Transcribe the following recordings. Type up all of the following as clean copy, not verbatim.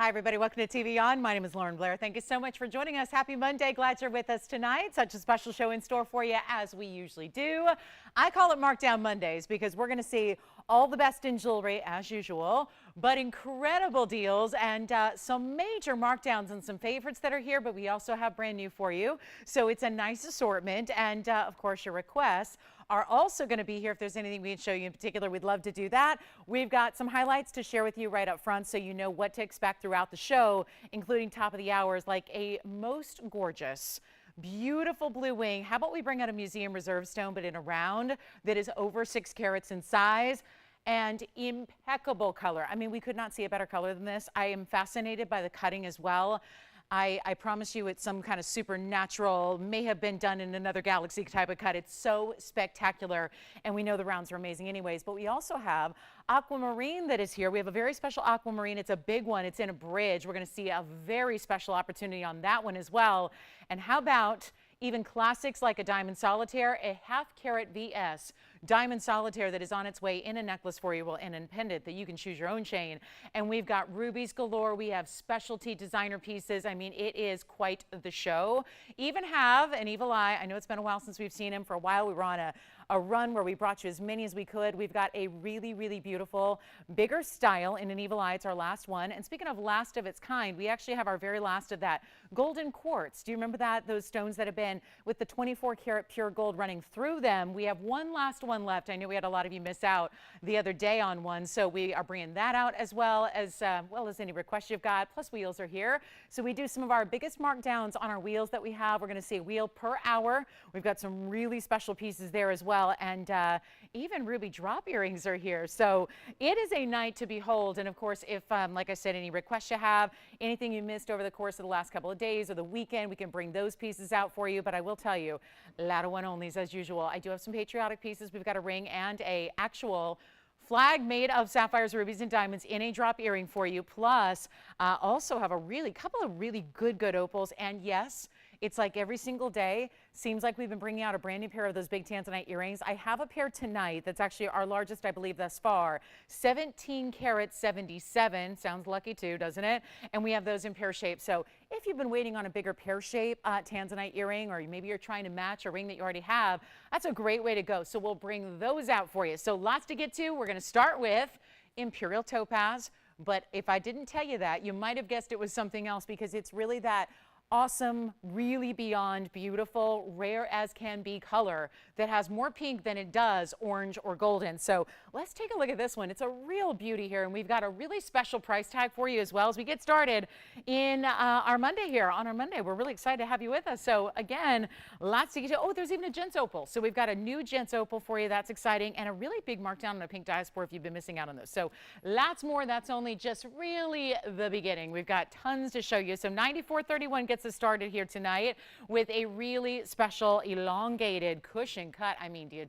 Hi, everybody. Welcome to TVON. My name is Lauren Blair. Thank you so much for joining us. Happy Monday. Glad you're with us tonight. Such a special show in store for you, as we usually do. I call it Markdown Mondays because we're going to see all the best in jewelry, as usual, but incredible deals and some major markdowns and some favorites that are here, but we also have brand new for you. So it's a nice assortment. And of course, your requests are also going to be here. If there's anything we can show you in particular, we'd love to do that. We've got some highlights to share with you right up front so you know what to expect throughout the show, including top of the hours, like a most gorgeous, beautiful blue wing. How about we bring out a museum reserve stone, but in a round that is over 6 carats in size and impeccable color. I mean, we could not see a better color than this. I am fascinated by the cutting as well. I promise you it's some kind of supernatural, may have been done in another galaxy type of cut. It's so spectacular, and we know the rounds are amazing anyways. But we also have aquamarine that is here. We have a very special aquamarine. It's a big one. It's in a bridge. We're going to see a very special opportunity on that one as well. And how about even classics like a diamond solitaire, a half-carat VS diamond solitaire that is on its way in a necklace for you, well, in a pendant that you can choose your own chain. And we've got rubies galore. We have specialty designer pieces. I mean, it is quite the show. Even have an Evil Eye. I know it's been a while since we've seen him. For a while, we were on a run where we brought you as many as we could. We've got a really, really beautiful, bigger style in an Evil Eye. It's our last one. And speaking of last of its kind, we actually have our very last of that golden quartz. Do you remember that? Those stones that have been with the 24 karat pure gold running through them. We have one last one left. I know we had a lot of you miss out the other day on one, so we are bringing that out as well as any requests you've got. Plus, wheels are here. So we do some of our biggest markdowns on our wheels that we have. We're going to see a wheel per hour. We've got some really special pieces there as well. And even ruby drop earrings are here. So it is a night to behold. And of course, if, like I said, any requests you have, anything you missed over the course of the last couple of days or the weekend, we can bring those pieces out for you. But I will tell you, a lot of one-onlys as usual. I do have some patriotic pieces. We've got a ring and a actual flag made of sapphires, rubies, and diamonds in a drop earring for you. Plus, also have a couple of really good opals. And yes, it's like every single day, seems like we've been bringing out a brand new pair of those big tanzanite earrings. I have a pair tonight that's actually our largest, I believe, thus far. 17 karat 77. Sounds lucky too, doesn't it? And we have those in pear shape. So if you've been waiting on a bigger pear shape tanzanite earring, or maybe you're trying to match a ring that you already have, that's a great way to go. So we'll bring those out for you. So lots to get to. We're going to start with Imperial Topaz. But if I didn't tell you that, you might have guessed it was something else, because it's really that awesome, really beyond beautiful, rare as can be color that has more pink than it does orange or golden. So let's take a look at this one. It's a real beauty here, and we've got a really special price tag for you as well as we get started in our Monday here. On our Monday, we're really excited to have you with us. So again, lots to get to. Oh, there's even a gents opal. So we've got a new gents opal for you. That's exciting, and a really big markdown on a pink diaspora if you've been missing out on those. So lots more. That's only just really the beginning. We've got tons to show you. So 9431 gets us started here tonight with a really special elongated cushion cut. I mean, do you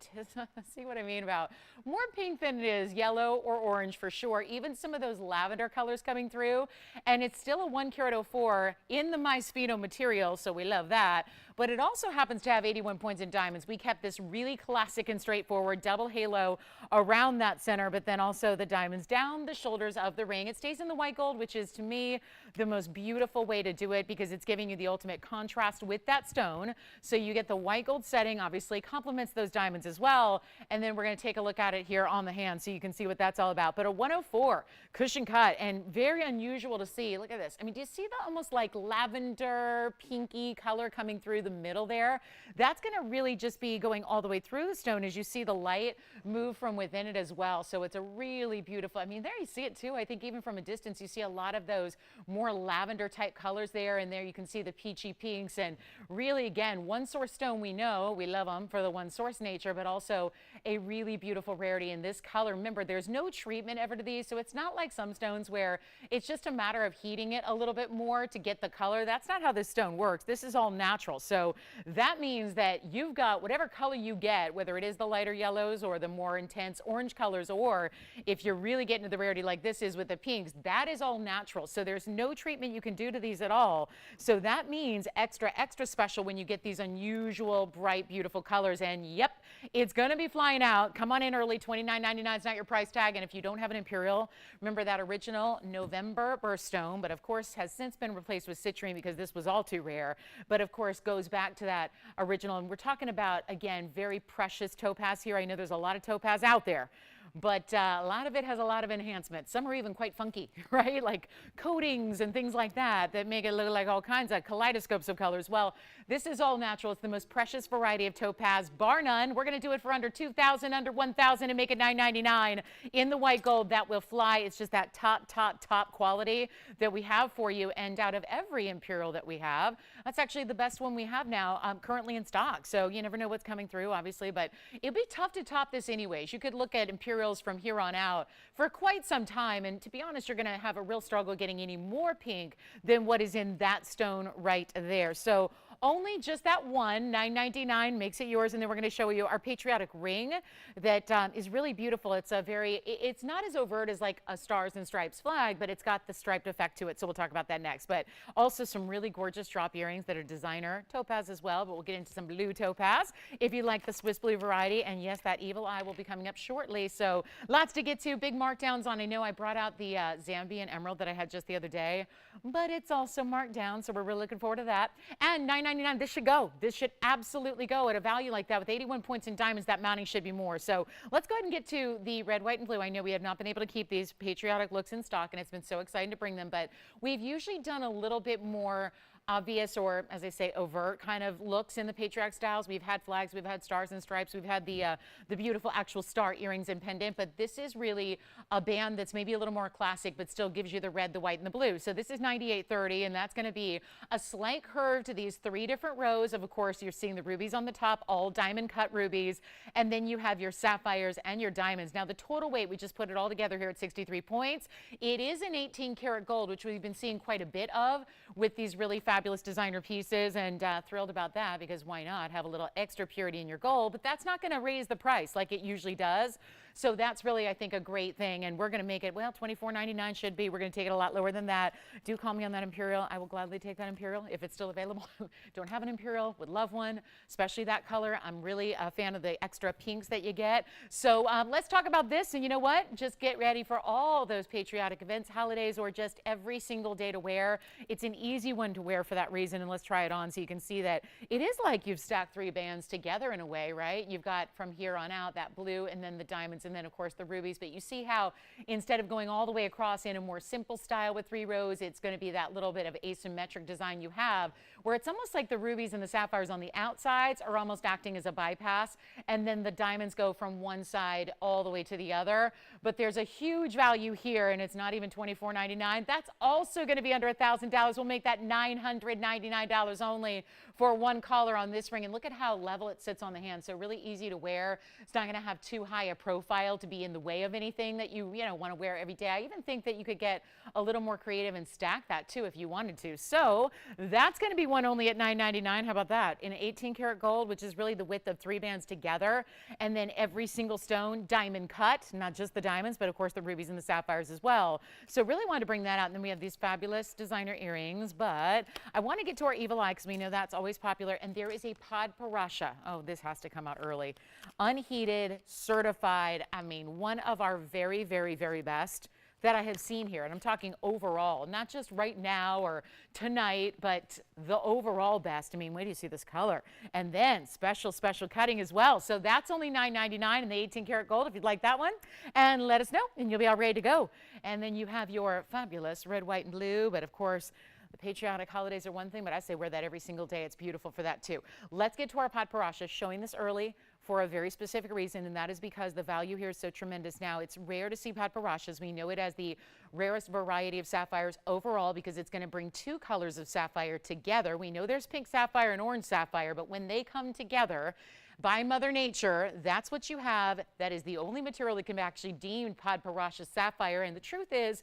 see what I mean about more pink than it is yellow or orange for sure? Even some of those lavender colors coming through, and it's still a 1 carat 04 in the My Speedo material, so we love that. But it also happens to have 81 points in diamonds. We kept this really classic and straightforward double halo around that center, but then also the diamonds down the shoulders of the ring. It stays in the white gold, which is to me the most beautiful way to do it, because it's giving you the ultimate contrast with that stone. So you get the white gold setting, obviously complements those diamonds as well. And then we're going to take a look at it here on the hand so you can see what that's all about. But a 104 cushion cut, and very unusual to see. Look at this. I mean, do you see the almost like lavender pinky color coming through the middle there? That's going to really just be going all the way through the stone as you see the light move from within it as well. So it's a really beautiful, I mean, there you see it too. I think even from a distance you see a lot of those more lavender type colors there, and there you can see the peachy pinks. And really, again, one source stone, we know we love them for the one source nature, but also a really beautiful rarity in this color. Remember, there's no treatment ever to these, so it's not like some stones where it's just a matter of heating it a little bit more to get the color. That's not how this stone works. This is all natural. So So that means that you've got whatever color you get, whether it is the lighter yellows or the more intense orange colors, or if you're really getting to the rarity like this is with the pinks, that is all natural. So there's no treatment you can do to these at all. So that means extra, extra special when you get these unusual, bright, beautiful colors. And yep, it's going to be flying out. Come on in early. $29.99 is not your price tag. And if you don't have an Imperial, remember that original November birthstone, but of course has since been replaced with citrine because this was all too rare. But of course goes back to that original. And we're talking about, again, very precious topaz here. I know there's a lot of topaz out there, but a lot of it has a lot of enhancement. Some are even quite funky, right? Like coatings and things like that that make it look like all kinds of kaleidoscopes of colors. Well, this is all natural. It's the most precious variety of topaz, bar none. We're going to do it for under $2,000, under $1,000, and make it $9.99 in the white gold. That will fly. It's just that top quality that we have for you. And out of every Imperial that we have, that's actually the best one we have now currently in stock. So you never know what's coming through, obviously, but it'd be tough to top this anyways. You could look at Imperials from here on out for quite some time, and to be honest, you're going to have a real struggle getting any more pink than what is in that stone right there. So only just that one, $9.99 makes it yours. And then we're going to show you our patriotic ring that is really beautiful. It's it's not as overt as like a stars and stripes flag, but it's got the striped effect to it. So we'll talk about that next. But also some really gorgeous drop earrings that are designer topaz as well. But we'll get into some blue topaz if you like the Swiss blue variety. And yes, that evil eye will be coming up shortly. So lots to get to. Big markdowns on. I know I brought out the Zambian emerald that I had just the other day, but it's also marked down. So we're really looking forward to that. And $9.99. This should go. This should absolutely go at a value like that with 81 points in diamonds. That mounting should be more. So let's go ahead and get to the red, white, and blue. I know we have not been able to keep these patriotic looks in stock, and it's been so exciting to bring them, but we've usually done a little bit more obvious, or as I say, overt kind of looks in the patriotic styles. We've had flags, we've had stars and stripes, we've had the beautiful actual star earrings and pendant, but this is really a band that's maybe a little more classic, but still gives you the red, the white, and the blue. So this is $98.30, and that's going to be a slight curve to these three different rows. Of course, you're seeing the rubies on the top, all diamond cut rubies, and then you have your sapphires and your diamonds. Now the total weight, we just put it all together here at 63 points. It is an 18 karat gold, which we've been seeing quite a bit of with these really fabulous designer pieces, and thrilled about that, because why not have a little extra purity in your gold? But that's not going to raise the price like it usually does. So that's really, I think, a great thing, and we're going to make it, well, $24.99 should be. We're going to take it a lot lower than that. Do call me on that Imperial. I will gladly take that Imperial if it's still available. Don't have an Imperial, would love one, especially that color. I'm really a fan of the extra pinks that you get. So let's talk about this, and you know what? Just get ready for all those patriotic events, holidays, or just every single day to wear. It's an easy one to wear for that reason, and let's try it on so you can see that it is like you've stacked three bands together in a way, right? You've got from here on out that blue, and then the diamonds, and then of course the rubies. But you see how instead of going all the way across in a more simple style with three rows, it's going to be that little bit of asymmetric design you have, where it's almost like the rubies and the sapphires on the outsides are almost acting as a bypass, and then the diamonds go from one side all the way to the other. But there's a huge value here, and it's not even $24.99. That's also going to be under $1,000. We'll make that $999 only for one collar on this ring. And look at how level it sits on the hand. So really easy to wear. It's not going to have too high a profile to be in the way of anything that you want to wear every day. I even think that you could get a little more creative and stack that too if you wanted to. So that's going to be one only at $9.99. How about that? In 18 karat gold, which is really the width of three bands together. And then every single stone diamond cut, not just the diamonds, but of course the rubies and the sapphires as well. So really wanted to bring that out. And then we have these fabulous designer earrings, but I want to get to our evil eye because we know that's always popular. And there is a pod parasha. Oh, this has to come out early. Unheated, certified. I mean, one of our very, very, very best that I have seen here. And I'm talking overall, not just right now or tonight, but the overall best. I mean, wait till you see this color. And then special cutting as well. So that's only $9.99 in the 18 karat gold if you'd like that one. And let us know and you'll be all ready to go. And then you have your fabulous red, white, and blue. But of course, the patriotic holidays are one thing, but I say wear that every single day. It's beautiful for that too. Let's get to our pod parasha, showing this early for a very specific reason, and that is because the value here is so tremendous. Now, it's rare to see pod parashas. We know it as the rarest variety of sapphires overall because it's going to bring two colors of sapphire together. We know there's pink sapphire and orange sapphire, but when they come together by Mother Nature, that's what you have. That is the only material that can be actually deemed pod parasha sapphire, and the truth is,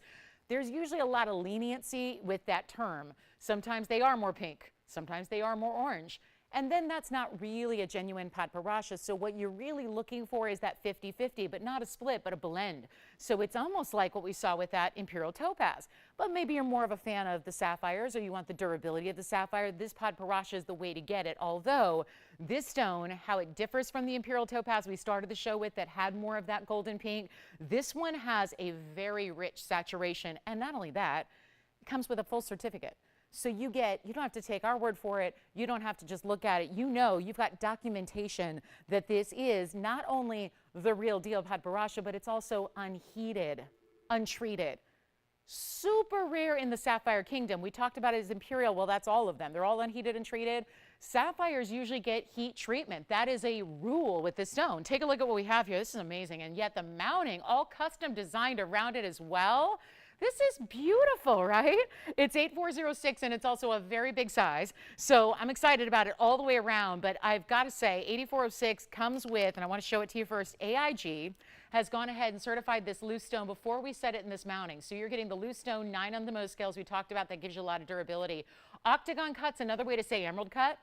there's usually a lot of leniency with that term. Sometimes they are more pink, sometimes they are more orange. And then that's not really a genuine pad paracha. So what you're really looking for is that 50-50, but not a split, but a blend. So it's almost like what we saw with that Imperial Topaz. But maybe you're more of a fan of the sapphires, or you want the durability of the sapphire. This pad paracha is the way to get it. Although this stone, how it differs from the Imperial Topaz we started the show with that had more of that golden pink, this one has a very rich saturation. And not only that, it comes with a full certificate. So you don't have to take our word for it. You don't have to just look at it. You know, you've got documentation that this is not only the real deal pad paracha, but it's also unheated, untreated. Super rare in the sapphire kingdom. We talked about it as Imperial. Well, that's all of them. They're all unheated and treated. Sapphires usually get heat treatment. That is a rule with this stone. Take a look at what we have here. This is amazing. And yet the mounting, all custom designed around it as well. This is beautiful, right? It's 8406 and it's also a very big size. So I'm excited about it all the way around, but I've got to say 8406 comes with, and I want to show it to you first, AIG has gone ahead and certified this loose stone before we set it in this mounting. So you're getting the loose stone, 9 on the Mohs scales we talked about. That gives you a lot of durability. Octagon cut's another way to say emerald cut.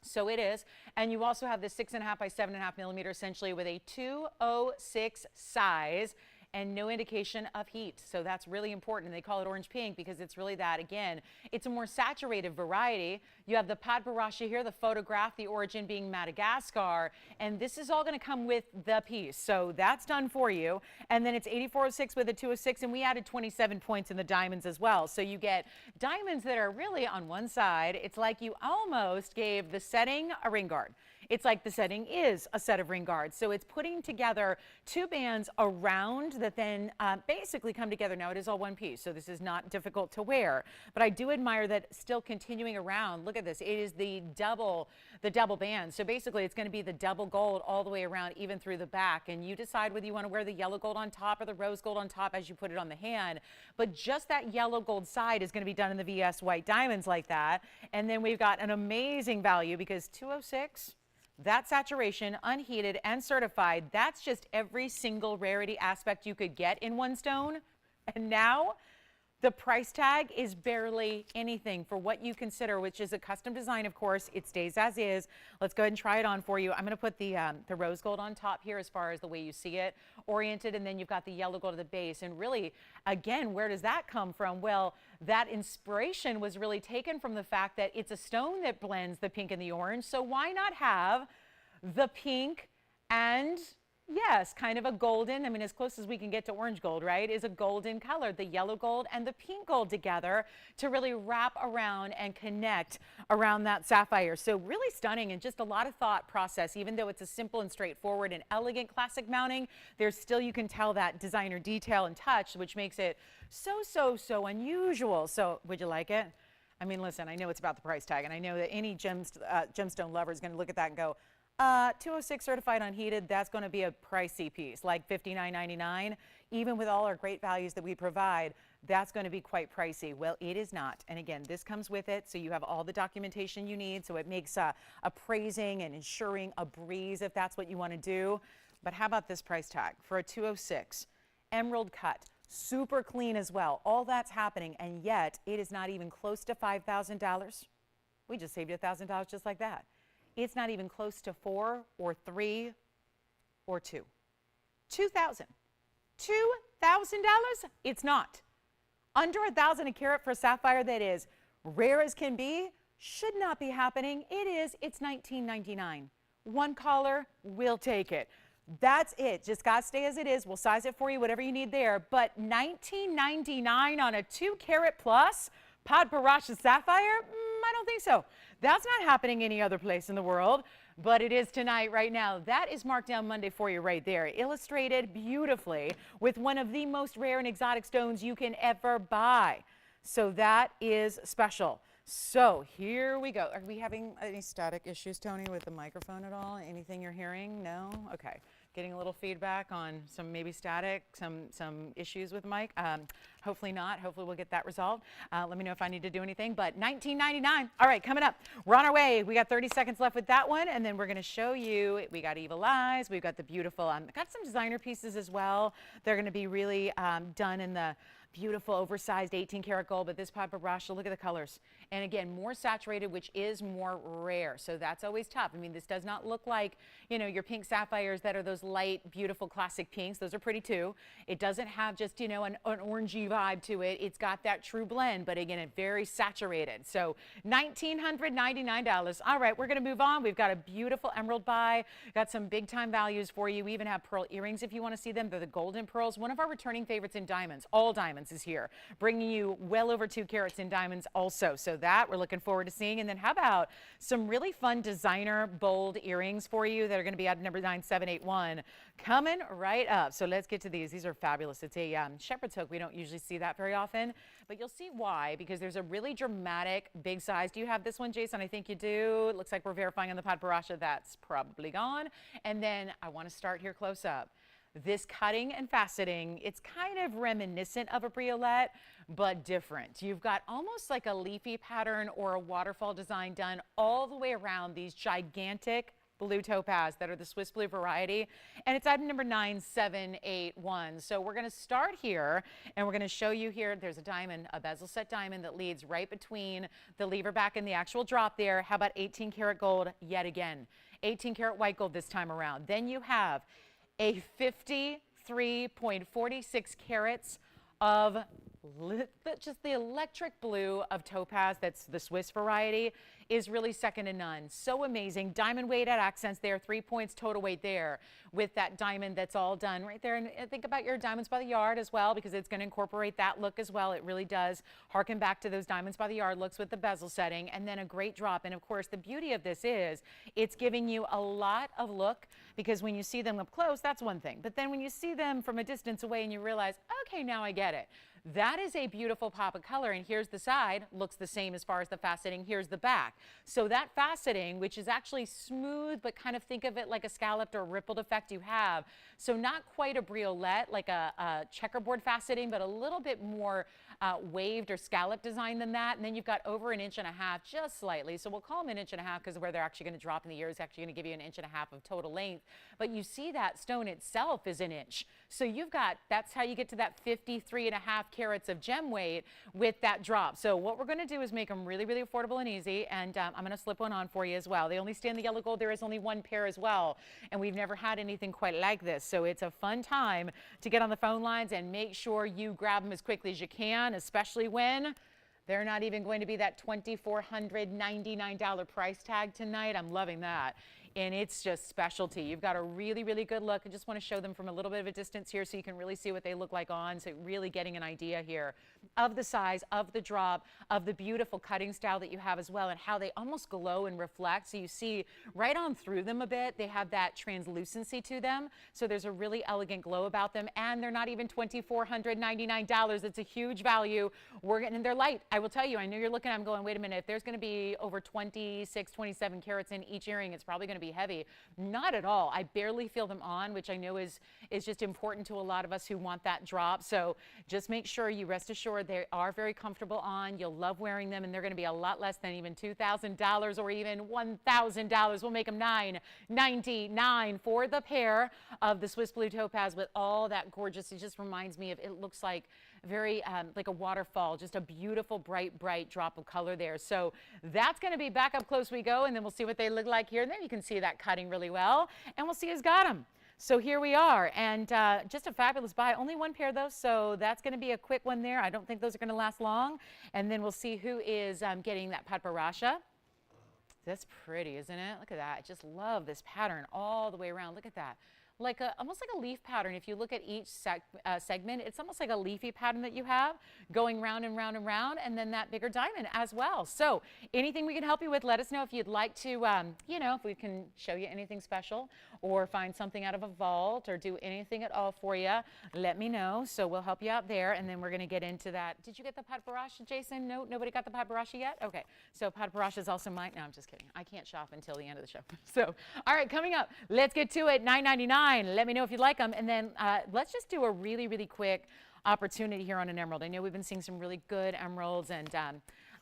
So it is. And you also have this 6.5 by 7.5 millimeter essentially with a 206 size and no indication of heat. So that's really important. And they call it orange pink because it's really that. Again, it's a more saturated variety. You have the pad paracha here, the photograph, the origin being Madagascar. And this is all going to come with the piece. So that's done for you. And then it's 8406 with a 206. And we added 27 points in the diamonds as well. So you get diamonds that are really on one side. It's like you almost gave the setting a ring guard. It's like the setting is a set of ring guards. So it's putting together 2 bands around that then basically come together. Now it is all one piece, so this is not difficult to wear. But I do admire that still continuing around. Look at this. It is the double band. So basically it's going to be the double gold all the way around, even through the back. And you decide whether you want to wear the yellow gold on top or the rose gold on top as you put it on the hand. But just that yellow gold side is going to be done in the VS white diamonds like that. And then we've got an amazing value because 206, that saturation, unheated and certified, that's just every single rarity aspect you could get in one stone. And now the price tag is barely anything for what you consider, which is a custom design, of course. It stays as is. Let's go ahead and try it on for you. I'm going to put the rose gold on top here as far as the way you see it oriented, and then you've got the yellow gold at the base. And really, again, where does that come from? Well, that inspiration was really taken from the fact that it's a stone that blends the pink and the orange. So why not have the pink and, yes, kind of a golden, I mean, as close as we can get to orange gold, right, is a golden color, the yellow gold and the pink gold together to really wrap around and connect around that sapphire. So really stunning and just a lot of thought process. Even though it's a simple and straightforward and elegant classic mounting, there's still, you can tell that designer detail and touch, which makes it so unusual. So would you like it? I mean, listen, I know it's about the price tag, and I know that any gemstone lover is going to look at that and go, 206 certified unheated, that's going to be a pricey piece, like $59.99. Even with all our great values that we provide, that's going to be quite pricey. Well, it is not. And again, this comes with it, so you have all the documentation you need, so it makes appraising and insuring a breeze if that's what you want to do. But how about this price tag for a 206? Emerald cut, super clean as well. All that's happening, and yet it is not even close to $5,000. We just saved you $1,000 just like that. It's not even close to 4 or 3 or 2. $2,000. $2,000? It's not. Under $1,000 a carat for a sapphire that is rare as can be, should not be happening. It is. It's $19.99. One caller, we'll take it. That's it. Just got to stay as it is. We'll size it for you, whatever you need there. But $19.99 on a 2 carat plus pad paracha sapphire? I don't think so. That's not happening any other place in the world, but it is tonight, right now. That is Markdown Monday for you right there, illustrated beautifully with one of the most rare and exotic stones you can ever buy. So that is special. So here we go. Are we having any static issues, Tony, with the microphone at all? Anything you're hearing? No? Okay. Getting a little feedback on some maybe static, some issues with the mic. Hopefully not. Hopefully we'll get that resolved. Let me know if I need to do anything. But $19.99. All right, coming up. We're on our way. We got 30 seconds left with that one, and then we're going to show you. We got Evil Eyes. We've got the beautiful. Got some designer pieces as well. They're going to be really done in the Beautiful oversized 18 karat gold, but this paparasha, look at the colors. And again, more saturated, which is more rare. So that's always tough. I mean, this does not look like, you know, your pink sapphires that are those light, beautiful classic pinks. Those are pretty too. It doesn't have just, you know, an orangey vibe to it. It's got that true blend, but again, it's very saturated. So $1,999. All right, we're going to move on. We've got a beautiful emerald buy. Got some big time values for you. We even have pearl earrings if you want to see them. They're the golden pearls. One of our returning favorites in diamonds, all diamonds, is here, bringing you well over 2 carats in diamonds also. So that we're looking forward to seeing. And then how about some really fun designer bold earrings for you that are going to be at number 9781 coming right up. So let's get to these. These are fabulous. It's a shepherd's hook. We don't usually see that very often, but you'll see why, because there's a really dramatic big size. Do you have this one, Jason? I think you do. It looks like we're verifying on the paparasha. That's probably gone. And then I want to start here close up. This cutting and faceting, it's kind of reminiscent of a briolette, but different. You've got almost like a leafy pattern or a waterfall design done all the way around these gigantic blue topaz that are the Swiss blue variety, and it's item number 9781. So we're going to start here, and we're going to show you here. There's a diamond, a bezel set diamond that leads right between the lever back and the actual drop there. How about 18 karat gold yet again? 18 karat white gold this time around. Then you have a 53.46 carats of just the electric blue of topaz. That's the Swiss variety, is really second to none. So amazing. Diamond weight at accents there, 3 points total weight there with that diamond that's all done right there. And think about your diamonds by the yard as well, because it's going to incorporate that look as well. It really does harken back to those diamonds by the yard looks with the bezel setting, and then a great drop. And of course, the beauty of this is it's giving you a lot of look, because when you see them up close, that's one thing. But then when you see them from a distance away and you realize, okay, now I get it. That is a beautiful pop of color, and here's the side, looks the same as far as the faceting. Here's the back. So that faceting, which is actually smooth, but kind of think of it like a scalloped or rippled effect you have. So not quite a briolette, like a checkerboard faceting, but a little bit more waved or scallop design than that. And then you've got over 1.5 inches, just slightly. So we'll call them 1.5 inches because where they're actually going to drop in the ear is actually going to give you 1.5 inches of total length. But you see that stone itself is 1 inch. So you've got, that's how you get to that 53.5 carats of gem weight with that drop. So what we're going to do is make them really, really affordable and easy. And I'm going to slip one on for you as well. They only stay in the yellow gold. There is only one pair as well. And we've never had anything quite like this. So it's a fun time to get on the phone lines and make sure you grab them as quickly as you can, especially when they're not even going to be that $2,499 price tag tonight. I'm loving that. And it's just specialty. You've got a really, really good look. I just want to show them from a little bit of a distance here so you can really see what they look like on. So really getting an idea here of the size, of the drop, of the beautiful cutting style that you have as well, and how they almost glow and reflect. So you see right on through them a bit. They have that translucency to them. So there's a really elegant glow about them. And they're not even $2,499. It's a huge value. And they're light. I will tell you, I know you're looking, I'm going, wait a minute, if there's going to be over 26, 27 carats in each earring, it's probably going to be heavy. Not at all. I barely feel them on, which I know is just important to a lot of us who want that drop. So just make sure you rest assured they are very comfortable on. You'll love wearing them, and they're going to be a lot less than even $2,000 or even $1,000. We'll make them $999 for the pair of the Swiss blue topaz with all that gorgeous. It just reminds me of, it looks like very like a waterfall, just a beautiful bright drop of color there. So that's going to be back up close we go, and then we'll see what they look like here. And then you can see that cutting really well, and we'll see who's got them. So here we are, and just a fabulous buy. Only one pair though, so that's going to be a quick one there. I don't think those are going to last long. And then we'll see who is getting that paparasha. That's pretty, isn't it? Look at that. I just love this pattern all the way around. Look at that. Like almost like a leaf pattern. If you look at each segment, it's almost like a leafy pattern that you have going round and round and round, and then that bigger diamond as well. So anything we can help you with, let us know. If you'd like to, you know, if we can show you anything special or find something out of a vault or do anything at all for you, let me know. So we'll help you out there, and then we're going to get into that. Did you get the paparasha, Jason? No, nobody got the paparasha yet? Okay, so paparasha is also mine. No, I'm just kidding. I can't shop until the end of the show. So, all right, coming up, let's get to it. $9.99. Let me know if you like them. And then let's just do a really, really quick opportunity here on an emerald. I know we've been seeing some really good emeralds, and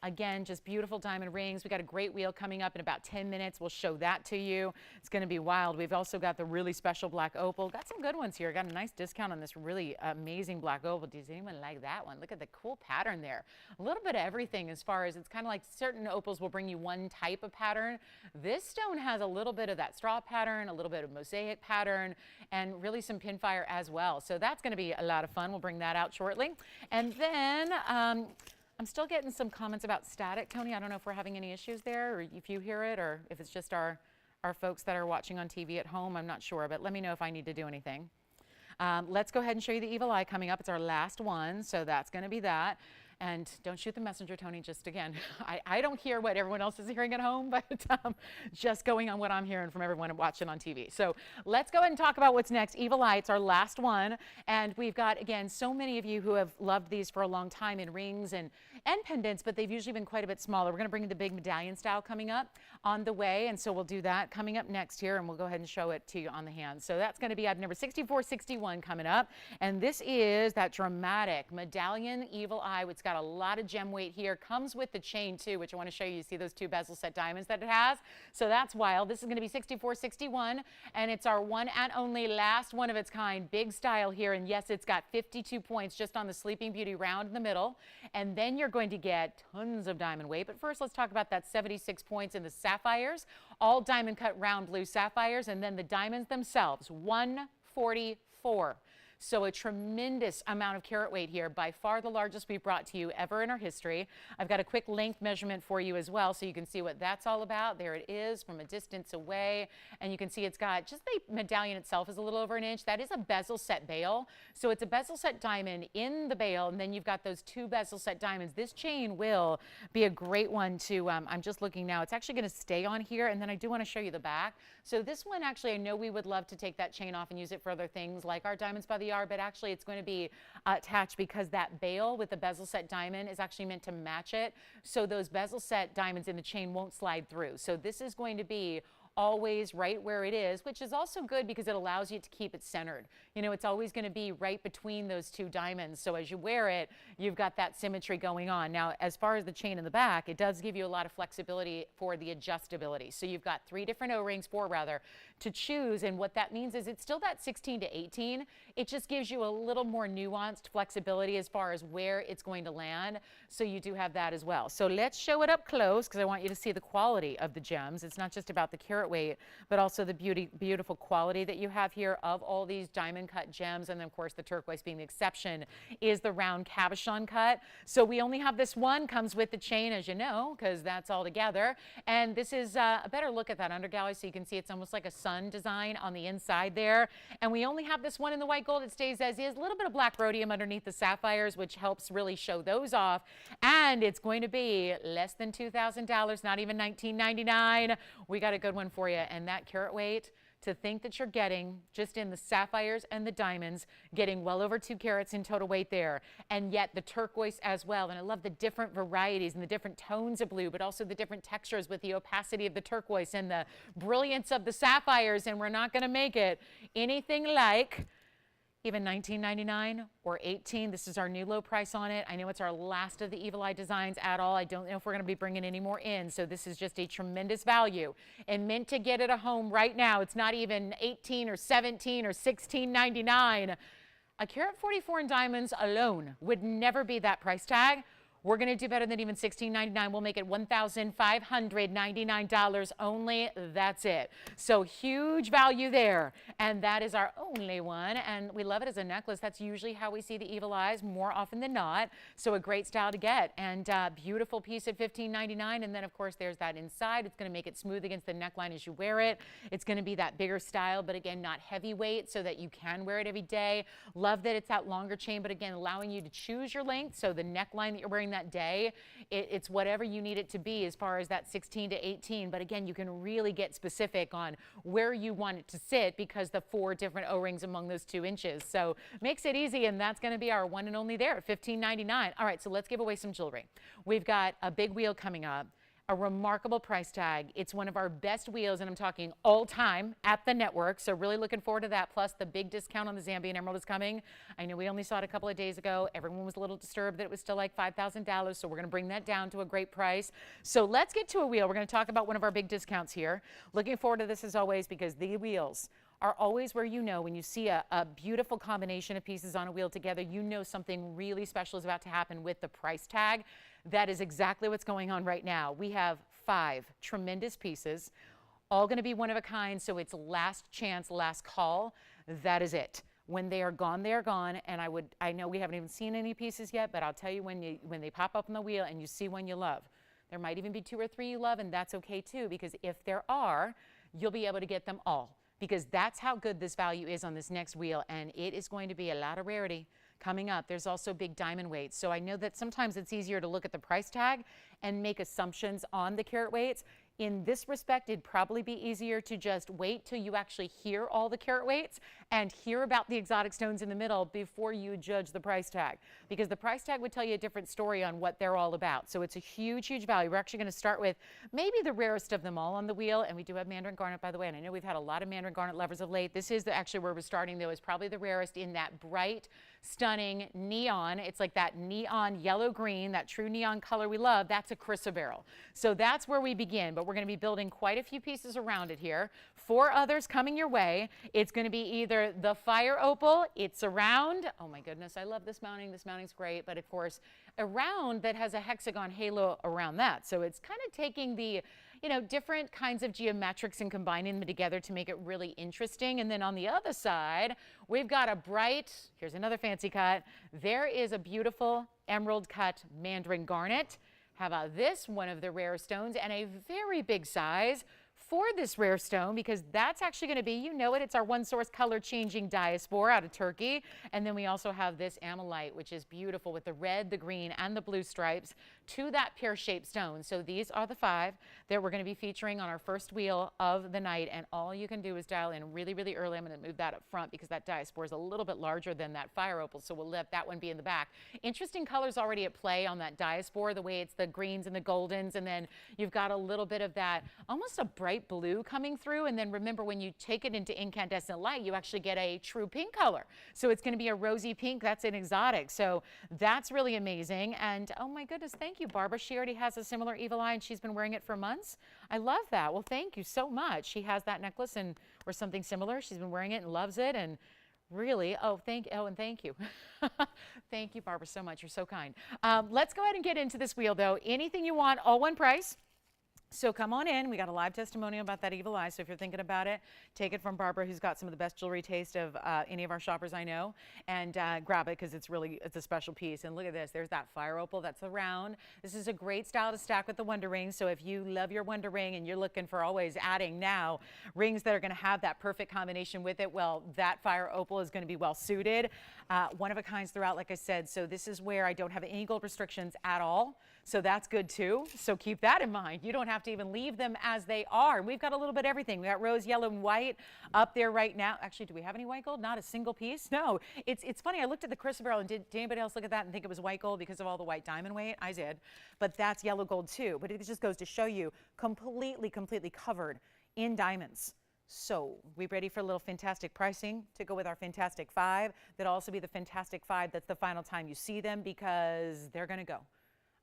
Again, just beautiful diamond rings. We got a great wheel coming up in about 10 minutes. We'll show that to you. It's going to be wild. We've also got the really special black opal. Got some good ones here. Got a nice discount on this really amazing black opal. Does anyone like that one? Look at the cool pattern there. A little bit of everything as far as it's kind of like certain opals will bring you one type of pattern. This stone has a little bit of that straw pattern, a little bit of mosaic pattern, and really some pinfire as well. So that's going to be a lot of fun. We'll bring that out shortly. And then I'm still getting some comments about static, Tony. I don't know if we're having any issues there, or if you hear it, or if it's just our folks that are watching on TV at home. I'm not sure, but let me know if I need to do anything. Let's go ahead and show you the Evil Eye coming up. It's our last one, so that's going to be that. And don't shoot the messenger, Tony, just again, I don't hear what everyone else is hearing at home, but just going on what I'm hearing from everyone watching on TV. So let's go ahead and talk about what's next. Evil Eye, it's our last one. And we've got, again, so many of you who have loved these for a long time in rings and pendants, but they've usually been quite a bit smaller. We're going to bring the big medallion style coming up on the way, and so we'll do that coming up next year, and we'll go ahead and show it to you on the hand. So that's going to be item number 6461 coming up, and this is that dramatic medallion Evil Eye. It's got a lot of gem weight here. Comes with the chain too, which I want to show you. You see those two bezel set diamonds that it has? So that's wild. This is going to be 6461, and it's our one and only last one of its kind. Big style here, and yes, it's got 52 points just on the Sleeping Beauty round in the middle, and then you're going to get tons of diamond weight. But first, let's talk about that 76 points in the sapphires, all diamond cut round blue sapphires, and then the diamonds themselves, 144. So a tremendous amount of carat weight here, by far the largest we've brought to you ever in our history. I've got a quick length measurement for you as well, so you can see what that's all about. There it is from a distance away, and you can see it's got, just the medallion itself is a little over an inch. That is a bezel set bail. So it's a bezel set diamond in the bail, and then you've got those two bezel set diamonds. This chain will be a great one to, I'm just looking now, it's actually going to stay on here, and then I do want to show you the back. So this one, actually, I know we would love to take that chain off and use it for other things like our diamonds by the yard, but actually it's going to be attached because that bail with the bezel set diamond is actually meant to match it. So those bezel set diamonds in the chain won't slide through. So this is going to be always right where it is, which is also good because it allows you to keep it centered. You know, it's always going to be right between those two diamonds. So as you wear it, you've got that symmetry going on. Now, as far as the chain in the back, it does give you a lot of flexibility for the adjustability. So you've got four rather, to choose. And what that means is it's still that 16 to 18. It just gives you a little more nuanced flexibility as far as where it's going to land. So you do have that as well. So let's show it up close because I want you to see the quality of the gems. It's not just about the carat weight, but also the beautiful quality that you have here of all these diamond cut gems. And then of course the turquoise being the exception is the round cabochon cut. So we only have this one, comes with the chain, as you know, because that's all together. And this is a better look at that undergallery, so you can see it's almost like a sun design on the inside there. And we only have this one in the white gold. It stays as is. A little bit of black rhodium underneath the sapphires, which helps really show those off. And it's going to be less than $2,000, not even $19.99. We got a good one for you. And that carat weight, to think that you're getting, just in the sapphires and the diamonds, getting well over 2 carats in total weight there. And yet the turquoise as well. And I love the different varieties and the different tones of blue, but also the different textures with the opacity of the turquoise and the brilliance of the sapphires. And we're not going to make it anything like even $19.99 or $18. This is our new low price on it. I know it's our last of the Evil Eye designs at all. I don't know if we're going to be bringing any more in. So this is just a tremendous value and meant to get it a home right now. It's not even $18 or $17 or $16.99. A carat 44 in diamonds alone would never be that price tag. We're going to do better than even $16.99. We'll make it $1,599 only. That's it. So huge value there. And that is our only one. And we love it as a necklace. That's usually how we see the Evil Eyes more often than not. So a great style to get. And beautiful piece at $15.99. And then, of course, there's that inside. It's going to make it smooth against the neckline as you wear it. It's going to be that bigger style, but again, not heavyweight, so that you can wear it every day. Love that it's that longer chain, but again, allowing you to choose your length. So the neckline that you're wearing that day, it's whatever you need it to be as far as that 16 to 18. But again, you can really get specific on where you want it to sit because the 4 different O-rings among those 2 inches. So makes it easy, and that's going to be our one and only there at $15.99. All right, so let's give away some jewelry. We've got a big wheel coming up. A remarkable price tag. It's one of our best wheels, and I'm talking all time at the network. So really looking forward to that. Plus the big discount on the Zambian Emerald is coming. I know we only saw it a couple of days ago. Everyone was a little disturbed that it was still like $5,000. So we're going to bring that down to a great price. So let's get to a wheel. We're going to talk about one of our big discounts here. Looking forward to this as always, because the wheels are always where, you know, when you see a beautiful combination of pieces on a wheel together, you know something really special is about to happen with the price tag. That is exactly what's going on right now. We have 5 tremendous pieces, all going to be one of a kind, so it's last chance, last call. That is it. When they are gone, they are gone. And I know we haven't even seen any pieces yet, but I'll tell you, when they pop up on the wheel and you see one you love, there might even be 2 or 3 you love, and that's okay too, because if there are, you'll be able to get them all, because that's how good this value is on this next wheel, and it is going to be a lot of rarity coming up. There's also big diamond weights. So I know that sometimes it's easier to look at the price tag and make assumptions on the carat weights. In this respect, it'd probably be easier to just wait till you actually hear all the carat weights and hear about the exotic stones in the middle before you judge the price tag, because the price tag would tell you a different story on what they're all about. So it's a huge, huge value. We're actually going to start with maybe the rarest of them all on the wheel, and we do have mandarin garnet, by the way, and I know we've had a lot of mandarin garnet lovers of late. This is actually where we're starting, though, is probably the rarest in that bright, stunning neon. It's like that neon yellow-green, that true neon color we love. That's a chrysoberyl. So that's where we begin, but we're going to be building quite a few pieces around it here. 4 others coming your way. It's going to be either the fire opal, it's a round. Oh my goodness, I love this mounting. This mounting's great, but of course, a round that has a hexagon halo around that. So it's kind of taking the, you know, different kinds of geometrics and combining them together to make it really interesting. And then on the other side, we've got a bright, here's another fancy cut. There is a beautiful emerald cut mandarin garnet. How about this, one of the rare stones, and a very big size for this rare stone, because that's actually going to be, you know it, it's our one source color changing diaspore out of Turkey. And then we also have this amylite, which is beautiful with the red, the green, and the blue stripes to that pear-shaped stone. So these are the 5 that we're going to be featuring on our first wheel of the night. And all you can do is dial in really, really early. I'm going to move that up front because that diaspore is a little bit larger than that fire opal, so we'll let that one be in the back. Interesting colors already at play on that diaspore, the way it's the greens and the goldens, and then you've got a little bit of that almost a bright blue coming through. And then remember, when you take it into incandescent light, you actually get a true pink color. So it's going to be a rosy pink. That's an exotic. So that's really amazing. And oh my goodness, thank you, Barbara. She already has a similar evil eye, and she's been wearing it for months. I love that. Well, thank you so much. She has that necklace or something similar. She's been wearing it and loves it. And really, thank you. Thank you, Barbara, so much. You're so kind. Let's go ahead and get into this wheel, though. Anything you want, all one price. So come on in. We got a live testimonial about that evil eye. So if you're thinking about it, take it from Barbara, who's got some of the best jewelry taste of any of our shoppers I know, and grab it, because it's a special piece. And look at this. There's that fire opal. That's a round. This is a great style to stack with the Wonder Ring. So if you love your Wonder Ring and you're looking for always adding now rings that are going to have that perfect combination with it, well, that fire opal is going to be well suited. One of a kinds throughout, like I said. So this is where I don't have any gold restrictions at all. So that's good too. So keep that in mind. You don't have to even leave them as they are. We've got a little bit of everything. We got rose, yellow, and white up there right now. Actually, do we have any white gold? Not a single piece. No. It's funny. I looked at the chrysoberyl, and did anybody else look at that and think it was white gold because of all the white diamond weight? I did. But that's yellow gold too. But it just goes to show you completely covered in diamonds. So we ready for a little fantastic pricing to go with our fantastic 5? That'll also be the fantastic 5. That's the final time you see them, because they're going to go.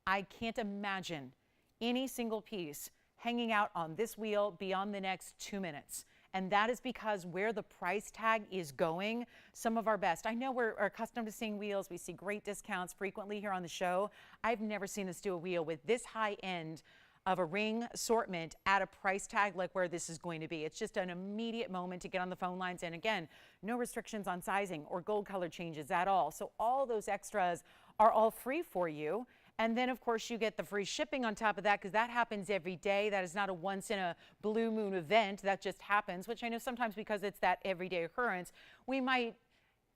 I can't imagine any single piece hanging out on this wheel beyond the next 2 minutes. And that is because where the price tag is going, some of our best. I know we're accustomed to seeing wheels. We see great discounts frequently here on the show. I've never seen us do a wheel with this high end of a ring assortment at a price tag like where this is going to be. It's just an immediate moment to get on the phone lines. And again, no restrictions on sizing or gold color changes at all. So all those extras are all free for you. And then, of course, you get the free shipping on top of that, because that happens every day. That is not a once in a blue moon event. That just happens, which I know sometimes, because it's that everyday occurrence, we might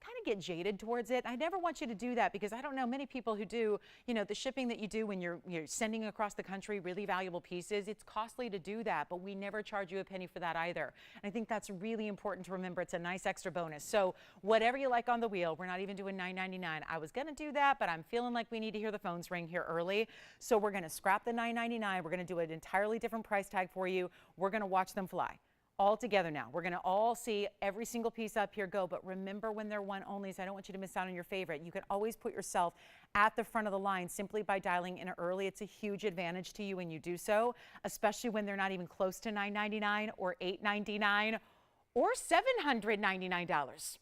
kind of get jaded towards it. I never want you to do that because I don't know many people who do, the shipping that you do when you're sending across the country really valuable pieces. It's costly to do that, but we never charge you a penny for that either. And I think that's really important to remember. It's a nice extra bonus. So whatever you like on the wheel, we're not even doing $9.99. I was going to do that, but I'm feeling like we need to hear the phones ring here early. So we're going to scrap the $9.99. We're going to do an entirely different price tag for you. We're going to watch them fly. All together now. We're going to all see every single piece up here go, but remember when they're one onlys, I don't want you to miss out on your favorite. You can always put yourself at the front of the line simply by dialing in early. It's a huge advantage to you when you do so, especially when they're not even close to $9.99 or $8.99 or $799.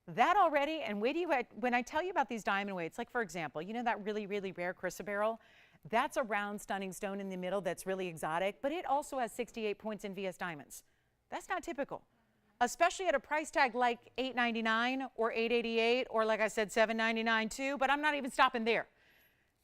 That already, and when I tell you about these diamond weights, like for example, that really, really rare chrysoberyl, that's a round, stunning stone in the middle that's really exotic, but it also has 68 points in VS diamonds. That's not typical, especially at a price tag like $8.99 or $8.88 or, like I said, $7.99 too, but I'm not even stopping there.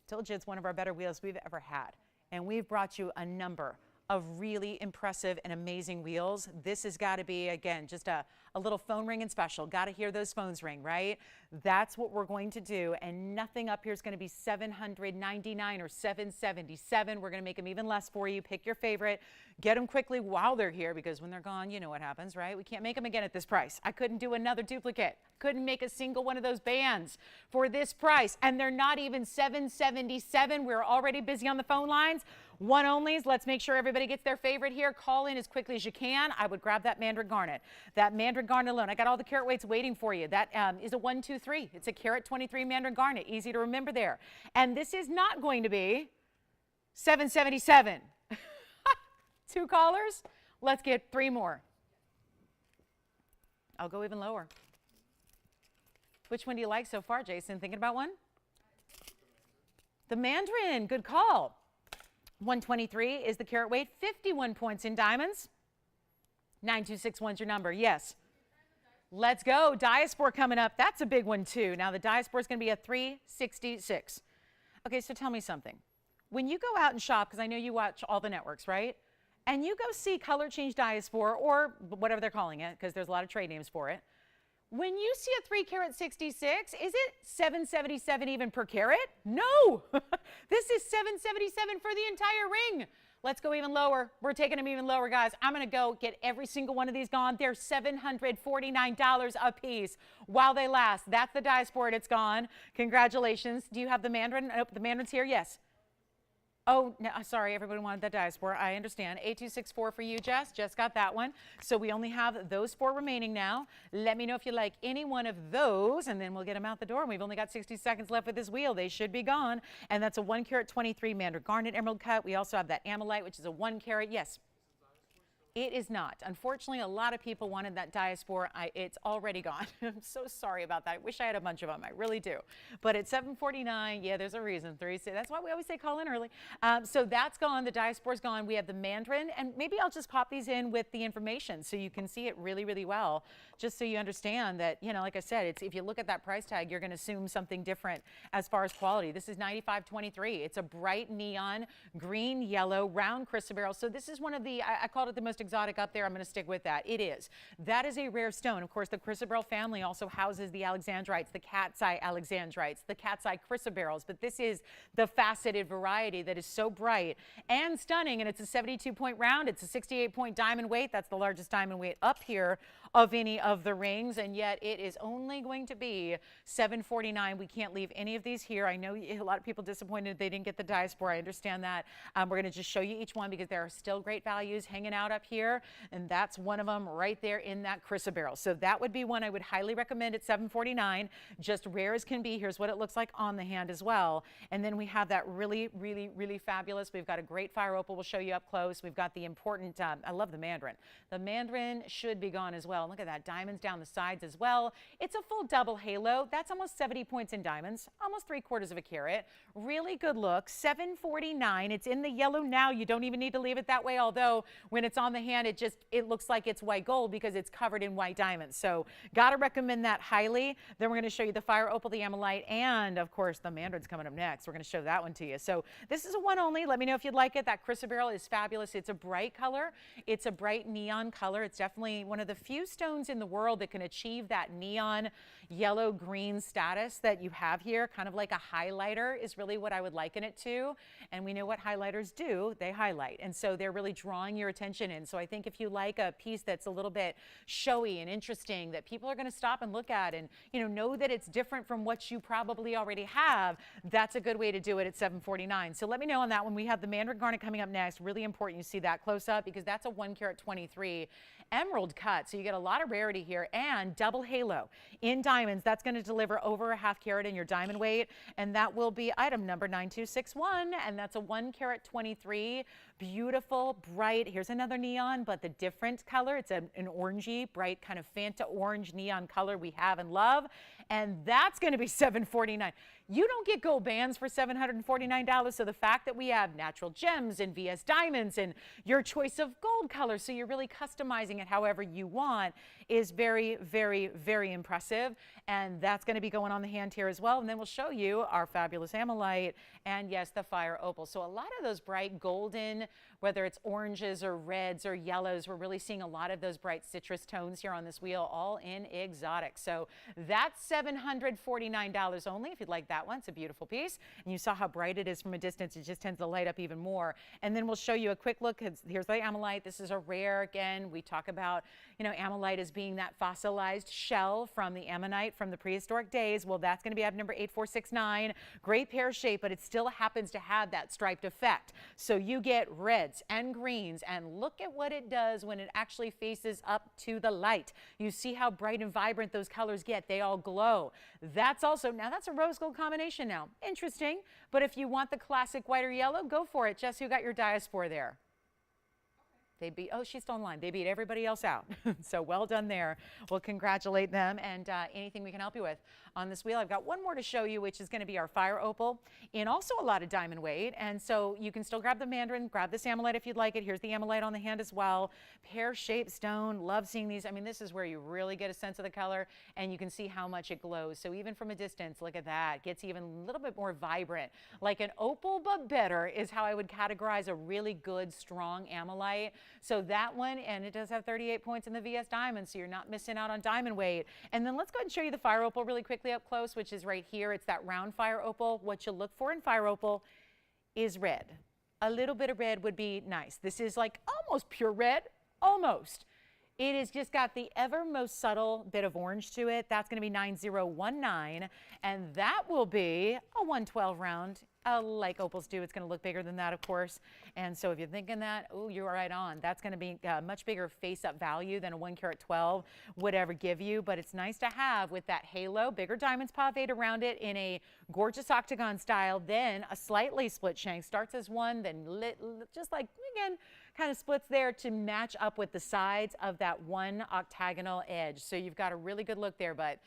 Told you it's one of our better wheels we've ever had, and we've brought you a number of really impressive and amazing wheels. This has got to be, again, just a little phone ring and special. Got to hear those phones ring, right? That's what we're going to do, and nothing up here is going to be $799 or $777. We're going to make them even less for you. Pick your favorite. Get them quickly while they're here, because when they're gone, you know what happens, right? We can't make them again at this price. I couldn't do another duplicate. Couldn't make a single one of those bands for this price, and they're not even $777. We're already busy on the phone lines. One onlys. Let's make sure everybody gets their favorite here. Call in as quickly as you can. I would grab that mandarin garnet. That mandarin garnet alone. I got all the carat weights waiting for you. That is a 123. It's a carat 23 mandarin garnet. Easy to remember there. And this is not going to be $777. 2 callers. Let's get 3 more. I'll go even lower. Which one do you like so far, Jason? Thinking about one? The mandarin. Good call. 123 is the carat weight, 51 points in diamonds. 9261 is your number. Yes. Let's go. Diaspora coming up. That's a big one too. Now the diaspora is going to be a 366. Okay, so tell me something. When you go out and shop, because I know you watch all the networks, right? And you go see color change diaspora or whatever they're calling it, because there's a lot of trade names for it. When you see a 3 carat 66, is it $777 even per carat? No, this is $777 for the entire ring. Let's go even lower. We're taking them even lower, guys. I'm going to go get every single one of these gone. They're $749 a piece while they last. That's the diaspora. It's gone. Congratulations. Do you have the mandarin? Oh, the mandarin's here. Yes. Oh, no, sorry, everybody wanted that diaspora. I understand. 8264 for you, Jess. Jess got that one. So we only have those 4 remaining now. Let me know if you like any one of those, and then we'll get them out the door. And we've only got 60 seconds left with this wheel. They should be gone. And that's a 1 carat 23 mandarin garnet emerald cut. We also have that amylite, which is a 1 carat. Yes. It is not. Unfortunately, a lot of people wanted that diaspora. It's already gone. I'm so sorry about that. I wish I had a bunch of them. I really do. But at $749, yeah, there's a reason. That's why we always say call in early. So that's gone. The diaspora's gone. We have the mandarin. And maybe I'll just pop these in with the information so you can see it really, really well, just so you understand that, like I said, if you look at that price tag, you're going to assume something different as far as quality. This is $95.23. It's a bright neon green, yellow, round chrysoberyl. So this is one of the, I called it the most exotic up there. I'm going to stick with that. It is. That is a rare stone. Of course, the chrysoberyl family also houses the alexandrites, the cat's eye alexandrites, the cat's eye chrysoberyls, but this is the faceted variety that is so bright and stunning, and it's a 72-point round. It's a 68-point diamond weight. That's the largest diamond weight up here of any of the rings, and yet it is only going to be $749. We can't leave any of these here. I know a lot of people disappointed they didn't get the diaspora. I understand that. We're going to just show you each one because there are still great values hanging out up here, and that's one of them right there in that chrysoberyl. So that would be one I would highly recommend at $749. Just rare as can be. Here's what it looks like on the hand as well. And then we have that really, really, really fabulous. We've got a great fire opal we'll show you up close. We've got the important, I love the mandarin. The mandarin should be gone as well. Look at that, diamonds down the sides as well. It's a full double halo. That's almost 70 points in diamonds, almost 3/4 of a carat. Really good look, $749. It's in the yellow now. You don't even need to leave it that way, although when it's on the hand, it looks like it's white gold because it's covered in white diamonds. So gotta recommend that highly. Then we're gonna show you the fire opal, the amylite, and of course the mandarin's coming up next. We're gonna show that one to you. So this is a one only. Let me know if you'd like it. That chrysoberyl is fabulous. It's a bright color. It's a bright neon color. It's definitely one of the few stones in the world that can achieve that neon yellow green status that you have here, kind of like a highlighter is really what I would liken it to. And we know what highlighters do, they highlight. And so they're really drawing your attention in. So I think if you like a piece that's a little bit showy and interesting that people are going to stop and look at and, you know that it's different from what you probably already have, that's a good way to do it at $749. So let me know on that one. We have the mandarin garnet coming up next. Really important you see that close up because that's a 1 carat 23 emerald cut. So you get a lot of rarity here and double halo in diamonds. That's going to deliver over a 1/2 carat in your diamond weight. And that will be item number 9261. And that's a 1 carat 23. Beautiful, bright. Here's another neon, but the different color. It's an orangey, bright kind of Fanta orange neon color we have and love. And that's going to be $749. You don't get gold bands for $749. So the fact that we have natural gems and VS diamonds and your choice of gold color, so you're really customizing it however you want, is very, very, very impressive. And that's going to be going on the hand here as well. And then we'll show you our fabulous amylite and yes, the fire opal. So a lot of those bright golden, whether it's oranges or reds or yellows, we're really seeing a lot of those bright citrus tones here on this wheel, all in exotic. So that's $749 only if you'd like that one. It's a beautiful piece. And you saw how bright it is from a distance. It just tends to light up even more. And then we'll show you a quick look. Here's the amylite. This is a rare. Again, we talk about, amylite as being that fossilized shell from the ammonite from the prehistoric days. Well, that's going to be item number 8469. Great pear shape, but it still happens to have that striped effect. So you get reds and greens, and look at what it does when it actually faces up to the light. You see how bright and vibrant those colors get. They all glow. That's also, now that's a rose gold combination now. Interesting, but if you want the classic white or yellow, go for it. Jess, who got your diaspora there? They beat, oh, she's still online. They beat everybody else out. So well done there. We'll congratulate them and anything we can help you with on this wheel. I've got one more to show you, which is going to be our fire opal in also a lot of diamond weight. And so you can still grab the mandarin, grab this amylite if you'd like it. Here's the amylite on the hand as well. Pear-shaped stone. Love seeing these. I mean, this is where you really get a sense of the color and you can see how much it glows. So even from a distance, look at that. Gets even a little bit more vibrant. Like an opal, but better is how I would categorize a really good, strong amylite. So that one, and it does have 38 points in the VS diamond, so you're not missing out on diamond weight. And then let's go ahead and show you the fire opal really quickly up close, which is right here. It's that round fire opal. What you look for in fire opal is red. A little bit of red would be nice. This is like almost pure red, almost. It has just got the ever most subtle bit of orange to it. That's going to be 9019, and that will be a 112 round. Like opals do, it's going to look bigger than that, of course. And so if you're thinking that, oh, you're right on. That's going to be a much bigger face-up value than a 1 carat 12 would ever give you. But it's nice to have with that halo, bigger diamonds paved around it in a gorgeous octagon style, then a slightly split shank. Starts as one, then just like, again, kind of splits there to match up with the sides of that one octagonal edge. So you've got a really good look there, but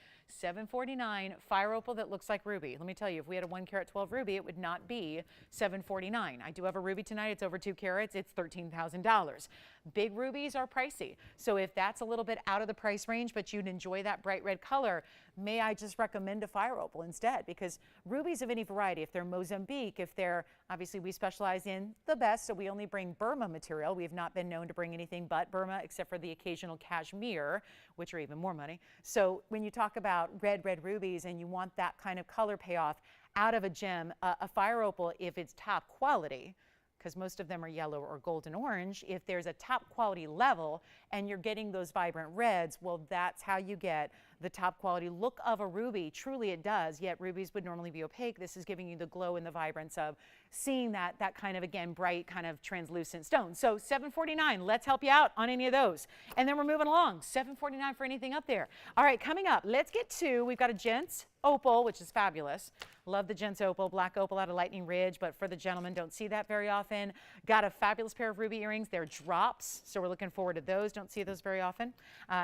$749 fire opal that looks like ruby. Let me tell you, if we had a 1 carat 12 ruby, it would not be $749. I do have a ruby tonight. It's over 2 carats. It's $13,000. Big rubies are pricey. So if that's a little bit out of the price range, but you'd enjoy that bright red color, may I just recommend a fire opal instead? Because rubies of any variety, if they're Mozambique, if they're, obviously we specialize in the best, so we only bring Burma material. We have not been known to bring anything but Burma, except for the occasional cashmere, which are even more money. So when you talk about red rubies and you want that kind of color payoff out of a gem, a fire opal, if it's top quality, because most of them are yellow or golden orange, if there's a top quality level and you're getting those vibrant reds, well, that's how you get the top quality look of a ruby. Truly it does, yet rubies would normally be opaque. This is giving you the glow and the vibrance of seeing that kind of, again, bright kind of translucent stone. So $749, let's help you out on any of those. And then we're moving along, $749 for anything up there. All right, coming up, let's get to, we've got a gents opal, which is fabulous. Love the gents opal, black opal out of Lightning Ridge, but for the gentlemen, don't see that very often. Got a fabulous pair of ruby earrings. They're drops, so we're looking forward to those. Don't see those very often.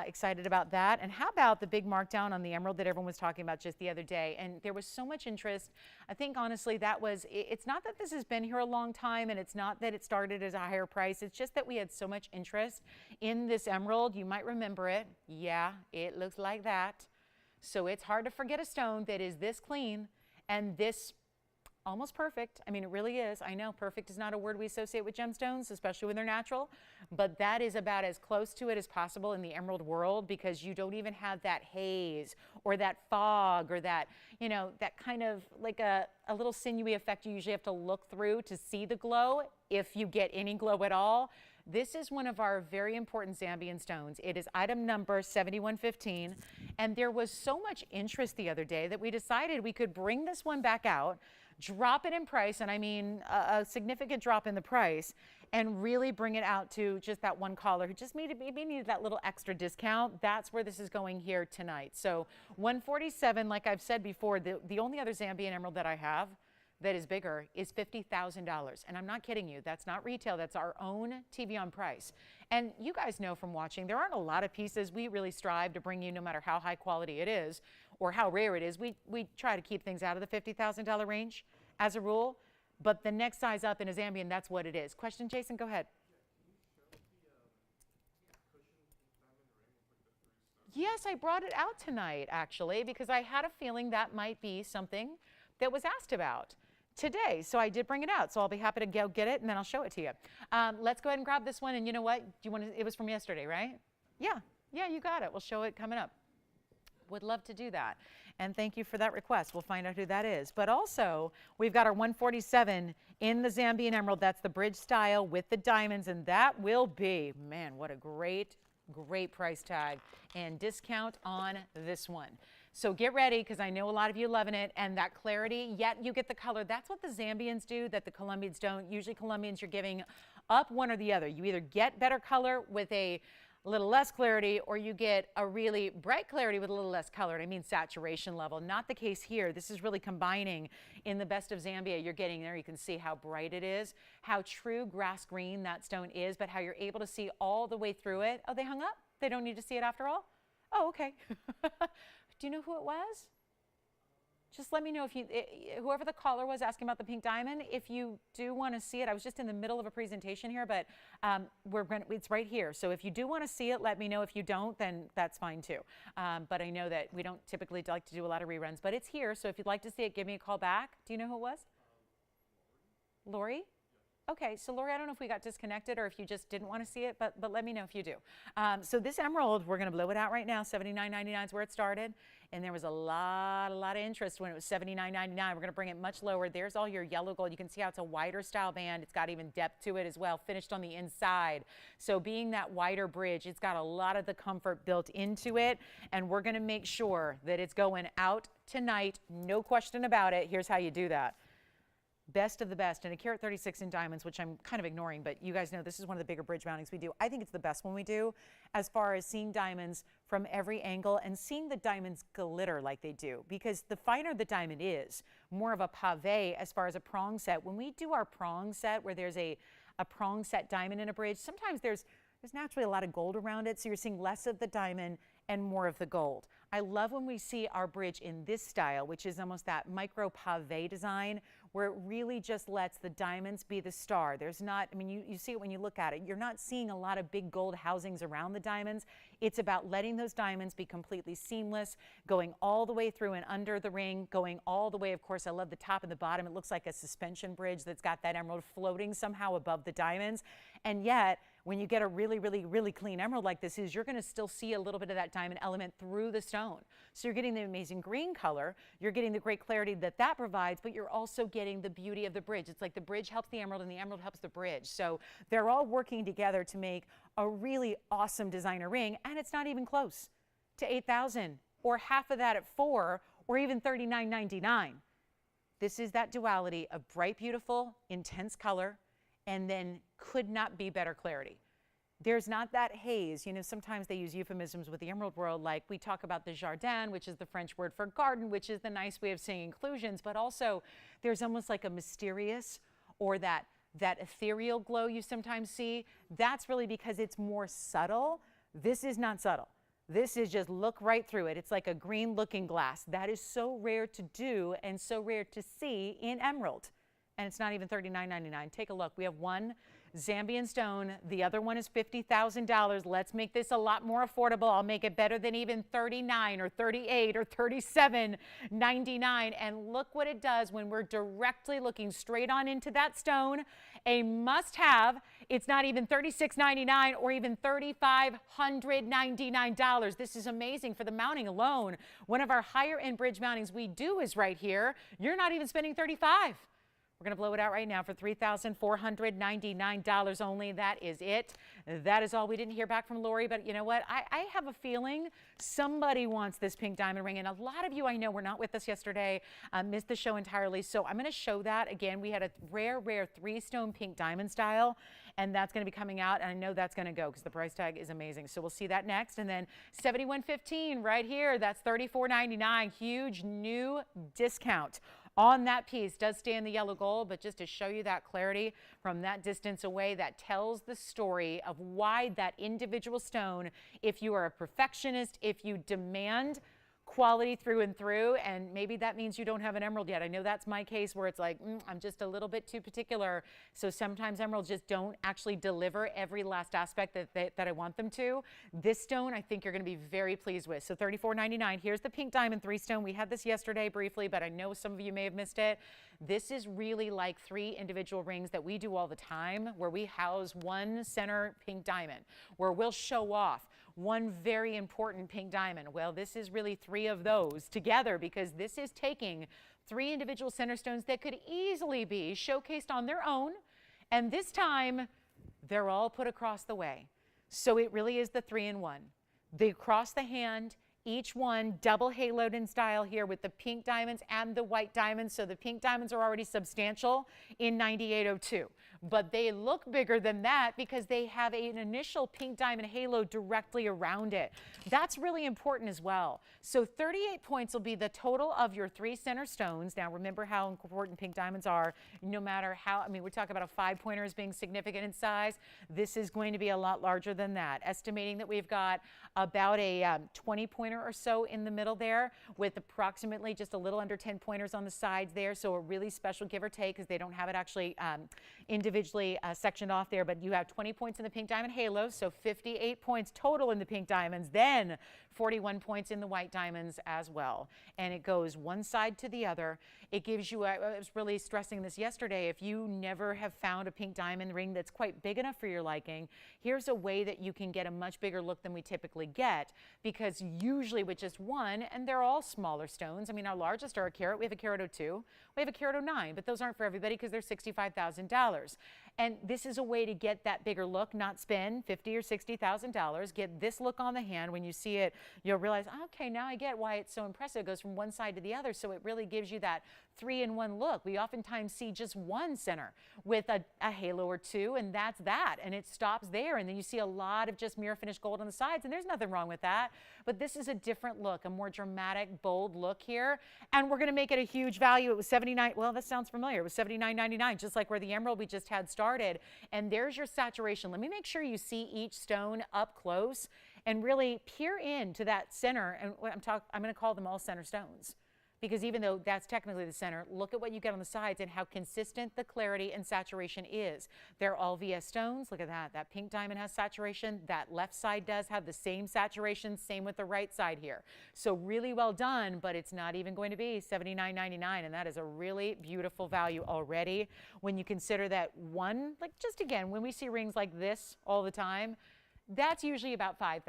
Excited about that. And how about the big markdown on the emerald that everyone was talking about just the other day? And there was so much interest. I think, honestly, that was, it's not that this has been here a long time, and it's not that it started as a higher price. It's just that we had so much interest in this emerald. You might remember it. Yeah, it looks like that. So it's hard to forget a stone that is this clean and this almost perfect. I mean, it really is. I know perfect is not a word we associate with gemstones, especially when they're natural, but that is about as close to it as possible in the emerald world, because you don't even have that haze or that fog or that, you know, that kind of like a little sinewy effect you usually have to look through to see the glow, if you get any glow at all. This is one of our very important Zambian stones. It is item number 7115, and there was so much interest the other day that we decided we could bring this one back out, drop it in price, and I mean a significant drop in the price, and really bring it out to just that one caller who just maybe needed that little extra discount. That's where this is going here tonight. So 147, like I've said before, the only other Zambian emerald that I have that is bigger is $50,000. And I'm not kidding you. That's not retail. That's our own TVON price. And you guys know from watching, there aren't a lot of pieces we really strive to bring you, no matter how high quality it is or how rare it is. We try to keep things out of the $50,000 range as a rule. But the next size up in a Zambian, that's what it is. Question, Jason? Go ahead. Yes, I brought it out tonight, actually, because I had a feeling that might be something that was asked about today. So I did bring it out. So I'll be happy to go get it, and then I'll show it to you. Let's go ahead and grab this one. And you know what? Do you want to, it was from yesterday, right? Yeah, you got it. We'll show it coming up. Would love to do that. And thank you for that request. We'll find out who that is. But also, we've got our 147 in the Zambian emerald. That's the bridge style with the diamonds. And that will be, man, what a great price tag and discount on this one. So get ready, because I know a lot of you are loving it, and that clarity, yet you get the color. That's what the Zambians do that the Colombians don't. Usually Colombians, you're giving up one or the other. You either get better color with a little less clarity, or you get a really bright clarity with a little less color. And I mean saturation level. Not the case here. This is really combining in the best of Zambia. You're getting there. You can see how bright it is, how true grass green that stone is, but how you're able to see all the way through it. Oh, they hung up? They don't need to see it after all? Oh, okay. Do you know who it was? Just let me know if you, whoever the caller was asking about the pink diamond, if you do want to see it. I was just in the middle of a presentation here, but it's right here. So if you do want to see it, let me know. If you don't, then that's fine too. But I know that we don't typically like to do a lot of reruns, but it's here. So if you'd like to see it, give me a call back. Do you know who it was? Lori? Okay, so Lori, I don't know if we got disconnected or if you just didn't want to see it, but let me know if you do. So this emerald, we're going to blow it out right now. $79.99 is where it started, and there was a lot of interest when it was $79.99. We're going to bring it much lower. There's all your yellow gold. You can see how it's a wider style band. It's got even depth to it as well, finished on the inside. So being that wider bridge, it's got a lot of the comfort built into it, and we're going to make sure that it's going out tonight. No question about it. Here's how you do that. Best of the best, and a carat 36 in diamonds, which I'm kind of ignoring, but you guys know this is one of the bigger bridge mountings we do. I think it's the best one we do, as far as seeing diamonds from every angle and seeing the diamonds glitter like they do, because the finer the diamond is, more of a pave as far as a prong set. When we do our prong set, where there's a prong set diamond in a bridge, sometimes there's naturally a lot of gold around it, so you're seeing less of the diamond and more of the gold. I love when we see our bridge in this style, which is almost that micro pave design, where it really just lets the diamonds be the star. There's not, I mean, you see it when you look at it. You're not seeing a lot of big gold housings around the diamonds. It's about letting those diamonds be completely seamless, going all the way through and under the ring, going all the way. Of course, I love the top and the bottom. It looks like a suspension bridge that's got that emerald floating somehow above the diamonds. And yet, when you get a really clean emerald like this is, you're going to still see a little bit of that diamond element through the stone. So you're getting the amazing green color, you're getting the great clarity that provides, but you're also getting the beauty of the bridge. It's like the bridge helps the emerald and the emerald helps the bridge. So they're all working together to make a really awesome designer ring, and it's not even close to $8,000 or half of that at $4,000 or even $39.99. This is that duality of bright, beautiful, intense color, and then could not be better clarity. There's not that haze. You know, sometimes they use euphemisms with the emerald world, like we talk about the jardin, which is the French word for garden, which is the nice way of saying inclusions, but also there's almost like a mysterious or that ethereal glow you sometimes see. That's really because it's more subtle. This is not subtle. This is just look right through it. It's like a green looking glass. That is so rare to do and so rare to see in emerald. And it's not even $39.99. Take a look. We have one Zambian stone. The other one is $50,000. Let's make this a lot more affordable. I'll make it better than even $39 or $38 or $37.99. And look what it does when we're directly looking straight on into that stone. A must-have. It's not even $36.99 or even $3,599. This is amazing for the mounting alone. One of our higher-end bridge mountings we do is right here. You're not even spending $35. We're going to blow it out right now for $3,499 only. That is it. That is all. We didn't hear back from Lori, but you know what? I have a feeling somebody wants this pink diamond ring, and a lot of you I know were not with us yesterday, missed the show entirely, so I'm going to show that. Again, we had a rare 3-stone pink diamond style, and that's going to be coming out, and I know that's going to go because the price tag is amazing. So we'll see that next. And then $71.15 right here. That's $34.99. Huge new discount on that piece. Does stay in the yellow gold, but just to show you that clarity from that distance away, that tells the story of why that individual stone, if you are a perfectionist, if you demand quality through and through, and maybe that means you don't have an emerald yet. I know that's my case where it's like, I'm just a little bit too particular. So sometimes emeralds just don't actually deliver every last aspect that I want them to. This stone, I think you're going to be very pleased with. So $34.99. Here's the pink diamond 3-stone. We had this yesterday briefly, but I know some of you may have missed it. This is really like 3 individual rings that we do all the time, where we house one center pink diamond, where we'll show off one very important pink diamond. Well, this is really 3 of those together, because this is taking 3 individual center stones that could easily be showcased on their own, and this time they're all put across the way. So it really is the 3-in-1. They cross the hand, each one double haloed in style here with the pink diamonds and the white diamonds. So the pink diamonds are already substantial in 9802, but they look bigger than that because they have an initial pink diamond halo directly around it. That's really important as well. So 38 points will be the total of your 3 center stones. Now remember how important pink diamonds are, no matter how, we're talking about a 5-pointer as being significant in size. This is going to be a lot larger than that. Estimating that we've got about a 20-pointer or so in the middle there, with approximately just a little under 10 pointers on the sides there. So a really special give or take, because they don't have it actually individually sectioned off there, but you have 20 points in the pink diamond halo, so 58 points total in the pink diamonds, then 41 points in the white diamonds as well. And it goes one side to the other. It gives you, I was really stressing this yesterday, if you never have found a pink diamond ring that's quite big enough for your liking, here's a way that you can get a much bigger look than we typically get, because usually with just one, and they're all smaller stones. Our largest are a carat. We have a carat 02. We have a carat 09, but those aren't for everybody because they're $65,000. And this is a way to get that bigger look, not spend $50,000 or $60,000. Get this look on the hand. When you see it, you'll realize, okay, now I get why it's so impressive. It goes from one side to the other, so it really gives you that 3-in-1 look. We oftentimes see just one center with a halo or 2, and that's that, and it stops there. And then you see a lot of just mirror finished gold on the sides, and there's nothing wrong with that. But this is a different look, a more dramatic, bold look here, and we're going to make it a huge value. It was $79. Well, that sounds familiar. It was $79.99, just like where the emerald we just had started. And there's your saturation. Let me make sure you see each stone up close and really peer into that center. And I'm going to call them all center stones, because even though that's technically the center, look at what you get on the sides and how consistent the clarity and saturation is. They're all VS stones. Look at that. That pink diamond has saturation. That left side does have the same saturation. Same with the right side here. So really well done, but it's not even going to be $79.99, and that is a really beautiful value already when you consider that one, like just again, when we see rings like this all the time, that's usually about $5,000.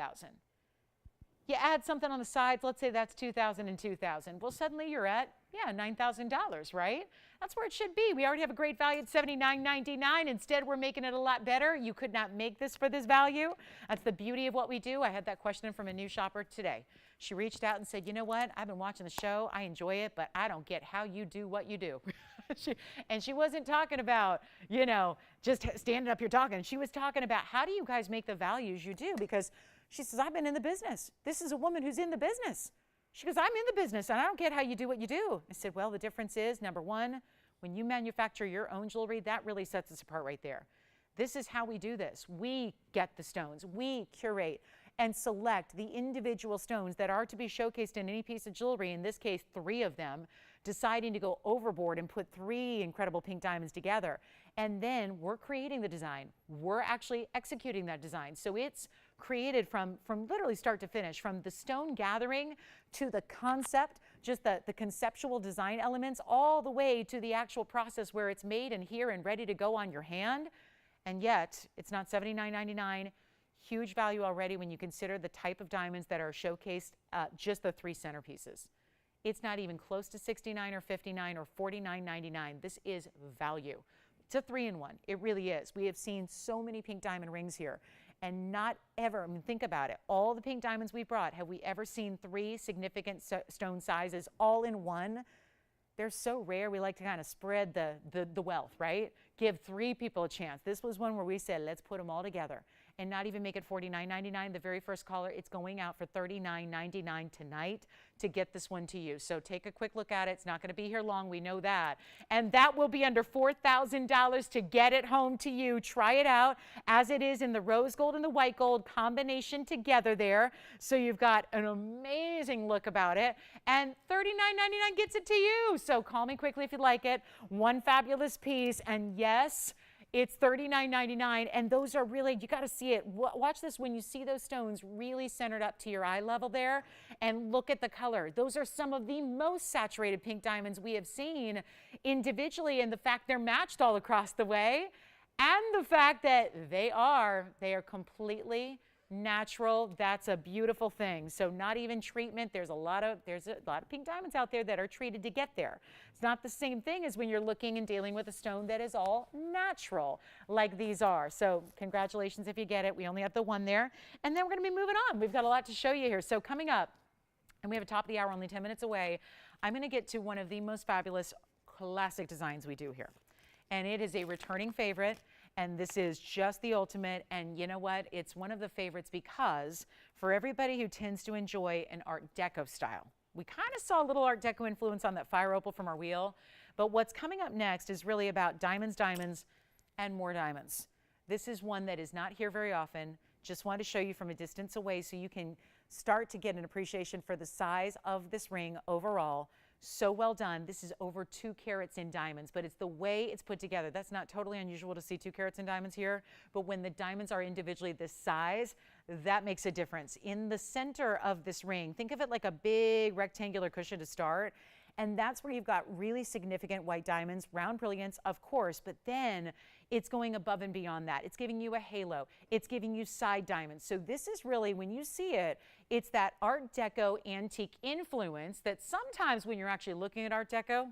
You add something on the sides, let's say that's $2,000 and $2,000. Well, suddenly you're at, $9,000, right? That's where it should be. We already have a great value at $79.99. Instead, we're making it a lot better. You could not make this for this value. That's the beauty of what we do. I had that question from a new shopper today. She reached out and said, you know what? I've been watching the show. I enjoy it, but I don't get how you do what you do. She wasn't talking about, just standing up here talking. She was talking about, how do you guys make the values you do? Because she says, I've been in the business. This is a woman who's in the business. She goes, I'm in the business, and I don't get how you do what you do. I said, well, the difference is, number one, when you manufacture your own jewelry, that really sets us apart right there. This is how we do this. We get the stones. We curate and select the individual stones that are to be showcased in any piece of jewelry, in this case, 3 of them, deciding to go overboard and put 3 incredible pink diamonds together. And then we're creating the design. We're actually executing that design. So it's created from literally start to finish, from the stone gathering to the concept, just the conceptual design elements, all the way to the actual process where it's made and here and ready to go on your hand. And yet it's not $79.99. Huge value already when you consider the type of diamonds that are showcased, just the 3 centerpieces. It's not even close to $69 or $59 or $49.99. This is value. It's a 3-in-1. It really is. We have seen so many pink diamond rings here, and not ever, I mean, think about it. All the pink diamonds we brought, have we ever seen 3 significant stone sizes all in one? They're so rare. We like to kind of spread the wealth, right? Give 3 people a chance. This was one where we said, let's put them all together and not even make it $49.99. The very first caller, it's going out for $39.99 tonight to get this one to you. So take a quick look at it. It's not going to be here long. We know that. And that will be under $4,000 to get it home to you. Try it out as it is in the rose gold and the white gold combination together there. So you've got an amazing look about it. And $39.99 gets it to you. So call me quickly if you like it. One fabulous piece. And yes, it's $39.99, and those are really, you got to see it. Watch this when you see those stones really centered up to your eye level there, and look at the color. Those are some of the most saturated pink diamonds we have seen individually, and the fact they're matched all across the way, and the fact that they are completely natural. That's a beautiful thing. So not even treatment. There's a lot of pink diamonds out there that are treated to get there. It's not the same thing as when you're looking and dealing with a stone that is all natural like these are. So congratulations if you get it. We only have the one there. And then we're going to be moving on. We've got a lot to show you here. So coming up, and we have a top of the hour only 10 minutes away, I'm going to get to one of the most fabulous classic designs we do here. And it is a returning favorite. And this is just the ultimate. And you know what? It's one of the favorites because for everybody who tends to enjoy an Art Deco style, we kind of saw a little Art Deco influence on that fire opal from our wheel. But what's coming up next is really about diamonds, diamonds, and more diamonds. This is one that is not here very often. Just wanted to show you from a distance away so you can start to get an appreciation for the size of this ring overall. So well done. This is over 2 carats in diamonds, but it's the way it's put together. That's not totally unusual to see 2 carats in diamonds here, but when the diamonds are individually this size, that makes a difference. In the center of this ring, think of it like a big rectangular cushion to start, and that's where you've got really significant white diamonds, round brilliance, of course, but then it's going above and beyond that. It's giving you a halo. It's giving you side diamonds. So this is really, when you see it, it's that Art Deco antique influence that sometimes when you're actually looking at Art Deco,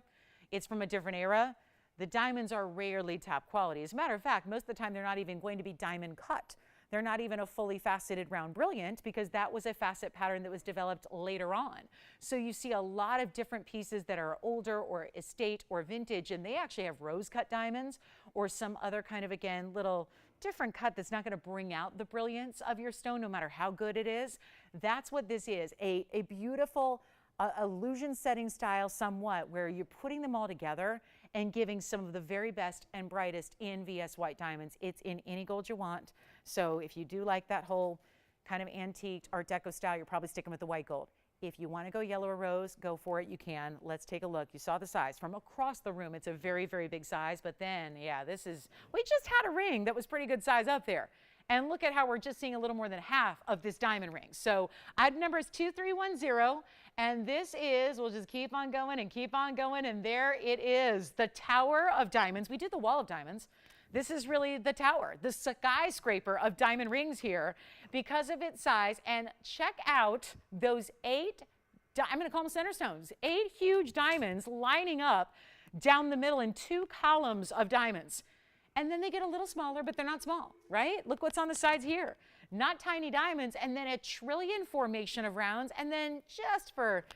it's from a different era. The diamonds are rarely top quality. As a matter of fact, most of the time they're not even going to be diamond cut. They're not even a fully faceted round brilliant because that was a facet pattern that was developed later on. So you see a lot of different pieces that are older or estate or vintage, and they actually have rose cut diamonds or some other kind of, again, little different cut that's not going to bring out the brilliance of your stone no matter how good it is. That's what this is, a beautiful illusion setting style somewhat, where you're putting them all together and giving some of the very best and brightest in VS white diamonds. It's in any gold you want. So if you do like that whole kind of antique Art Deco style, you're probably sticking with the white gold. If you want to go yellow or rose, go for it. You can. Let's take a look. You saw the size from across the room. It's a very, very big size. But then, yeah, we just had a ring that was pretty good size up there. And look at how we're just seeing a little more than half of this diamond ring. So item number is 2310. And this is, we'll just keep on going and keep on going. And there it is, the Tower of Diamonds. We did the Wall of Diamonds. This is really the tower, the skyscraper of diamond rings here because of its size. And check out those 8, I'm going to call them center stones, 8 huge diamonds lining up down the middle in 2 columns of diamonds. And then they get a little smaller, but they're not small, right? Look what's on the sides here. Not tiny diamonds, and then a trillion formation of rounds, and then just for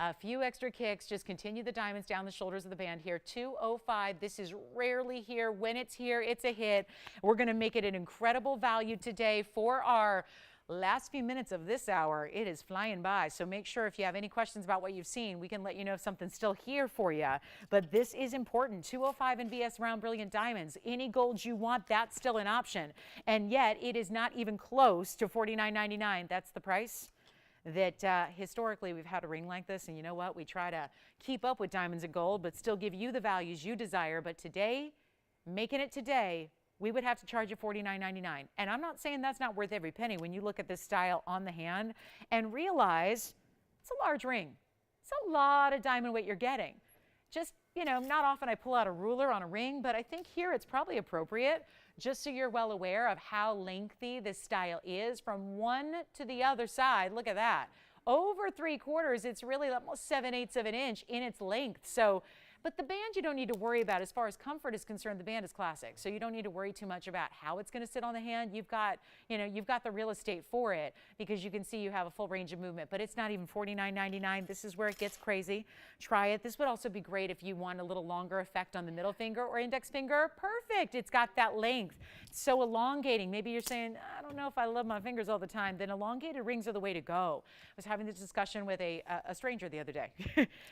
a few extra kicks, just continue the diamonds down the shoulders of the band here. 205. This is rarely here. When it's here, it's a hit. We're going to make it an incredible value today for our last few minutes of this hour. It is flying by. So make sure if you have any questions about what you've seen, we can let you know if something's still here for you. But this is important. 205 in VS round brilliant diamonds. Any gold you want, that's still an option. And yet it is not even close to $49.99. That's the price. that historically we've had a ring like this, and you know what? We try to keep up with diamonds and gold, but still give you the values you desire. But today, making it today, we would have to charge you $49.99. And I'm not saying that's not worth every penny when you look at this style on the hand and realize it's a large ring. It's a lot of diamond weight you're getting. Just, you know, not often I pull out a ruler on a ring, but I think here it's probably appropriate, just so you're well aware of how lengthy this style is from one to the other side. Look at that. Over 3/4, it's really almost 7/8 of an inch in its length. So, but the band you don't need to worry about. As far as comfort is concerned, the band is classic. So you don't need to worry too much about how it's going to sit on the hand. You've got, you know, you've got the real estate for it because you can see you have a full range of movement. But it's not even $49.99. This is where it gets crazy. Try it. This would also be great if you want a little longer effect on the middle finger or index finger. Perfect. It's got that length. It's so elongating. Maybe you're saying, I don't know if I love my fingers all the time. Then elongated rings are the way to go. I was having this discussion with a stranger the other day,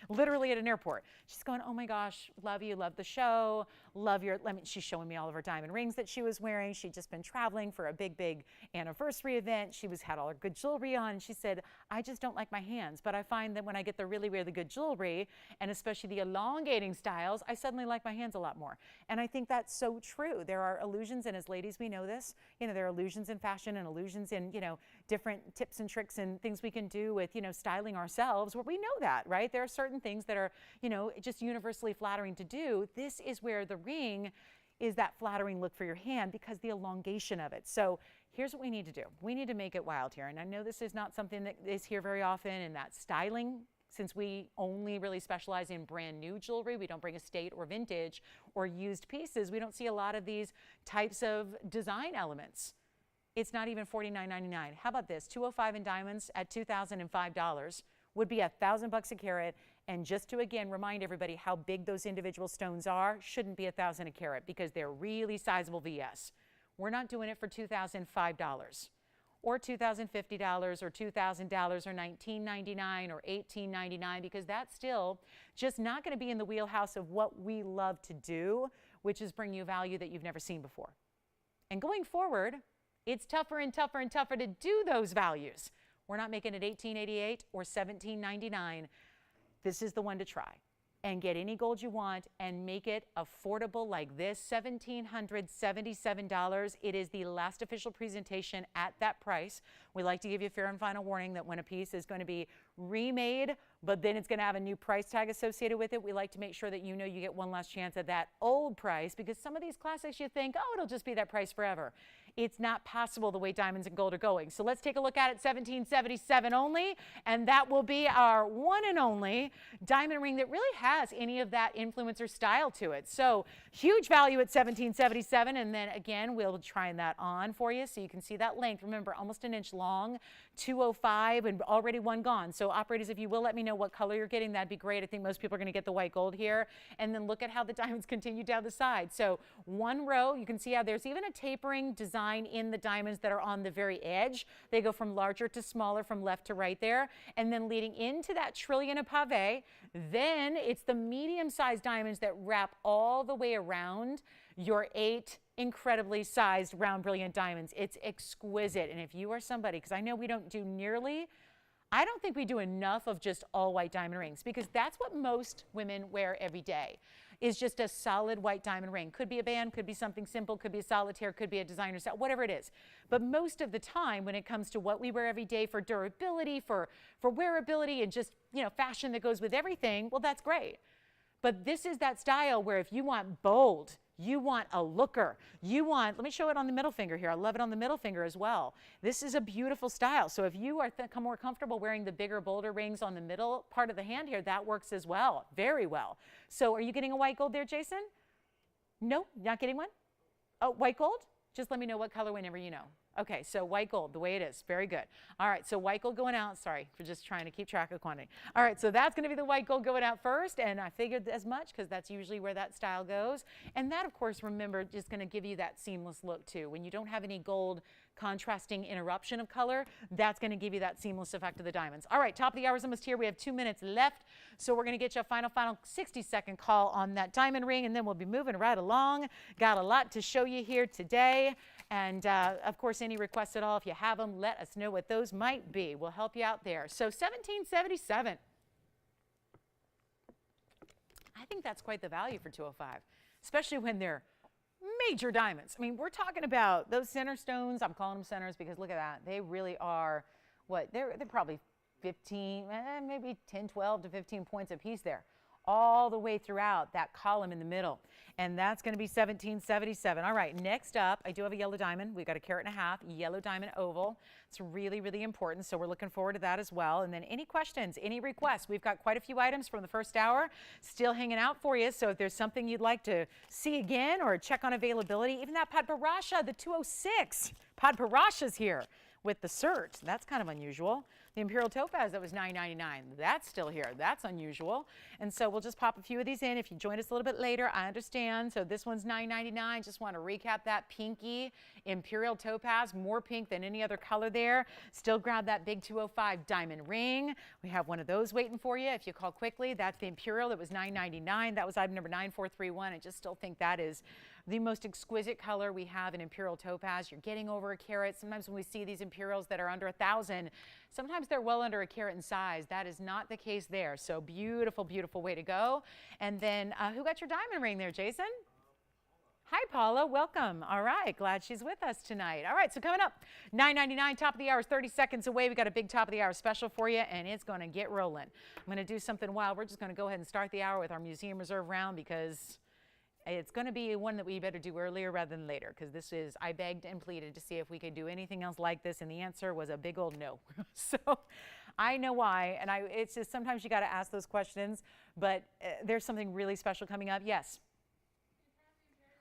literally at an airport. She's going, oh my gosh, love you, love the show, love your, she's showing me all of her diamond rings that she was wearing. She'd just been traveling for a big anniversary event. She had all her good jewelry on. She said, I just don't like my hands, but I find that when I get the really good jewelry, and especially the elongating styles, I suddenly like my hands a lot more. And I think that's so true. There are illusions, and as ladies, we know this, you know, there are illusions in fashion and illusions in, you know, different tips and tricks and things we can do with, you know, styling ourselves, where we know that, right? There are certain things that are, you know, just universally flattering to do. This is where the ring is that flattering look for your hand because the elongation of it. So here's what we need to do. We need to make it wild here. And I know this is not something that is here very often, in that styling, since we only really specialize in brand new jewelry. We don't bring estate or vintage or used pieces. We don't see a lot of these types of design elements. It's not even $49.99. How about this? 205 in diamonds at $2,005 would be $1,000 a carat. And just to again remind everybody how big those individual stones are, shouldn't be $1,000 a carat because they're really sizable VS. We're not doing it for $2,005 or $2,050 or $2,000 or $1,999 or $1,899 because that's still just not going to be in the wheelhouse of what we love to do, which is bring you value that you've never seen before. And going forward, it's tougher and tougher and tougher to do those values. We're not making it $1,888 or $1,799. This is the one to try. And get any gold you want and make it affordable like this, $1,777. It is the last official presentation at that price. We like to give you a fair and final warning that when a piece is going to be remade, but then it's going to have a new price tag associated with it, we like to make sure that you know you get one last chance at that old price, because some of these classics you think, oh, it'll just be that price forever. It's not possible the way diamonds and gold are going. So let's take a look at it, $1,777 only, and that will be our one and only diamond ring that really has any of that influencer style to it. So huge value at $1,777, and then again, we'll try that on for you so you can see that length. Remember, almost an inch long, 205, and already one gone. So operators, if you will let me know what color you're getting, that'd be great. I think most people are going to get the white gold here. And then look at how the diamonds continue down the side. So one row, you can see how there's even a tapering design in the diamonds that are on the very edge. They go from larger to smaller, from left to right there. And then leading into that trillion of pave, then it's the medium-sized diamonds that wrap all the way around your 8 incredibly sized round brilliant diamonds. It's exquisite. And if you are somebody, because I know we don't do nearly, I don't think we do enough of just all white diamond rings, because that's what most women wear every day, is just a solid white diamond ring. Could be a band, could be something simple, could be a solitaire, could be a designer set, whatever it is. But most of the time when it comes to what we wear every day for durability, for wearability, and just, you know, fashion that goes with everything, well, that's great. But this is that style where if you want bold, you want a looker, you want, let me show it on the middle finger here. I love it on the middle finger as well. This is a beautiful style. So if you are more comfortable wearing the bigger, bolder rings on the middle part of the hand here, that works as well, very well. So are you getting a white gold there, Jason? No, not getting one? Oh, white gold? Just let me know what color whenever you know. Okay, so white gold, the way it is. Very good. All right, so white gold going out. Sorry for just trying to keep track of quantity. All right, so that's going to be the white gold going out first, and I figured as much because that's usually where that style goes. And that, of course, remember, just going to give you that seamless look too. When you don't have any gold contrasting interruption of color, that's going to give you that seamless effect of the diamonds. All right, top of the hour is almost here. We have 2 minutes left, so we're going to get you a final 60-second call on that diamond ring, and then we'll be moving right along. Got a lot to show you here today, and of course, any requests at all, if you have them, let us know what those might be. We'll help you out there. So 1777. I think that's quite the value for 205, especially when they're major diamonds. I mean, we're talking about those center stones. I'm calling them centers because look at that. They really are what? They're probably 15, maybe 10, 12 to 15 points a piece there, all the way throughout that column in the middle. And that's going to be 1777. All right, next up, I do have a yellow diamond. We've got a 1.5 carat, yellow diamond oval. It's really, really important, so we're looking forward to that as well. And then any questions, any requests? We've got quite a few items from the first hour still hanging out for you, so if there's something you'd like to see again or check on availability, even that Padparasha, the 206. Padparasha's here with the cert. That's kind of unusual. The Imperial Topaz that was $9.99, that's still here. That's unusual. And so we'll just pop a few of these in. If you join us a little bit later, I understand. So this one's $9.99. Just want to recap that pinky Imperial Topaz, more pink than any other color there. Still grab that big 205 diamond ring. We have one of those waiting for you. If you call quickly, that's the Imperial. That was $9.99. That was item number 9431. I just still think that is the most exquisite color we have in Imperial Topaz. You're getting over a carat. Sometimes when we see these Imperials that are under 1,000, sometimes they're well under a carat in size. That is not the case there. So beautiful, beautiful way to go. And then who got your diamond ring there, Jason? Hi, Paula. Welcome. All right. Glad she's with us tonight. All right. So coming up, $9.99, top of the hour is 30 seconds away. We got a big top of the hour special for you, and it's going to get rolling. I'm going to do something wild. We're just going to go ahead and start the hour with our Museum Reserve round because it's going to be one that we better do earlier rather than later, because this is, I begged and pleaded to see if we could do anything else like this, and the answer was a big old no. So I know why, and it's just sometimes you got to ask those questions, but there's something really special coming up. Yes.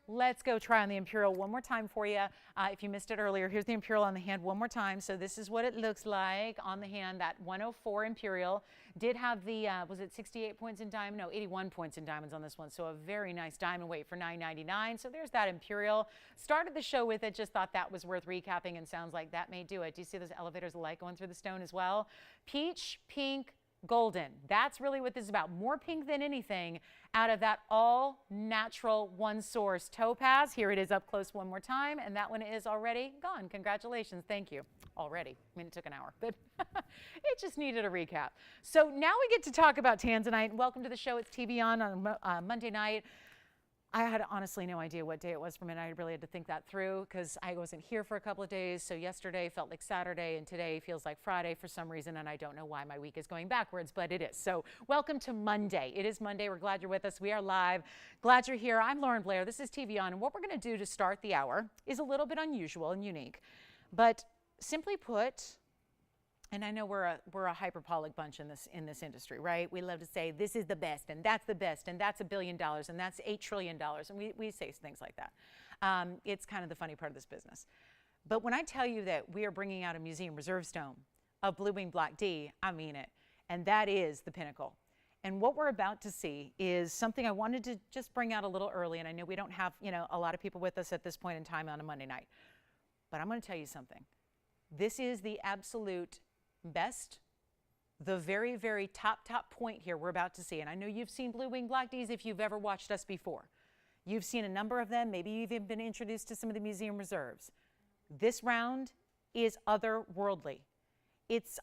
Let's go try on the Imperial one more time for you. If you missed it earlier, here's the Imperial on the hand one more time. So this is what it looks like on the hand. That 104 Imperial did have the, was it 68 points in diamond? No, 81 points in diamonds on this one. So a very nice diamond weight for $9.99. So there's that Imperial. Started the show with it, just thought that was worth recapping, and sounds like that may do it. Do you see those elevators of light going through the stone as well? Peach, pink, golden. That's really what this is about. More pink than anything out of that all natural one source topaz. Here it is up close one more time, and that one is already gone. Congratulations. Thank you. Already. I mean, it took an hour, but it just needed a recap. So now we get to talk about tanzanite. Welcome to the show. It's TVON on Monday night. I had honestly no idea what day it was for a minute. I really had to think that through because I wasn't here for a couple of days. So yesterday felt like Saturday, and today feels like Friday for some reason, and I don't know why my week is going backwards, but it is. So welcome to Monday. It is Monday. We're glad you're with us. We are live. Glad you're here. I'm Lauren Blair. This is TVON, and what we're going to do to start the hour is a little bit unusual and unique, but simply put, and I know we're a hyperbolic bunch in this industry, right? We love to say this is the best, and that's $1 billion, and that's $8 trillion, and we say things like that. It's kind of the funny part of this business. But when I tell you that we are bringing out a Museum Reserve stone of Blue Wing Black D, I mean it, and that is the pinnacle. And what we're about to see is something I wanted to just bring out a little early, and I know we don't have a lot of people with us at this point in time on a Monday night, but I'm going to tell you something. This is the absolute best, the very, very top point here we're about to see. And I know you've seen Blue Wing Black Ds if you've ever watched us before. You've seen a number of them. Maybe you've even been introduced to some of the Museum Reserves. This round is otherworldly.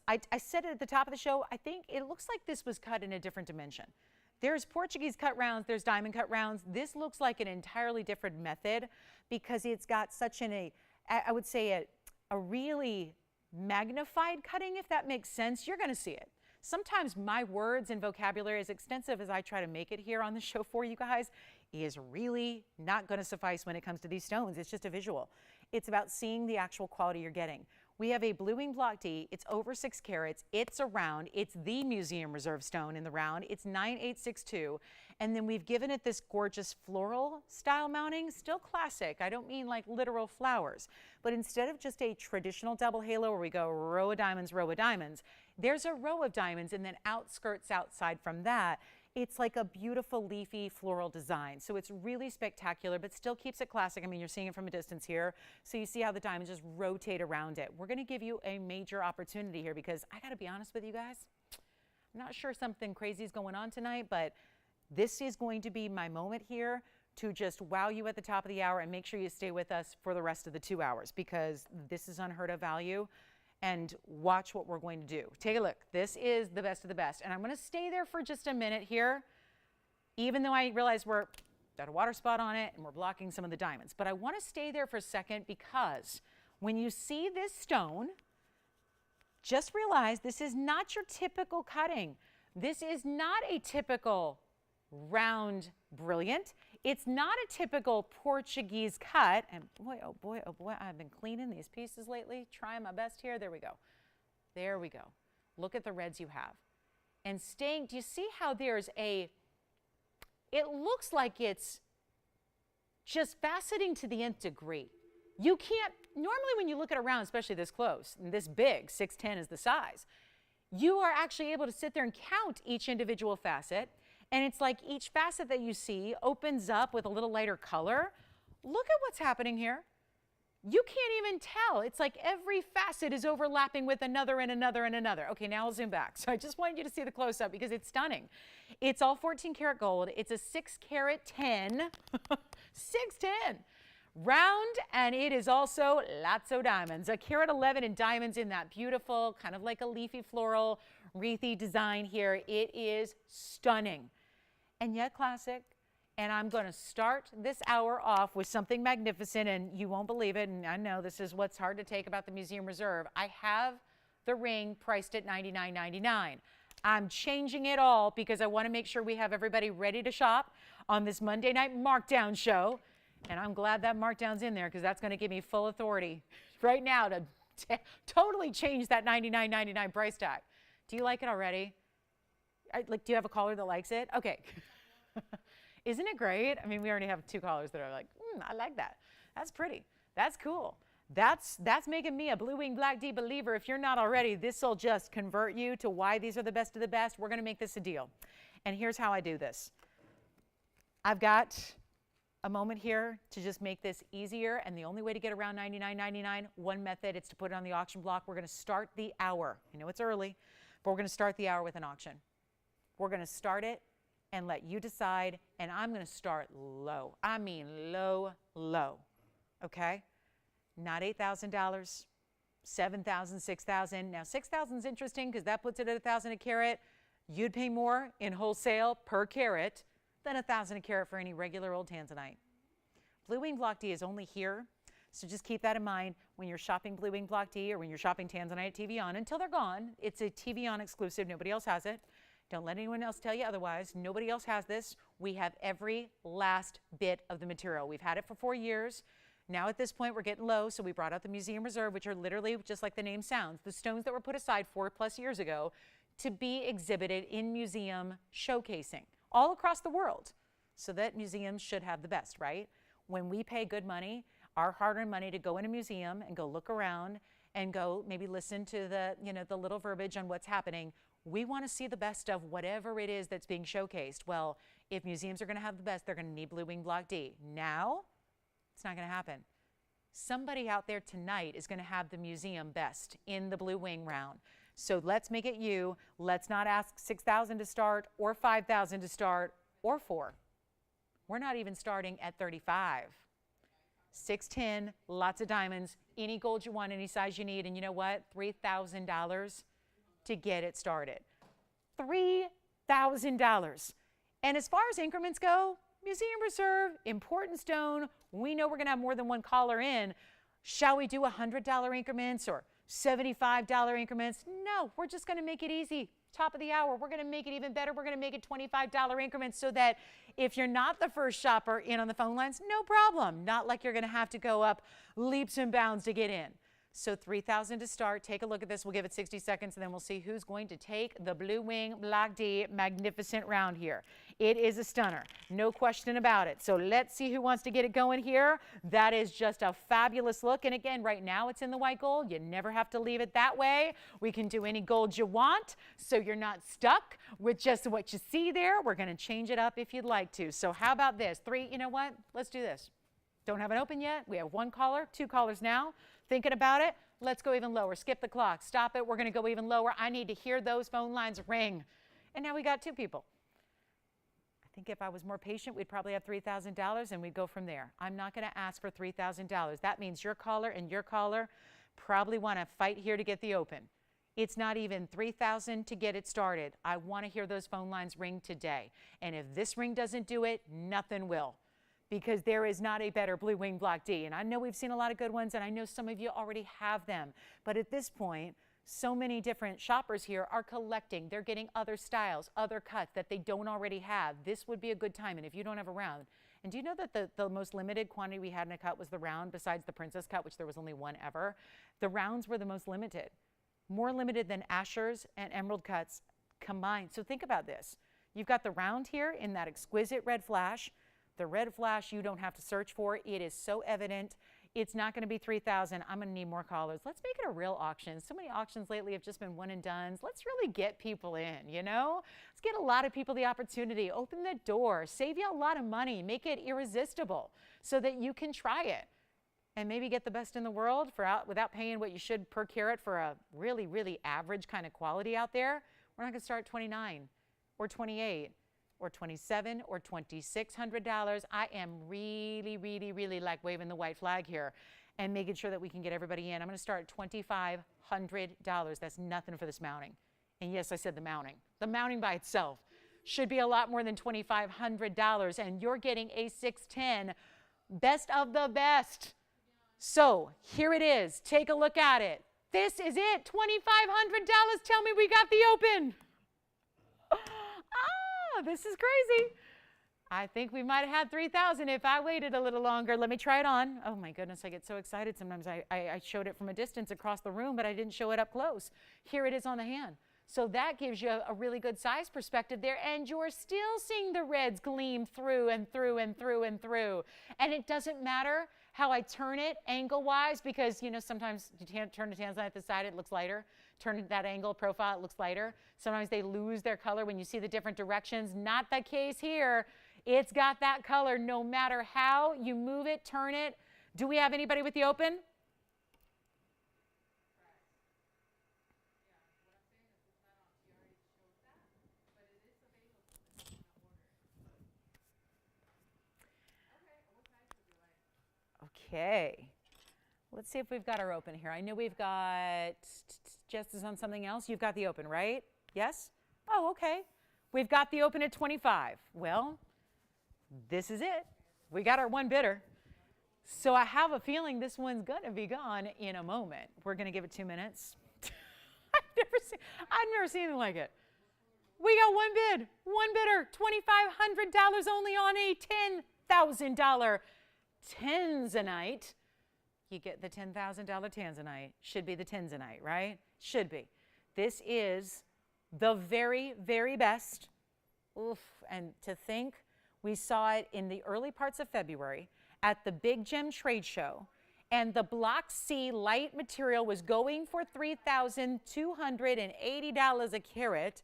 I said it at the top of the show, I think it looks like this was cut in a different dimension. There's Portuguese cut rounds, there's diamond cut rounds. This looks like an entirely different method because it's got such I would say a really magnified cutting, if that makes sense. You're going to see it. Sometimes my words and vocabulary, as extensive as I try to make it here on the show for you guys, is really not going to suffice when it comes to these stones. It's just a visual. It's about seeing the actual quality you're getting. We have a Blue Wing Block D. It's over 6 carats. It's a round. It's the Museum Reserve stone in the round. It's 9862. And then we've given it this gorgeous floral style mounting. Still classic. I don't mean like literal flowers. But instead of just a traditional double halo where we go row of diamonds, there's a row of diamonds, and then outskirts outside from that It's like a beautiful leafy floral design. So it's really spectacular, but still keeps it classic. I mean, you're seeing it from a distance here. So you see how the diamonds just rotate around it. We're gonna give you a major opportunity here because I gotta be honest with you guys. I'm not sure something crazy is going on tonight, but this is going to be my moment here to just wow you at the top of the hour and make sure you stay with us for the rest of the 2 hours because this is unheard of value. And watch what we're going to do. Take a look. This is the best of the best. And I'm going to stay there for just a minute here, even though I realize we're got a water spot on it and we're blocking some of the diamonds. But I want to stay there for a second because when you see this stone, just realize this is not your typical cutting. This is not a typical round brilliant. It's not a typical Portuguese cut. And boy, oh boy, oh boy, I've been cleaning these pieces lately, trying my best here. There we go. There we go. Look at the reds you have. And staying, do you see how there's a, it looks like it's just faceting to the nth degree. You can't, normally when you look at a round, especially this close, and this big, 6'10" is the size, you are actually able to sit there and count each individual facet. And it's like each facet that you see opens up with a little lighter color. Look at what's happening here. You can't even tell. It's like every facet is overlapping with another and another and another. Okay, now I'll zoom back. So I just wanted you to see the close-up because it's stunning. It's all 14 karat gold. It's a 6 carat 10, 610 round, and it is also lots of diamonds. A carat 11 in diamonds in that beautiful, kind of like a leafy floral, wreathy design here. It is stunning and yet classic. And I'm going to start this hour off with something magnificent, and you won't believe it, and I know this is what's hard to take about the Museum Reserve. I have the ring priced at $99.99. I'm changing it all because I want to make sure we have everybody ready to shop on this Monday night markdown show. And I'm glad that markdown's in there because that's going to give me full authority right now to totally change that $99.99 price tag. Do you like it already? Do you have a caller that likes it? Okay. Isn't it great? I mean, we already have 2 callers that are like, I like that. That's pretty. That's cool. That's making me a Blue Wing Black D believer. If you're not already, this will just convert you to why these are the best of the best. We're going to make this a deal. And here's how I do this. I've got a moment here to just make this easier. And the only way to get around $99.99, one method, it's to put it on the auction block. We're going to start the hour. I know it's early, but we're going to start the hour with an auction. We're going to start it and let you decide, and I'm going to start low. I mean low, low, okay? Not $8,000, $7,000, $6,000. Now, $6,000 is interesting because that puts it at $1,000 a carat. You'd pay more in wholesale per carat than $1,000 a carat for any regular old tanzanite. Blue Wing Block D is only here, so just keep that in mind when you're shopping Blue Wing Block D or when you're shopping tanzanite at TVON. Until they're gone, it's a TVON exclusive. Nobody else has it. Don't let anyone else tell you otherwise. Nobody else has this. We have every last bit of the material. We've had it for 4 years. Now at this point, we're getting low, so we brought out the Museum Reserve, which are literally, just like the name sounds, the stones that were put aside 4+ years ago to be exhibited in museum showcasing all across the world. So that museums should have the best, right? When we pay good money, our hard-earned money to go in a museum and go look around and go maybe listen to the, the little verbiage on what's happening, we want to see the best of whatever it is that's being showcased. Well, if museums are going to have the best, they're going to need Blue Wing Block D. Now, it's not going to happen. Somebody out there tonight is going to have the museum best in the Blue Wing round. So let's make it you. Let's not ask $6,000 to start or $5,000 to start or $4,000. We're not even starting at $35,000. $610, lots of diamonds, any gold you want, any size you need, and you know what? $3,000 to get it started. $3,000. And as far as increments go, Museum Reserve, important stone. We know we're going to have more than one caller in. Shall we do $100 increments or $75 increments? No, we're just going to make it easy. Top of the hour, we're going to make it even better. We're going to make it $25 increments so that if you're not the first shopper in on the phone lines, no problem. Not like you're going to have to go up leaps and bounds to get in. So $3,000 to start. Take a look at this. We'll give it 60 seconds, and then we'll see who's going to take the Blue Wing Black D magnificent round here. It is a stunner, no question about it. So let's see who wants to get it going here. That is just a fabulous look. And again, right now it's in the white gold. You never have to leave it that way. We can do any gold you want, so you're not stuck with just what you see there. We're going to change it up if you'd like to. So how about this? You know what? Let's do this. Don't have it open yet. We have one caller, two callers now. Thinking about it. Let's go even lower. Skip the clock. Stop it. We're going to go even lower. I need to hear those phone lines ring. And now we got two people. I think if I was more patient, we'd probably have $3,000 and we'd go from there. I'm not going to ask for $3,000. That means your caller and your caller probably want to fight here to get the open. It's not even $3,000 to get it started. I want to hear those phone lines ring today. And if this ring doesn't do it, nothing will. Because there is not a better blue wing block D. And I know we've seen a lot of good ones, and I know some of you already have them. But at this point, so many different shoppers here are collecting. They're getting other styles, other cuts that they don't already have. This would be a good time. And if you don't have a round, and do you know that the most limited quantity we had in a cut was the round, besides the princess cut, which there was only one ever? The rounds were the most limited. More limited than Ashers and emerald cuts combined. So think about this. You've got the round here in that exquisite red flash. The red flash you don't have to search for. It is so evident. It's not going to be $3,000. I'm going to need more callers. Let's make it a real auction. So many auctions lately have just been one and dones. Let's really get people in, you know? Let's get a lot of people the opportunity. Open the door. Save you a lot of money. Make it irresistible so that you can try it. And maybe get the best in the world without paying what you should per carat for a really, really average kind of quality out there. We're not going to start at $29 or $28 or $27 or $2,600. I am really, really, really like waving the white flag here and making sure that we can get everybody in. I'm going to start at $2,500. That's nothing for this mounting. And yes, I said the mounting. The mounting by itself should be a lot more than $2,500. And you're getting a 610, best of the best. So here it is. Take a look at it. This is it. $2,500. Tell me we got the open. This is crazy. I think we might have had $3,000 if I waited a little longer. Let me try it on. Oh my goodness, I get so excited. Sometimes I showed it from a distance across the room, but I didn't show it up close. Here it is on the hand. So that gives you a really good size perspective there, and you're still seeing the reds gleam through and through and through and through. And it doesn't matter how I turn it angle-wise, because, you know, sometimes you turn the tanzanite at the side, it looks lighter. Turn that angle profile, it looks lighter. Sometimes they lose their color when you see the different directions. Not the case here. It's got that color no matter how you move it, turn it. Do we have anybody with the open? Okay. Let's see if we've got our open here. I know we've got, Jess is on something else. You've got the open, right? Yes? Oh, okay. We've got the open at 25. Well, this is it. We got our one bidder. So I have a feeling this one's going to be gone in a moment. We're going to give it 2 minutes. I've never seen anything like it. We got one bid, one bidder, $2,500 only on a $10,000 tanzanite. You get the $10,000 tanzanite. Should be the tanzanite, right? Should be. This is the very, very best. Oof. And to think we saw it in the early parts of February at the Big Gem Trade Show, and the Block C light material was going for $3,280 a carat.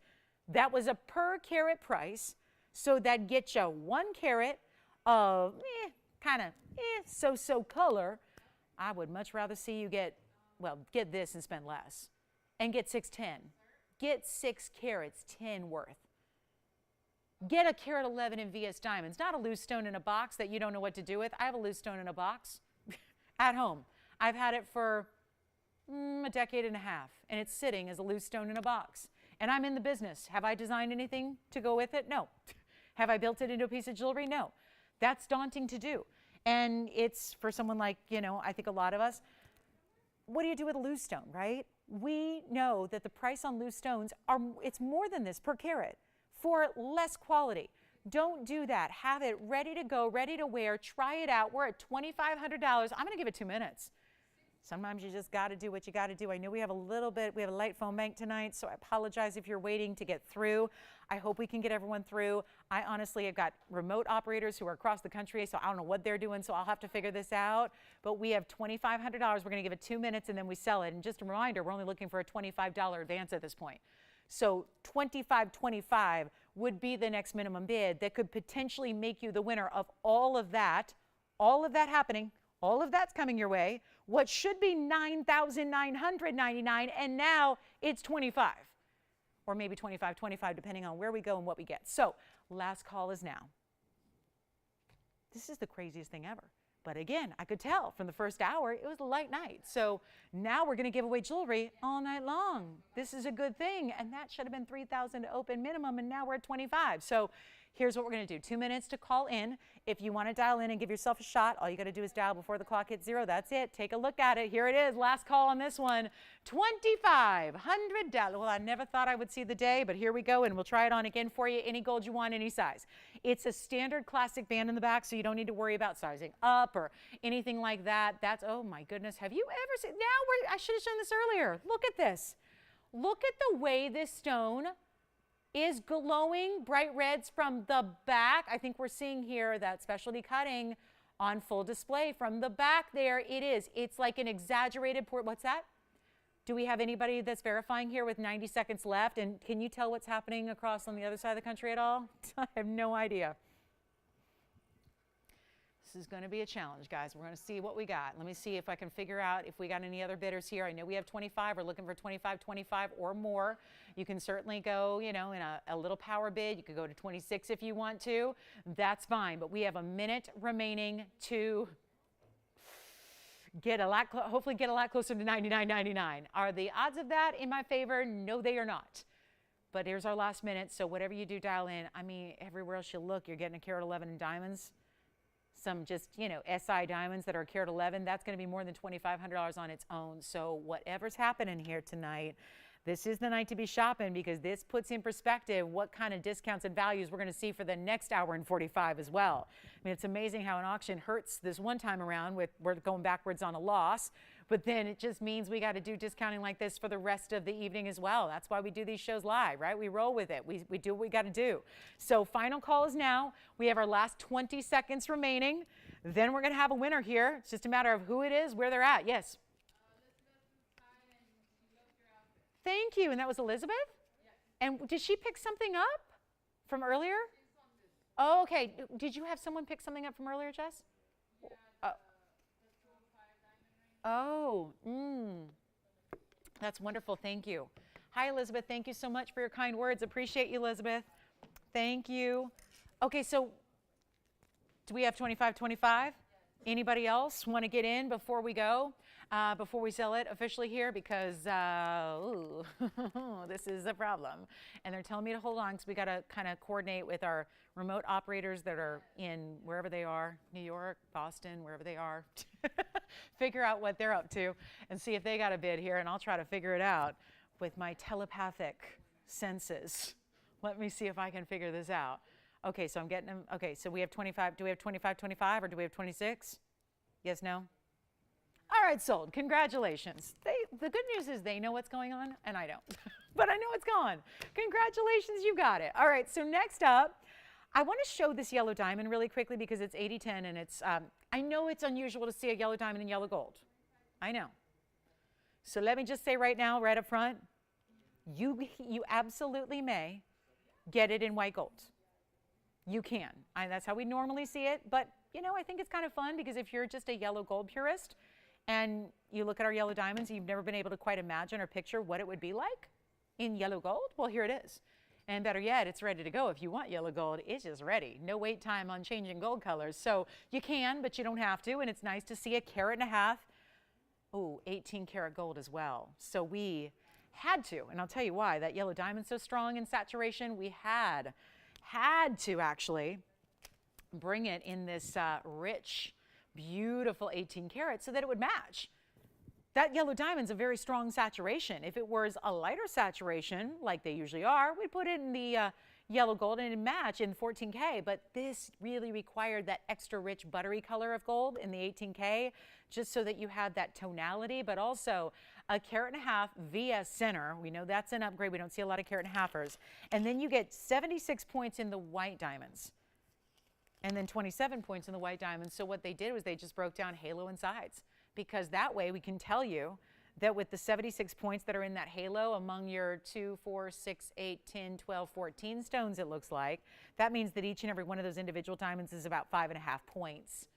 That was a per carat price. So that gets you 1 carat of kind of so-so color. I would much rather see you get this and spend less. And get 610. Get 6 carats, 10 worth. Get a carat 11 in VS diamonds. Not a loose stone in a box that you don't know what to do with. I have a loose stone in a box at home. I've had it for a decade and a half, and it's sitting as a loose stone in a box. And I'm in the business. Have I designed anything to go with it? No. Have I built it into a piece of jewelry? No. That's daunting to do. And it's for someone like, you know, I think a lot of us, what do you do with a loose stone, right? We know that the price on loose stones it's more than this per carat for less quality. Don't do that. Have it ready to go, ready to wear. Try it out. We're at $2,500. I'm going to give it 2 minutes. Sometimes you just got to do what you got to do. I know we have a light phone bank tonight, so I apologize if you're waiting to get through. I hope we can get everyone through. I honestly have got remote operators who are across the country, so I don't know what they're doing, so I'll have to figure this out. But we have $2,500. We're going to give it 2 minutes and then we sell it. And just a reminder, we're only looking for a $25 advance at this point. So $25.25 would be the next minimum bid that could potentially make you the winner of all of that happening. All of that's coming your way. What should be $9,999, and now it's 25, or maybe 25, depending on where we go and what we get. So last call is now. This is the craziest thing ever. But again, I could tell from the first hour, it was a light night. So now we're going to give away jewelry all night long. This is a good thing. And that should have been $3,000 to open minimum, and now we're at 25. So here's what we're going to do. 2 minutes to call in. If you want to dial in and give yourself a shot, all you got to do is dial before the clock hits 0. That's it. Take a look at it. Here it is. Last call on this one. $2,500. Well, I never thought I would see the day, but here we go, and we'll try it on again for you. Any gold you want, any size. It's a standard classic band in the back, so you don't need to worry about sizing up or anything like that. That's, oh my goodness. Have you ever seen, I should have shown this earlier. Look at this. Look at the way this stone is glowing bright reds from the back. I think we're seeing here that specialty cutting on full display from the back there. It is. It's like an exaggerated port. What's that? Do we have anybody that's verifying here with 90 seconds left? And can you tell what's happening across on the other side of the country at all? I have no idea. This is going to be a challenge, guys. We're going to see what we got. Let me see if I can figure out if we got any other bidders here. I know we have 25. We're looking for 25 or more. You can certainly go, you know, in a little power bid. You could go to 26 if you want to. That's fine. But we have a minute remaining to get a lot, hopefully get a lot closer to $99.99. Are the odds of that in my favor? No, they are not. But here's our last minute. So whatever you do, dial in. I mean, everywhere else you look, you're getting a carat 11 in diamonds. Some just, you know, SI diamonds that are carat 11, that's going to be more than $2,500 on its own. So whatever's happening here tonight, this is the night to be shopping, because this puts in perspective what kind of discounts and values we're going to see for the next hour and 45 as well. I mean, it's amazing how an auction hurts this one time around with we're going backwards on a loss, but then it just means we got to do discounting like this for the rest of the evening as well. That's why we do these shows live, right? We roll with it. We do what we got to do. So final call is now. We have our last 20 seconds remaining. Then we're going to have a winner here. It's just a matter of who it is, where they're at. Yes. Thank you. And that was Elizabeth? Yes. And did she pick something up from earlier? Oh, okay. Did you have someone pick something up from earlier, Jess? Yeah, that's wonderful. Thank you. Hi, Elizabeth. Thank you so much for your kind words. Appreciate you, Elizabeth. Thank you. Okay, so do we have 25? Yes. Anybody else want to get in before we go? Before we sell it officially here, because this is a problem. And they're telling me to hold on because we got to kind of coordinate with our remote operators that are in wherever they are, New York, Boston, wherever they are, figure out what they're up to and see if they got a bid here, and I'll try to figure it out with my telepathic senses. Let me see if I can figure this out. Okay, so I'm getting them. Okay, so we have 25. Do we have 25 or do we have 26? Yes, no? All right, sold. Congratulations. The good news is they know what's going on, and I don't. But I know it's gone. Congratulations, you got it. All right, so next up, I want to show this yellow diamond really quickly because it's 8010, and it's, I know it's unusual to see a yellow diamond in yellow gold. I know. So let me just say right now, right up front, you absolutely may get it in white gold. You can. That's how we normally see it, but you know, I think it's kind of fun because if you're just a yellow gold purist and you look at our yellow diamonds, you've never been able to quite imagine or picture what it would be like in yellow gold. Well, here it is. And better yet, it's ready to go. If you want yellow gold, it's just ready. No wait time on changing gold colors. So you can, but you don't have to. And it's nice to see 1.5 carats. Oh, 18 karat gold as well. So we had to, and I'll tell you why. That yellow diamond's so strong in saturation, we had to actually bring it in this rich, beautiful 18 carats so that it would match. That yellow diamond's a very strong saturation. If it was a lighter saturation, like they usually are, we'd put it in the yellow gold and match in 14K, but this really required that extra rich buttery color of gold in the 18K, just so that you had that tonality, but also a carat and a half VS center. We know that's an upgrade. We don't see a lot of carat and a halfers. And then you get 76 points in the white diamonds and then 27 points in the white diamonds. So what they did was they just broke down halo and sides, because that way we can tell you that with the 76 points that are in that halo among your 2, 4, 6, 8, 10, 12, 14 stones, it looks like, that means that each and every one of those individual diamonds is about 5.5 points.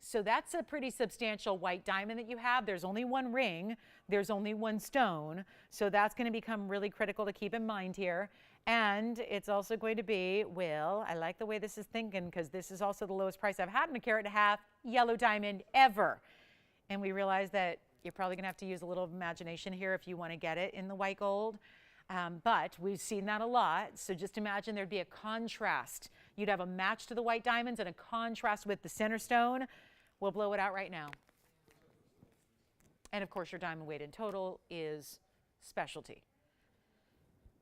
So that's a pretty substantial white diamond that you have. There's only one ring, there's only one stone, so that's going to become really critical to keep in mind here. And it's also going to be, Will, I like the way this is thinking, because this is also the lowest price I've had in a carat and a half yellow diamond ever. And we realize that you're probably going to have to use a little imagination here if you want to get it in the white gold. But we've seen that a lot. So just imagine there'd be a contrast. You'd have a match to the white diamonds and a contrast with the center stone. We'll blow it out right now. And of course, your diamond weight in total is specialty.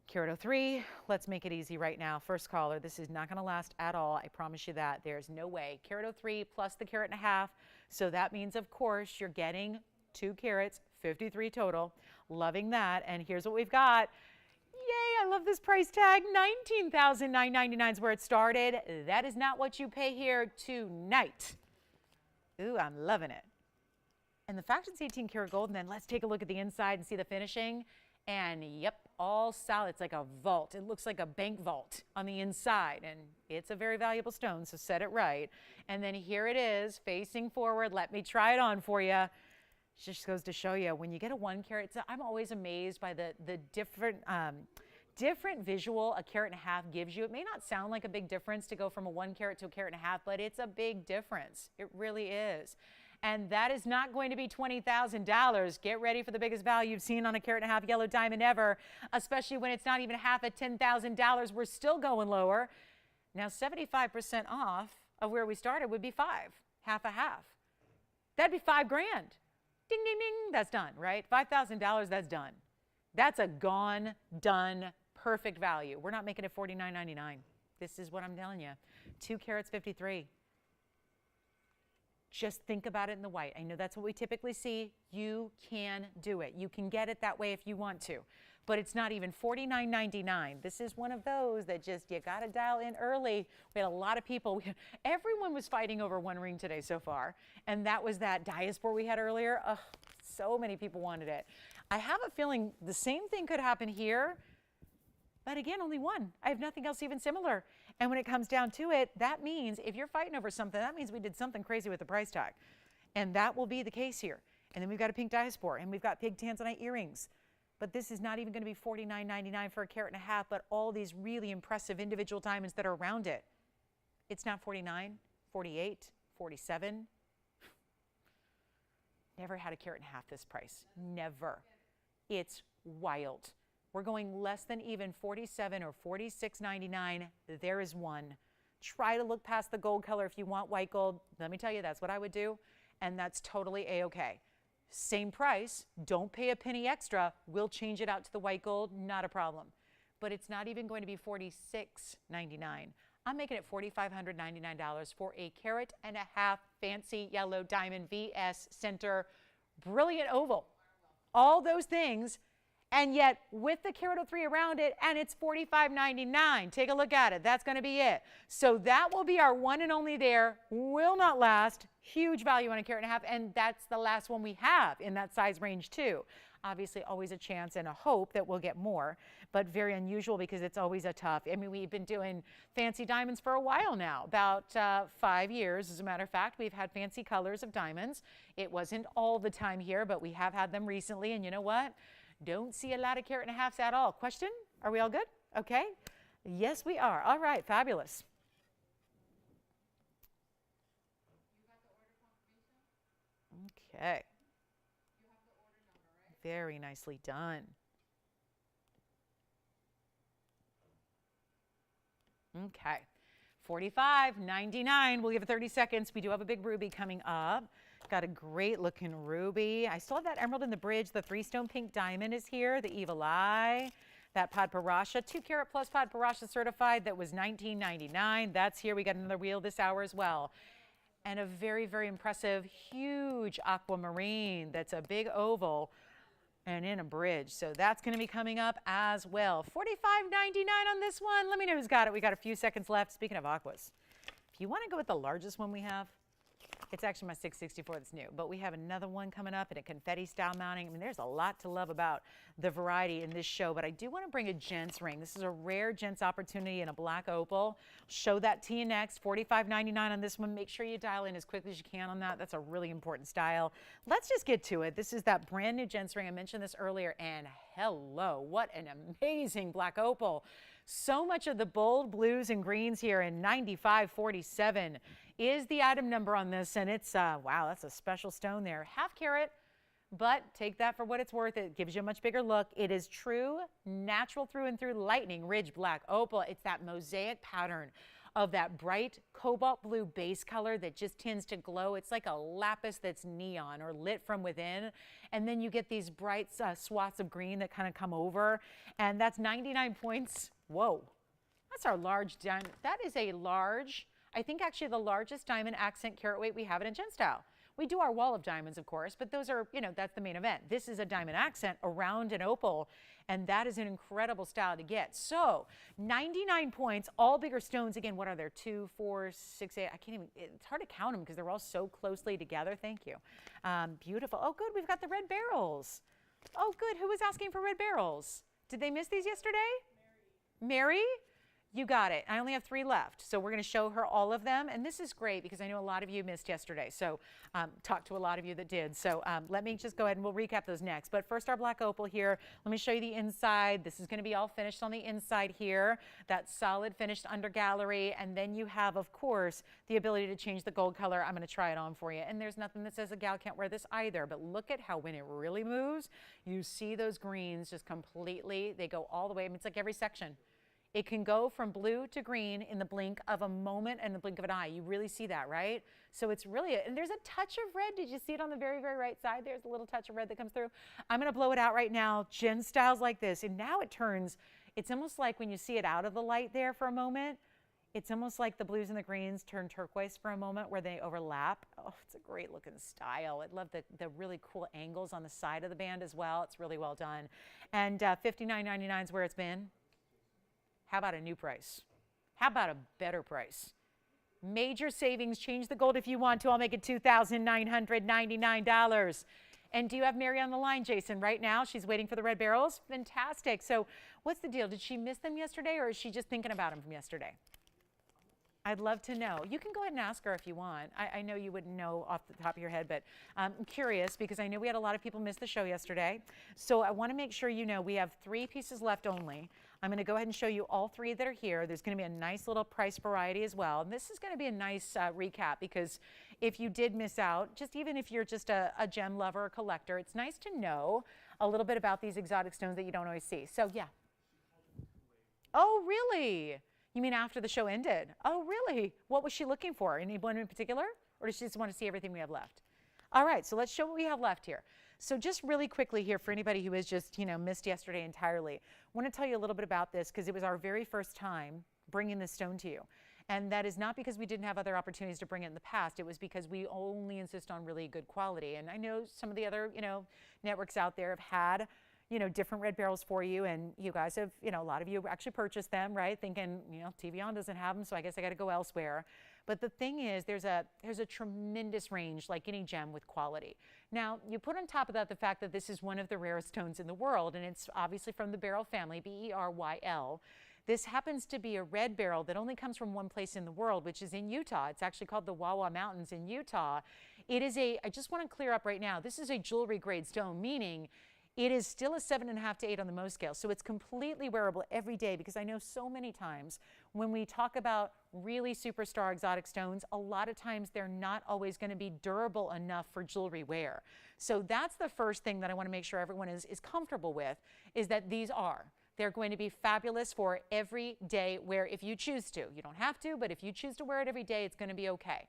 Carat 03, let's make it easy right now. First caller, this is not going to last at all. I promise you that. There's no way. Carat 03 plus the carat and a half. So that means, of course, you're getting 2 carats, 53 total. Loving that. And here's what we've got. Yay, I love this price tag. $19,999 is where it started. That is not what you pay here tonight. Ooh, I'm loving it. And the fact it's 18 karat gold, and then let's take a look at the inside and see the finishing. And yep, all solid. It's like a vault. It looks like a bank vault on the inside, and it's a very valuable stone, so set it right. And then here it is, facing forward. Let me try it on for you. Just goes to show you, when you get a 1 carat, I'm always amazed by the different visual a carat and a half gives you. It may not sound like a big difference to go from a 1 carat to a carat and a half, but it's a big difference. It really is. And that is not going to be $20,000. Get ready for the biggest value you've seen on a carat and a half yellow diamond ever, especially when it's not even half at $10,000. We're still going lower. Now, 75% off of where we started would be 5, half a half. That'd be $5 grand. Ding, ding, ding, that's done, right? $5,000, that's done. That's a gone, done, perfect value. We're not making it $49.99. This is what I'm telling you. 2 carats, 53. Just think about it in the white. I know that's what we typically see. You can do it. You can get it that way if you want to. But it's not even $49.99. This is one of those that just, you got to dial in early. We had a lot of people. Everyone was fighting over 1 ring today so far. And that was that diaspora we had earlier. Oh, so many people wanted it. I have a feeling the same thing could happen here. But again, only 1. I have nothing else even similar. And when it comes down to it, that means if you're fighting over something, that means we did something crazy with the price tag. And that will be the case here. And then we've got a pink diaspora, and we've got pink tanzanite earrings. But this is not even going to be $49.99 for a carat and a half, but all these really impressive individual diamonds that are around it. It's not 49, 48, 47. Never had a carat and a half this price. Never. It's wild. We're going less than even 47 or 46.99. There is one. Try to look past the gold color if you want white gold. Let me tell you, that's what I would do, and that's totally A-okay. Same price, don't pay a penny extra. We'll change it out to the white gold, not a problem. But it's not even going to be $46.99. I'm making it $4,599 for a carat and a half fancy yellow diamond VS center, brilliant oval. All those things. And yet, with the carat 03 around it, and it's $45.99. Take a look at it. That's going to be it. So that will be our one and only there. Will not last. Huge value on a carat and a half, and that's the last one we have in that size range too. Obviously, always a chance and a hope that we'll get more, but very unusual because it's always a tough. I mean, we've been doing fancy diamonds for a while now, about 5 years. As a matter of fact, we've had fancy colors of diamonds. It wasn't all the time here, but we have had them recently, and you know what? Don't see a lot of carat and a halves at all. Question? Are we all good? Okay. Yes, we are. All right. Fabulous. You got the order confirmation? Okay. You have the order number, right? Very nicely done. Okay. $45.99. We'll give it 30 seconds. We do have a big ruby coming up. Got a great looking ruby. I still have that emerald in the bridge. The 3-stone pink diamond is here. The evil eye. That Padparasha, 2 carat plus Padparasha certified, that was $19.99. That's here. We got another wheel this hour as well. And a very, very impressive, huge aquamarine. That's a big oval and in a bridge. So that's going to be coming up as well. $45.99 on this one. Let me know who's got it. We got a few seconds left. Speaking of aquas, if you want to go with the largest one we have, it's actually my 664 that's new, but we have another one coming up in a confetti style mounting. I mean, there's a lot to love about the variety in this show, but I do want to bring a gents ring. This is a rare gents opportunity in a black opal. Show that to you next. $45.99 on this one. Make sure you dial in as quickly as you can on that. That's a really important style. Let's just get to it. This is that brand new gents ring. I mentioned this earlier, and hello, what an amazing black opal. So much of the bold blues and greens here in 9547 is the item number on this, and it's, wow, that's a special stone there. Half carat, but take that for what it's worth. It gives you a much bigger look. It is true, natural through and through lightning ridge black opal. It's that mosaic pattern of that bright cobalt blue base color that just tends to glow. It's like a lapis that's neon or lit from within. And then you get these bright swaths of green that kind of come over. And that's 99 points. Whoa, that's our large diamond. That is a large, I think actually the largest diamond accent carat weight we have in a gem style. We do our wall of diamonds, of course, but those are, you know, that's the main event. This is a diamond accent around an opal, and that is an incredible style to get. So 99 points, all bigger stones. Again, what are there? 2, 4, 6, 8. I can't even, it's hard to count them because they're all so closely together. Thank you. Beautiful. Oh, good. We've got the red barrels. Oh, good. Who was asking for red barrels? Did they miss these yesterday? Mary? You got it. I only have 3 left, so we're going to show her all of them. And this is great because I know a lot of you missed yesterday, so talked to a lot of you that did. So let me just go ahead and we'll recap those next. But first, our black opal here. Let me show you the inside. This is going to be all finished on the inside here. That solid finished under gallery. And then you have, of course, the ability to change the gold color. I'm going to try it on for you. And there's nothing that says a gal can't wear this either. But look at how when it really moves, you see those greens just completely, they go all the way. I mean, it's like every section. It can go from blue to green in the blink of a moment and the blink of an eye. You really see that, right? So it's really, and there's a touch of red. Did you see it on the very, very right side? There's a little touch of red that comes through. I'm going to blow it out right now. Gem styles like this. And now it turns, it's almost like when you see it out of the light there for a moment, it's almost like the blues and the greens turn turquoise for a moment where they overlap. Oh, it's a great looking style. I love the really cool angles on the side of the band as well. It's really well done. And $59.99 is where it's been. How about a new price? How about a better price? Major savings. Change the gold if you want to. I'll make it $2,999. And do you have Mary on the line, Jason, right now? She's waiting for the red barrels. Fantastic. So what's the deal? Did she miss them yesterday, or is she just thinking about them from yesterday? I'd love to know. You can go ahead and ask her if you want. I know you wouldn't know off the top of your head, but I'm curious because I know we had a lot of people miss the show yesterday. So I want to make sure you know we have 3 pieces left only. I'm going to go ahead and show you all 3 that are here. There's going to be a nice little price variety as well. And this is going to be a nice recap because if you did miss out, just even if you're just a gem lover or collector, it's nice to know a little bit about these exotic stones that you don't always see. So yeah. Oh, really? You mean after the show ended? Oh, really? What was she looking for? Anyone in particular? Or does she just want to see everything we have left? All right, so let's show what we have left here. So just really quickly here for anybody who has just, you know, missed yesterday entirely, I want to tell you a little bit about this because it was our very first time bringing this stone to you. And that is not because we didn't have other opportunities to bring it in the past. It was because we only insist on really good quality. And I know some of the other, you know, networks out there have had, you know, different red barrels for you, and you guys have, you know, a lot of you actually purchased them, right? Thinking, you know, TVON doesn't have them, so I guess I got to go elsewhere. But the thing is, there's a tremendous range, like any gem, with quality. Now, you put on top of that the fact that this is one of the rarest stones in the world, and it's obviously from the beryl family, B-E-R-Y-L. This happens to be a red beryl that only comes from one place in the world, which is in Utah. It's actually called the Wawa Mountains in Utah. It is I just want to clear up right now, this is a jewelry grade stone, meaning it is still a 7.5 to 8 on the Mohs scale, so it's completely wearable every day because I know so many times when we talk about really superstar exotic stones, a lot of times they're not always going to be durable enough for jewelry wear. So that's the first thing that I want to make sure everyone is comfortable with, is that these are. They're going to be fabulous for everyday wear if you choose to. You don't have to, but if you choose to wear it every day, it's going to be okay.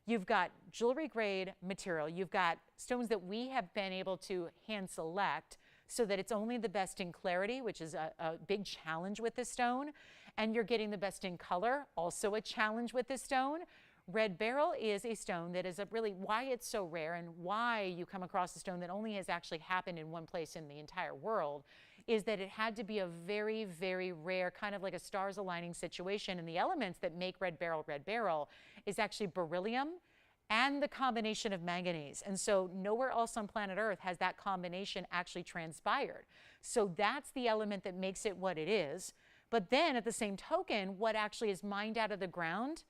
You've got jewelry grade material. You've got stones that we have been able to hand select so that it's only the best in clarity, which is a big challenge with this stone, and you're getting the best in color, also a challenge with this stone. Red beryl is a stone that is really why it's so rare, and why you come across a stone that only has actually happened in one place in the entire world, is that it had to be a very, very rare, kind of like a stars aligning situation. And the elements that make red beryl is actually beryllium and the combination of manganese. And so nowhere else on planet Earth has that combination actually transpired. So that's the element that makes it what it is. But then at the same token, what actually is mined out of the ground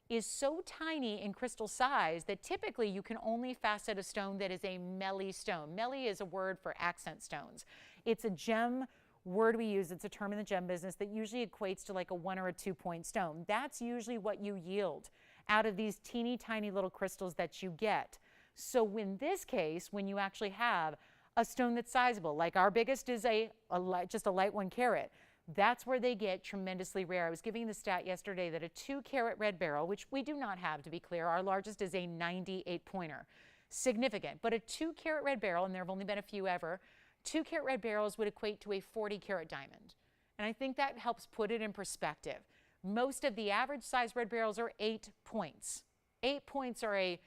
is so tiny in crystal size that typically you can only facet a stone that is a melee stone. Melee is a word for accent stones. It's a gem word we use. It's a term in the gem business that usually equates to like a 1 or a 2 point stone. That's usually what you yield out of these teeny tiny little crystals that you get. So in this case, when you actually have a stone that's sizable, like our biggest is just a light 1 carat, that's where they get tremendously rare. I was giving the stat yesterday that a 2 carat red beryl, which we do not have, to be clear, our largest is a 98 pointer. Significant. But a 2 carat red beryl, and there have only been a few ever, 2 carat red beryls would equate to a 40 carat diamond. And I think that helps put it in perspective. Most of the average size red beryls are 8 points. 8 points are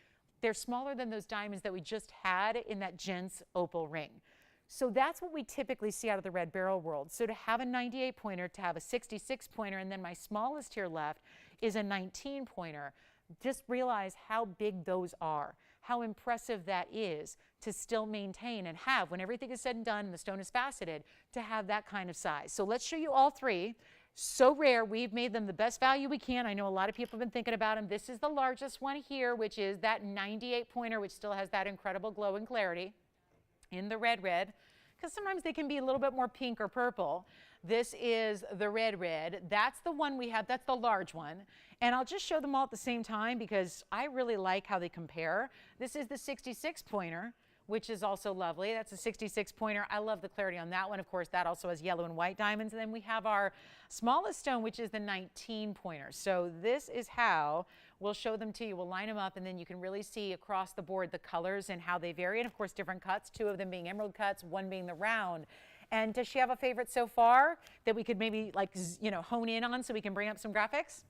they're smaller than those diamonds that we just had in that Gents opal ring. So that's what we typically see out of the red beryl world. So to have a 98 pointer, to have a 66 pointer, and then my smallest here left is a 19 pointer, just realize how big those are, how impressive that is to still maintain and have, when everything is said and done and the stone is faceted, to have that kind of size. So let's show you all three. So rare, we've made them the best value we can. I know a lot of people have been thinking about them. This is the largest one here, which is that 98 pointer, which still has that incredible glow and clarity in the red, because sometimes they can be a little bit more pink or purple. This is the red. That's the one we have. That's the large one. And I'll just show them all at the same time because I really like how they compare. This is the 66 pointer, which is also lovely. That's a 66 pointer. I love the clarity on that one. Of course, that also has yellow and white diamonds. And then we have our smallest stone, which is the 19 pointer. So this is how we'll show them to you. We'll line them up, and then you can really see across the board the colors and how they vary. And of course, different cuts, 2 of them being emerald cuts, 1 being the round. And does she have a favorite so far that we could maybe hone in on so we can bring up some graphics?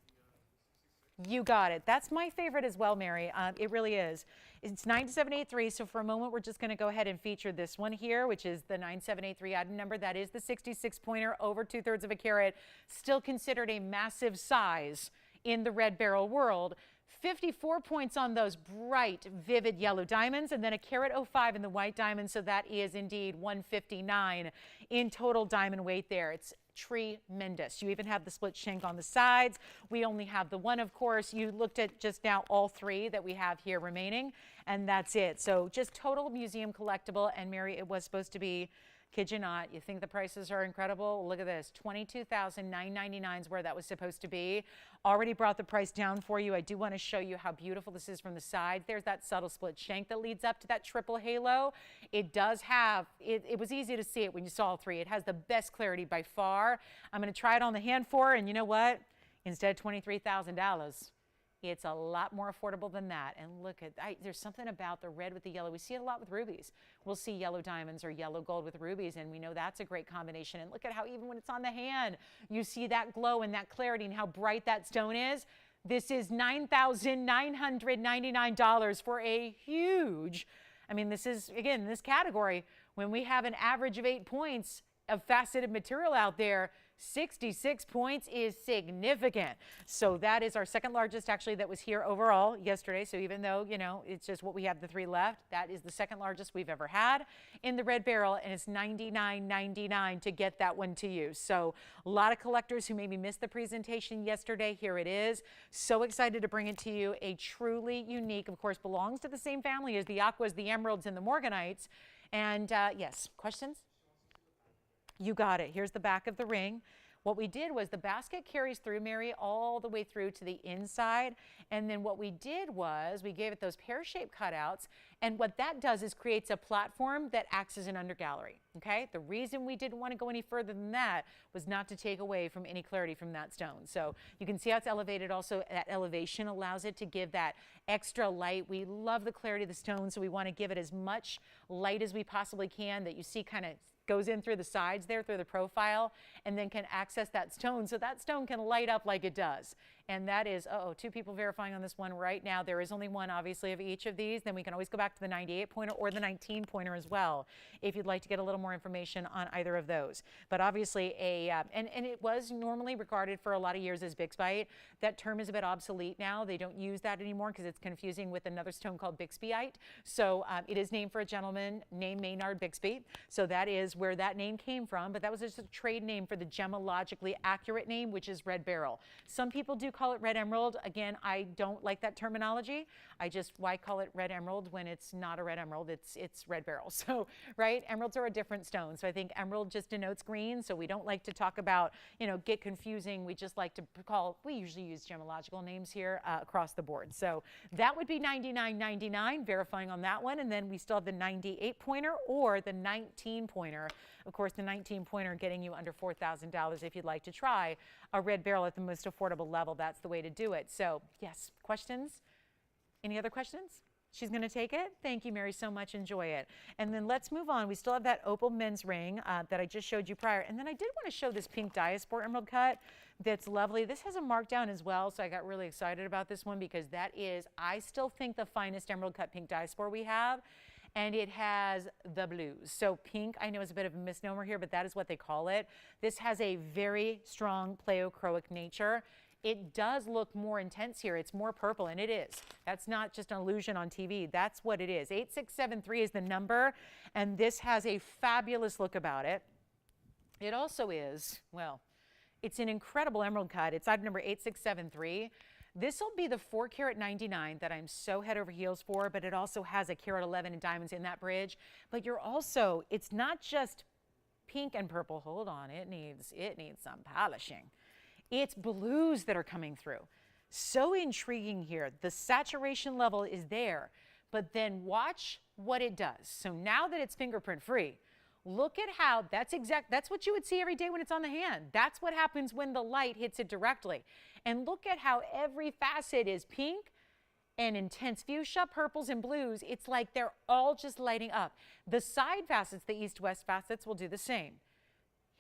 You got it. That's my favorite as well, Mary. It really is. It's 9783, so for a moment we're just going to go ahead and feature this one here, which is the 9783 item number. That is the 66 pointer, over 2/3 of a carat, still considered a massive size in the red beryl world. 54 points on those bright, vivid yellow diamonds, and then a carat 05 in the white diamond, so that is indeed 159 in total diamond weight there. It's tremendous. You even have the split shank on the sides. We only have the one, of course. You looked at just now all 3 that we have here remaining, and that's it. So just total museum collectible. And Mary, it was supposed to be, kid you not, you think the prices are incredible? Look at this, $22,999 is where that was supposed to be. Already brought the price down for you. I do want to show you how beautiful this is from the side. There's that subtle split shank that leads up to that triple halo. It does have, it was easy to see it when you saw all 3. It has the best clarity by far. I'm going to try it on the hand for her, and you know what? Instead of $23,000, it's a lot more affordable than that. And look at, there's something about the red with the yellow. We see it a lot with rubies. We'll see yellow diamonds or yellow gold with rubies, and we know that's a great combination. And look at how even when it's on the hand, you see that glow and that clarity and how bright that stone is. This is $9,999 for a huge, this is, again, this category, when we have an average of 8 points of faceted material out there, 66 points is significant. So that is our second largest actually that was here overall yesterday. So even though, it's just what we have the 3 left, that is the second largest we've ever had in the red beryl, and it's $99.99 to get that one to you. So a lot of collectors who maybe missed the presentation yesterday, here it is. So excited to bring it to you. A truly unique, of course, belongs to the same family as the aquas, the emeralds, and the morganites. And yes, questions? You got it. Here's the back of the ring. What we did was the basket carries through, Mary, all the way through to the inside. And then what we did was we gave it those pear-shaped cutouts. And what that does is creates a platform that acts as an undergallery. Okay? The reason we didn't want to go any further than that was not to take away from any clarity from that stone. So you can see how it's elevated. Also, that elevation allows it to give that extra light. We love the clarity of the stone, so we want to give it as much light as we possibly can that you see kind of goes in through the sides there, through the profile, and then can access that stone. So that stone can light up like it does. And that is, two people verifying on this one right now. There is only one, obviously, of each of these. Then we can always go back to the 98 pointer or the 19 pointer as well, if you'd like to get a little more information on either of those. But obviously, and it was normally regarded for a lot of years as Bixbyite. That term is a bit obsolete now. They don't use that anymore because it's confusing with another stone called Bixbyite. So it is named for a gentleman named Maynard Bixby. So that is where that name came from. But that was just a trade name for the gemologically accurate name, which is red beryl. Some people do call it red emerald. Again, I don't like that terminology. Why call it red emerald when it's not a red emerald? It's red beryl. So, right, emeralds are a different stone. So I think emerald just denotes green. So we don't like to talk about, get confusing. We just like to we usually use gemological names here across the board. So that would be $99.99, verifying on that one. And then we still have the 98 pointer or the 19 pointer. Of course, the 19 pointer getting you under $4,000 if you'd like to try a red beryl at the most affordable level. That's the way to do it. So yes, questions? Any other questions? She's going to take it. Thank you, Mary, so much. Enjoy it. And then let's move on. We still have that opal men's ring that I just showed you prior. And then I did want to show this pink diaspora emerald cut that's lovely. This has a markdown as well, so I got really excited about this one because that is, I still think, the finest emerald cut pink diaspora we have. And it has the blues. So pink, I know, is a bit of a misnomer here, but that is what they call it. This has a very strong pleochroic nature. It does look more intense here. It's more purple, and it is. That's not just an illusion on TV. That's what it is. 8673 is the number, and this has a fabulous look about it. It also is, well, it's an incredible emerald cut. It's item number 8673. This will be the 4-carat 99 that I'm so head over heels for, but it also has a carat 11 in diamonds in that bridge. But it's not just pink and purple. Hold on, it needs some polishing. It's blues that are coming through. So intriguing here. The saturation level is there, but then watch what it does. So now that it's fingerprint free, look at how that's what you would see every day when it's on the hand. That's what happens when the light hits it directly. And look at how every facet is pink and intense fuchsia, purples, and blues. It's like they're all just lighting up. The side facets, the east-west facets, will do the same.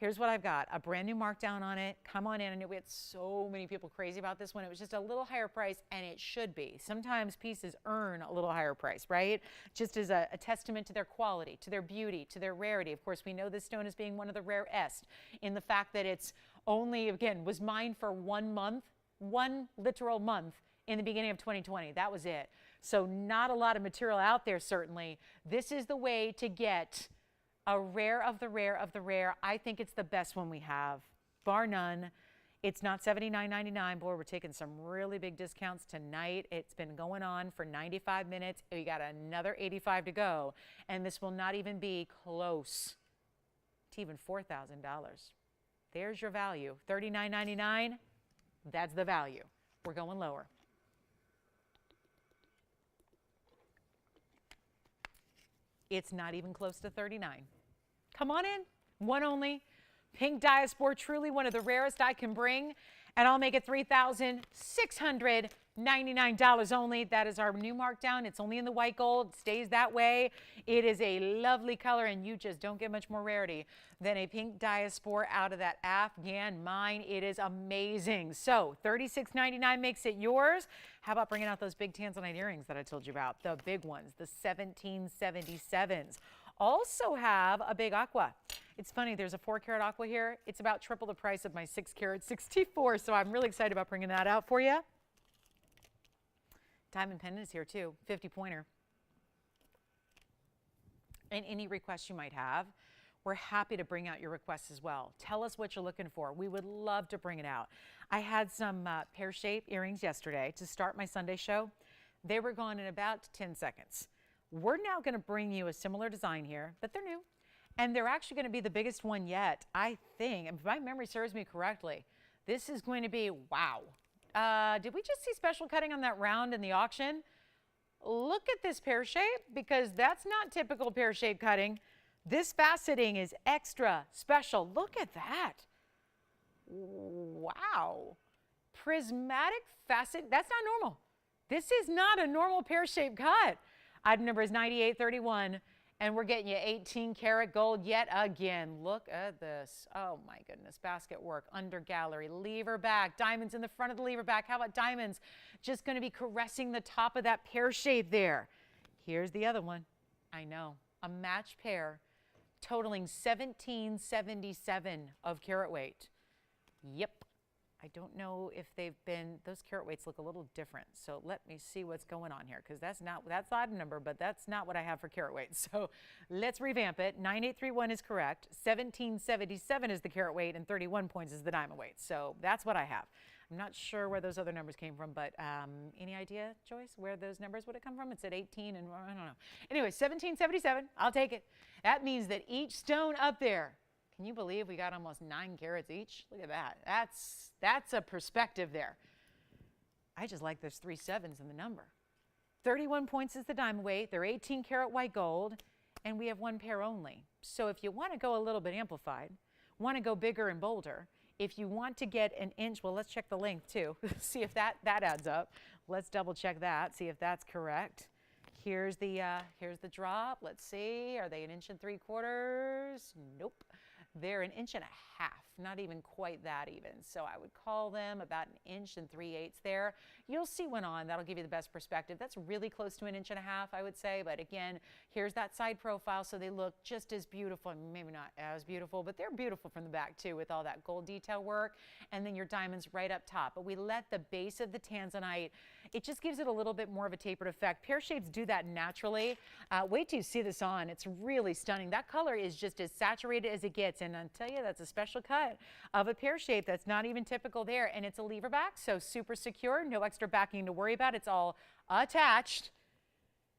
Here's what I've got, a brand new markdown on it. Come on in. I know we had so many people crazy about this one. It was just a little higher price, and it should be. Sometimes pieces earn a little higher price, right? Just as a testament to their quality, to their beauty, to their rarity. Of course, we know this stone as being one of the rarest in the fact that it's only, again, was mined for 1 month, 1 literal month in the beginning of 2020. That was it. So not a lot of material out there, certainly. This is the way to get a rare of the rare of the rare. I think it's the best one we have, bar none. It's not $79.99. Boy, we're taking some really big discounts tonight. It's been going on for 95 minutes. We got another 85 to go, and this will not even be close to even $4,000. There's your value, $39.99. That's the value. We're going lower. It's not even close to 39. Come on in, one only. Pink diaspora, truly one of the rarest I can bring, and I'll make it $3,699 only. That is our new markdown. It's only in the white gold. It stays that way. It is a lovely color, and you just don't get much more rarity than a pink diaspora out of that Afghan mine. It is amazing. So $36.99 makes it yours. How about bringing out those big tanzanite earrings that I told you about? The big ones, the 1777s. Also have a big aqua. It's funny, there's a 4-carat aqua here. It's about triple the price of my 6-carat 64, so I'm really excited about bringing that out for you. Diamond pendant is here too, 50-pointer. And any requests you might have, we're happy to bring out your requests as well. Tell us what you're looking for. We would love to bring it out. I had some pear-shaped earrings yesterday to start my Sunday show. They were gone in about 10 seconds. We're now going to bring you a similar design here, but they're new. And they're actually going to be the biggest one yet, I think. If my memory serves me correctly, this is going to be, wow. Did we just see special cutting on that round in the auction? Look at this pear shape, because that's not typical pear shape cutting. This faceting is extra special. Look at that. Wow. Prismatic facet. That's not normal. This is not a normal pear-shaped cut. Item number is 9831, And we're getting you 18 karat gold yet again. Look at this. Oh my goodness. Basket work, under gallery, lever back, diamonds in the front of the lever back. How about diamonds? Just going to be caressing the top of that pear shape there. Here's the other one. I know. A matched pair totaling 1777 of carat weight. Yep. I don't know if they've been, those carat weights look a little different. So let me see what's going on here, because that's odd number, but that's not what I have for carat weight. So let's revamp it. 9831 is correct. 1777 is the carat weight, and 31 points is the diamond weight. So that's what I have. I'm not sure where those other numbers came from, but any idea, Joyce, where those numbers would have come from? It said 18 and I don't know. Anyway, 1777, I'll take it. That means that each stone up there, can you believe we got almost 9 carats each? Look at that. That's a perspective there. I just like those 3 sevens in the number. 31 points is the diamond weight. They're 18 karat white gold, and we have 1 pair only. So if you want to go a little bit amplified, want to go bigger and bolder, if you want to get an inch, well, let's check the length too. See if that adds up. Let's double check that, see if that's correct. Here's the drop. Let's see. Are they 1 3/4 inches? Nope. They're 1.5 inches, not even quite that even. So I would call them about 1 3/8 inches there. You'll see one on, that'll give you the best perspective. That's really close to 1.5 inches, I would say. But again, here's that side profile, so they look just as beautiful, maybe not as beautiful, but they're beautiful from the back too, with all that gold detail work. And then your diamonds right up top. But we let the base of the tanzanite, it just gives it a little bit more of a tapered effect. Pear shapes do that naturally. Wait till you see this on. It's really stunning. That color is just as saturated as it gets. And I'll tell you, that's a special cut of a pear shape that's not even typical there. And it's a lever back, so super secure. No extra backing to worry about. It's all attached.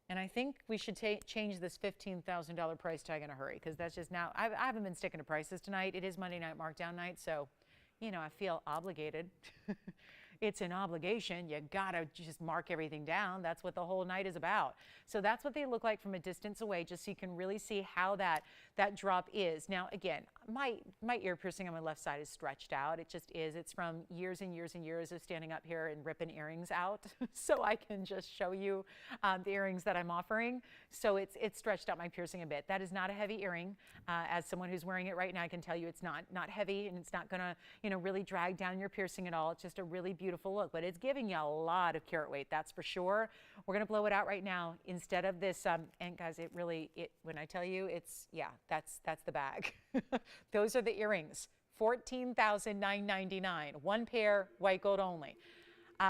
And I think we should change this $15,000 price tag in a hurry, because that's just now, I haven't been sticking to prices tonight. It is Monday night markdown night, so, you know, I feel obligated. It's an obligation. You gotta just mark everything down. That's what the whole night is about. So that's what they look like from a distance away, just so you can really see how that drop is. Now, again, my ear piercing on my left side is stretched out. It just is. It's from years and years and years of standing up here and ripping earrings out. So I can just show you the earrings that I'm offering. So it's stretched out my piercing a bit. That is not a heavy earring. As someone who's wearing it right now, I can tell you it's not heavy, and it's not gonna, you know, really drag down your piercing at all. It's just a really beautiful look, but it's giving you a lot of carat weight, that's for sure. We're gonna blow it out right now instead of this, and guys, when I tell you, that's the bag. Those are the earrings. $14,999, 1 pair, white gold only.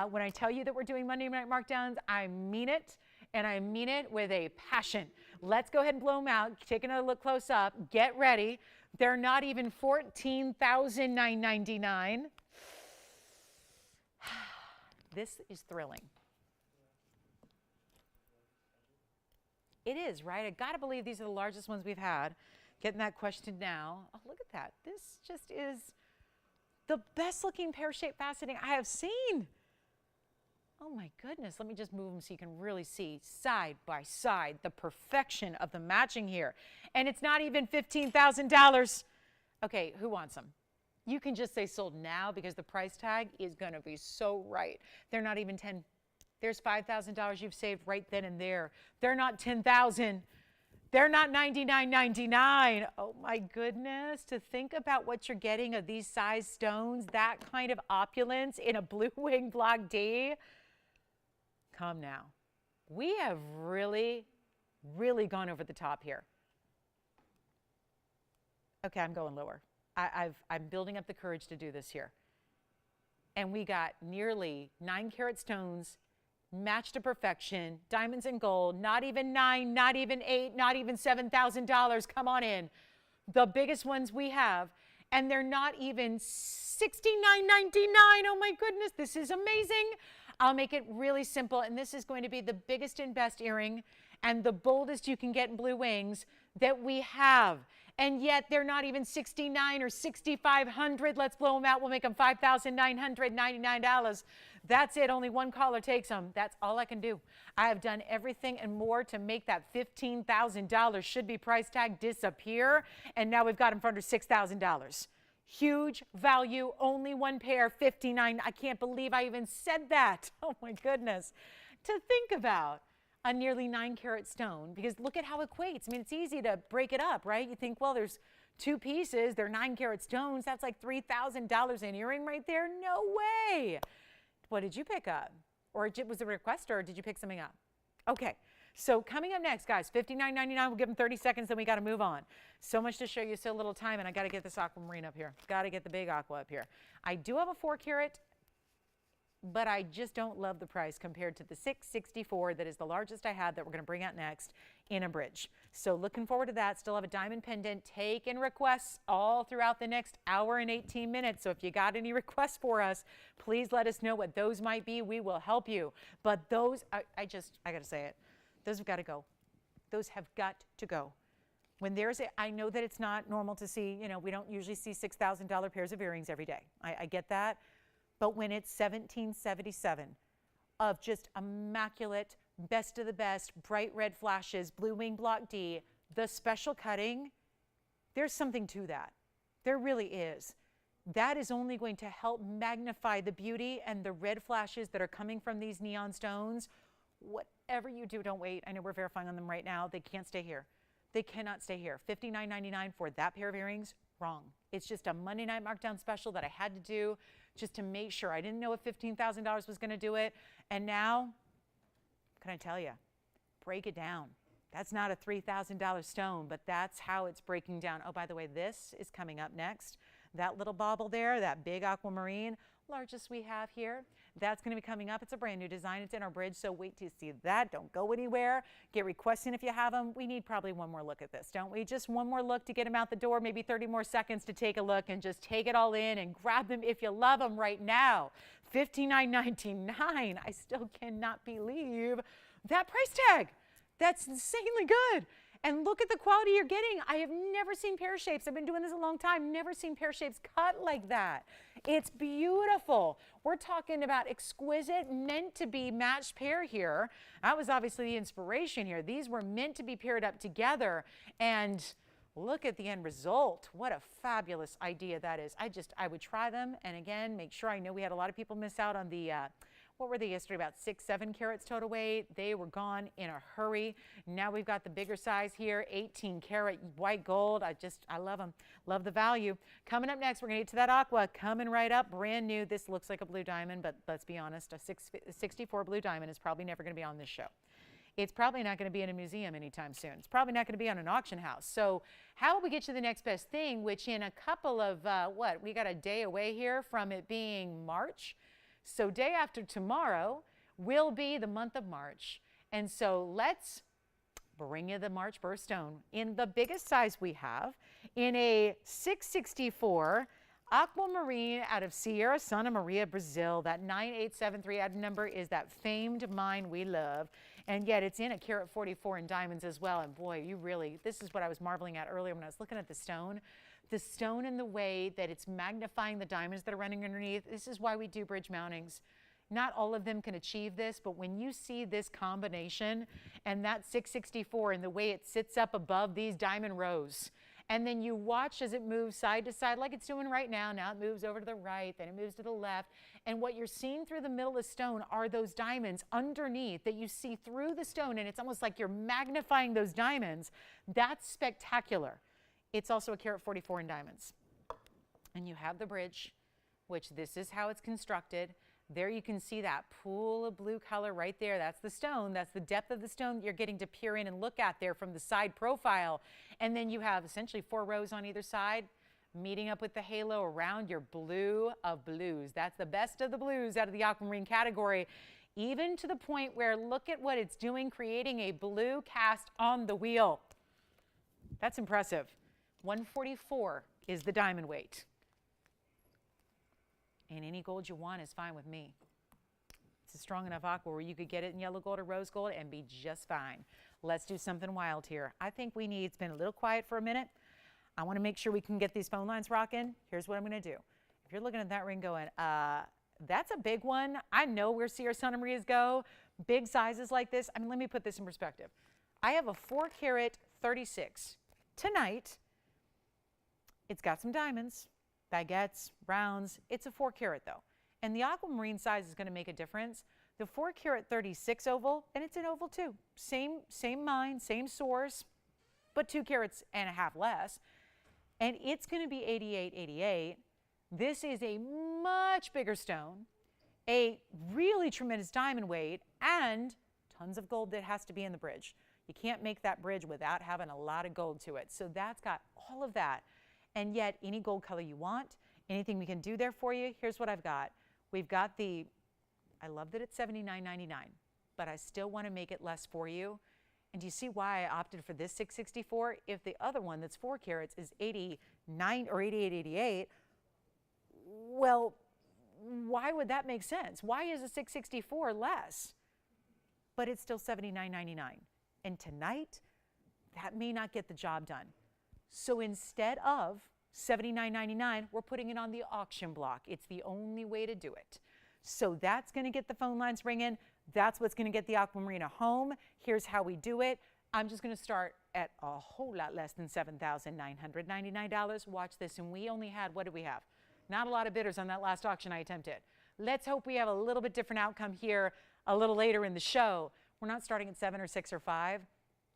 When I tell you that we're doing Monday night markdowns, I mean it, and I mean it with a passion. Let's go ahead and blow them out. Take another look close up. Get ready. They're not even $14,999. This is thrilling. It is, right? I gotta believe these are the largest ones we've had. Getting that question now. Oh, look at that. This just is the best looking pear-shaped faceting I have seen. Oh my goodness. Let me just move them so you can really see side by side the perfection of the matching here. And it's not even $15,000. Okay, who wants them? You can just say sold now, because the price tag is going to be so right. They're not even 10. There's $5,000 you've saved right then and there. They're not 10,000. They're not $99.99. Oh my goodness. To think about what you're getting of these size stones, that kind of opulence in a blue wing block D. Come now. We have really, really gone over the top here. Okay, I'm going lower. I'm building up the courage to do this here. And we got nearly 9 carat stones, matched to perfection, diamonds and gold, not even 9, not even 8, not even $7,000. Come on in. The biggest ones we have, and they're not even $69.99. Oh my goodness, this is amazing. I'll make it really simple, and this is going to be the biggest and best earring and the boldest you can get in blue wings that we have. And yet they're not even $6,900 or $6,500. Let's blow them out. We'll make them $5,999. That's it. Only one caller takes them. That's all I can do. I have done everything and more to make that $15,000 should be price tag disappear. And now we've got them for under $6,000. Huge value. Only 1 pair, $59. I can't believe I even said that. Oh my goodness. To think about. a nearly 9-carat stone, because look at how it equates. I mean, it's easy to break it up, right? You think, well, there's 2 pieces, they're 9-carat stones. That's like $3,000 an earring right there. No way. What did you pick up? Or was it a request, or did you pick something up? Okay. So coming up next, guys, $59.99. We'll give them 30 seconds, then we got to move on. So much to show you, so little time, and I got to get this aquamarine up here. Got to get the big aqua up here. I do have a 4-carat, but I just don't love the price compared to the 664 that is the largest I have that we're going to bring out next in a bridge. So looking forward to that. Still have a diamond pendant. Taking requests all throughout the next hour and 18 minutes. So if you got any requests for us, please let us know what those might be. We will help you. But those, I got to say it. Those have got to go. Those have got to go. When there's I know that it's not normal to see, we don't usually see $6,000 pairs of earrings every day. I get that. But when it's $1,777 of just immaculate, best of the best, bright red flashes, blue wing block D, the special cutting, there's something to that. There really is. That is only going to help magnify the beauty and the red flashes that are coming from these neon stones. Whatever you do, don't wait. I know we're verifying on them right now. They can't stay here. They cannot stay here. $59.99 for that pair of earrings, wrong. It's just a Monday night markdown special that I had to do just to make sure. I didn't know if $15,000 was going to do it. And now, can I tell you, break it down. That's not a $3,000 stone, but that's how it's breaking down. Oh, by the way, this is coming up next. That little bauble there, that big aquamarine, largest we have here. That's going to be coming up. It's a brand new design. It's in our bridge, so wait to see that. Don't go anywhere. Get requests in if you have them. We need probably one more look at this, don't we? Just one more look to get them out the door, maybe 30 more seconds to take a look and just take it all in and grab them if you love them right now. $59.99. I still cannot believe that price tag. That's insanely good. And look at the quality you're getting. I have never seen pear shapes. I've been doing this a long time. Never seen pear shapes cut like that. It's beautiful. We're talking about exquisite, meant to be matched pair here. That was obviously the inspiration here. These were meant to be paired up together. And look at the end result. What a fabulous idea that is. I would try them. And again, make sure. I know we had a lot of people miss out on the what were they yesterday, about 6-7 carats total weight. They were gone in a hurry. Now we've got the bigger size here, 18 karat white gold. I love them, love the value. Coming up next, we're gonna get to that aqua, coming right up, brand new. This looks like a blue diamond, but let's be honest, a 64 blue diamond is probably never gonna be on this show. It's probably not gonna be in a museum anytime soon. It's probably not gonna be on an auction house. So how will we get to the next best thing, which in a couple of, we got a day away here from it being March. So day after tomorrow will be the month of March. And so let's bring you the March birthstone in the biggest size we have, in a 664 aquamarine out of Sierra Santa Maria, Brazil. That 9873 item number is that famed mine we love. And yet it's in a carat 44 in diamonds as well. And boy, this is what I was marveling at earlier when I was looking at the stone. The stone and the way that it's magnifying the diamonds that are running underneath. This is why we do bridge mountings. Not all of them can achieve this, but when you see this combination and that 664 and the way it sits up above these diamond rows, and then you watch as it moves side to side like it's doing right now. Now it moves over to the right, then it moves to the left. And what you're seeing through the middle of the stone are those diamonds underneath that you see through the stone, and it's almost like you're magnifying those diamonds. That's spectacular. It's also a carat 44 in diamonds. And you have the bridge, which this is how it's constructed. There you can see that pool of blue color right there. That's the stone. That's the depth of the stone that you're getting to peer in and look at there from the side profile. And then you have essentially 4 rows on either side, meeting up with the halo around your blue of blues. That's the best of the blues out of the aquamarine category, even to the point where look at what it's doing, creating a blue cast on the wheel. That's impressive. 144 is the diamond weight. And any gold you want is fine with me. It's a strong enough aqua where you could get it in yellow gold or rose gold and be just fine. Let's do something wild here. I think it's been a little quiet for a minute. I want to make sure we can get these phone lines rocking. Here's what I'm going to do. If you're looking at that ring going, that's a big one. I know where Sierra Santa Marias go. Big sizes like this. I mean, let me put this in perspective. I have a 4 carat 36 tonight. It's got some diamonds, baguettes, rounds. It's a 4 carat though. And the aquamarine size is going to make a difference. The 4 karat 36 oval, and it's an oval too. Same mine, same source, but 2 carats and a half less. And it's going to be 8888. This is a much bigger stone, a really tremendous diamond weight, and tons of gold that has to be in the bridge. You can't make that bridge without having a lot of gold to it. So that's got all of that. And yet any gold color you want, anything we can do there for you, here's what I've got. We've got the, I love that it's $79.99, but I still want to make it less for you. And do you see why I opted for this 664? If the other one that's 4 carats is 89 or 8888, well, why would that make sense? Why is a 664 less? But it's still $79.99. And tonight, that may not get the job done. So instead of $79.99, we're putting it on the auction block. It's the only way to do it. So that's going to get the phone lines ringing. That's what's going to get the Aquamarina home. Here's how we do it. I'm just going to start at a whole lot less than $7,999. Watch this. And we only had, what did we have? Not a lot of bidders on that last auction I attempted. Let's hope we have a little bit different outcome here a little later in the show. We're not starting at 7 or 6 or 5.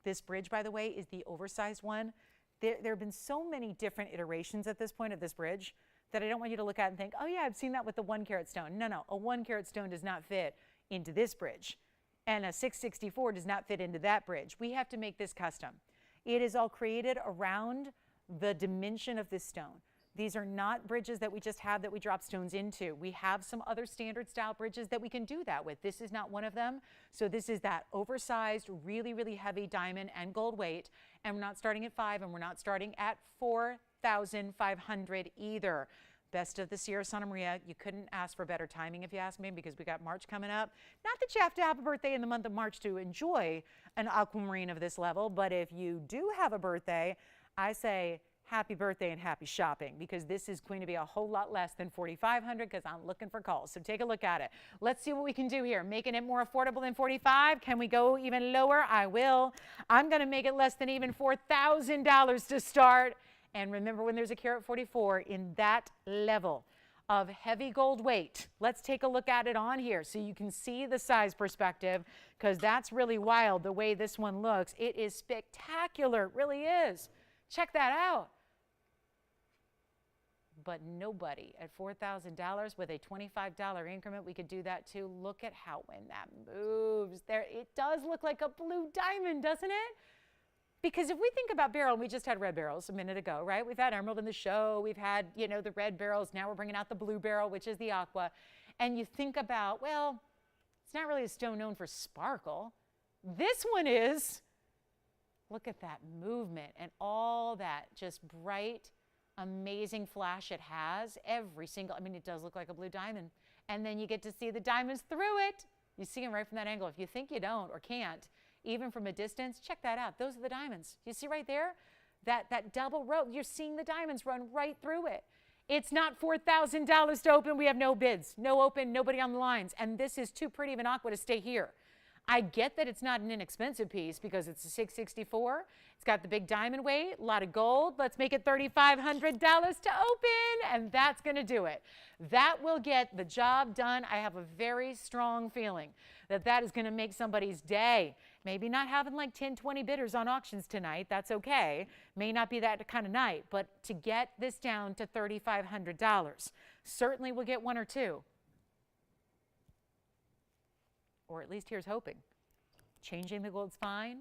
This bridge, by the way, is the oversized one. There have been so many different iterations at this point of this bridge that I don't want you to look at and think, oh yeah, I've seen that with the 1 carat stone. No, a 1 carat stone does not fit into this bridge. And a 664 does not fit into that bridge. We have to make this custom. It is all created around the dimension of this stone. These are not bridges that we just have that we drop stones into. We have some other standard style bridges that we can do that with. This is not one of them. So this is that oversized, really, really heavy diamond and gold weight. And we're not starting at 5 and we're not starting at 4,500 either. Best of the Sierra Santa Maria. You couldn't ask for better timing if you ask me, because we got March coming up. Not that you have to have a birthday in the month of March to enjoy an aquamarine of this level, but if you do have a birthday, I say happy birthday and happy shopping, because this is going to be a whole lot less than 4,500 because I'm looking for calls. So take a look at it. Let's see what we can do here. Making it more affordable than 45. Can we go even lower? I will. I'm going to make it less than even $4,000 to start. And remember, when there's a carat 44 in that level of heavy gold weight, let's take a look at it on here so you can see the size perspective, because that's really wild the way this one looks. It is spectacular. It really is. Check that out. But nobody at $4,000 with a $25 increment, we could do that too. Look at how when that moves there, it does look like a blue diamond, doesn't it? Because if we think about beryl, and we just had red beryls a minute ago, right? We've had emerald in the show. We've had, you know, the red beryls. Now we're bringing out the blue beryl, which is the aqua. And you think about, well, it's not really a stone known for sparkle. This one is. Look at that movement and all that just bright, amazing flash it has. Every single, I mean, it does look like a blue diamond. And then you get to see the diamonds through it. You see them right from that angle. If you think you don't or can't, even from a distance, check that out. Those are the diamonds. You see right there? That double row, you're seeing the diamonds run right through it. It's not $4,000 to open. We have no bids, no open, nobody on the lines. And this is too pretty of an aqua to stay here. I get that it's not an inexpensive piece because it's a 664. It's got the big diamond weight, a lot of gold. Let's make it $3,500 to open, and that's going to do it. That will get the job done. I have a very strong feeling that that is going to make somebody's day. Maybe not having like 10, 20 bidders on auctions tonight. That's okay. May not be that kind of night, but to get this down to $3,500, certainly we'll get 1 or 2. Or at least here's hoping. Changing the gold's fine.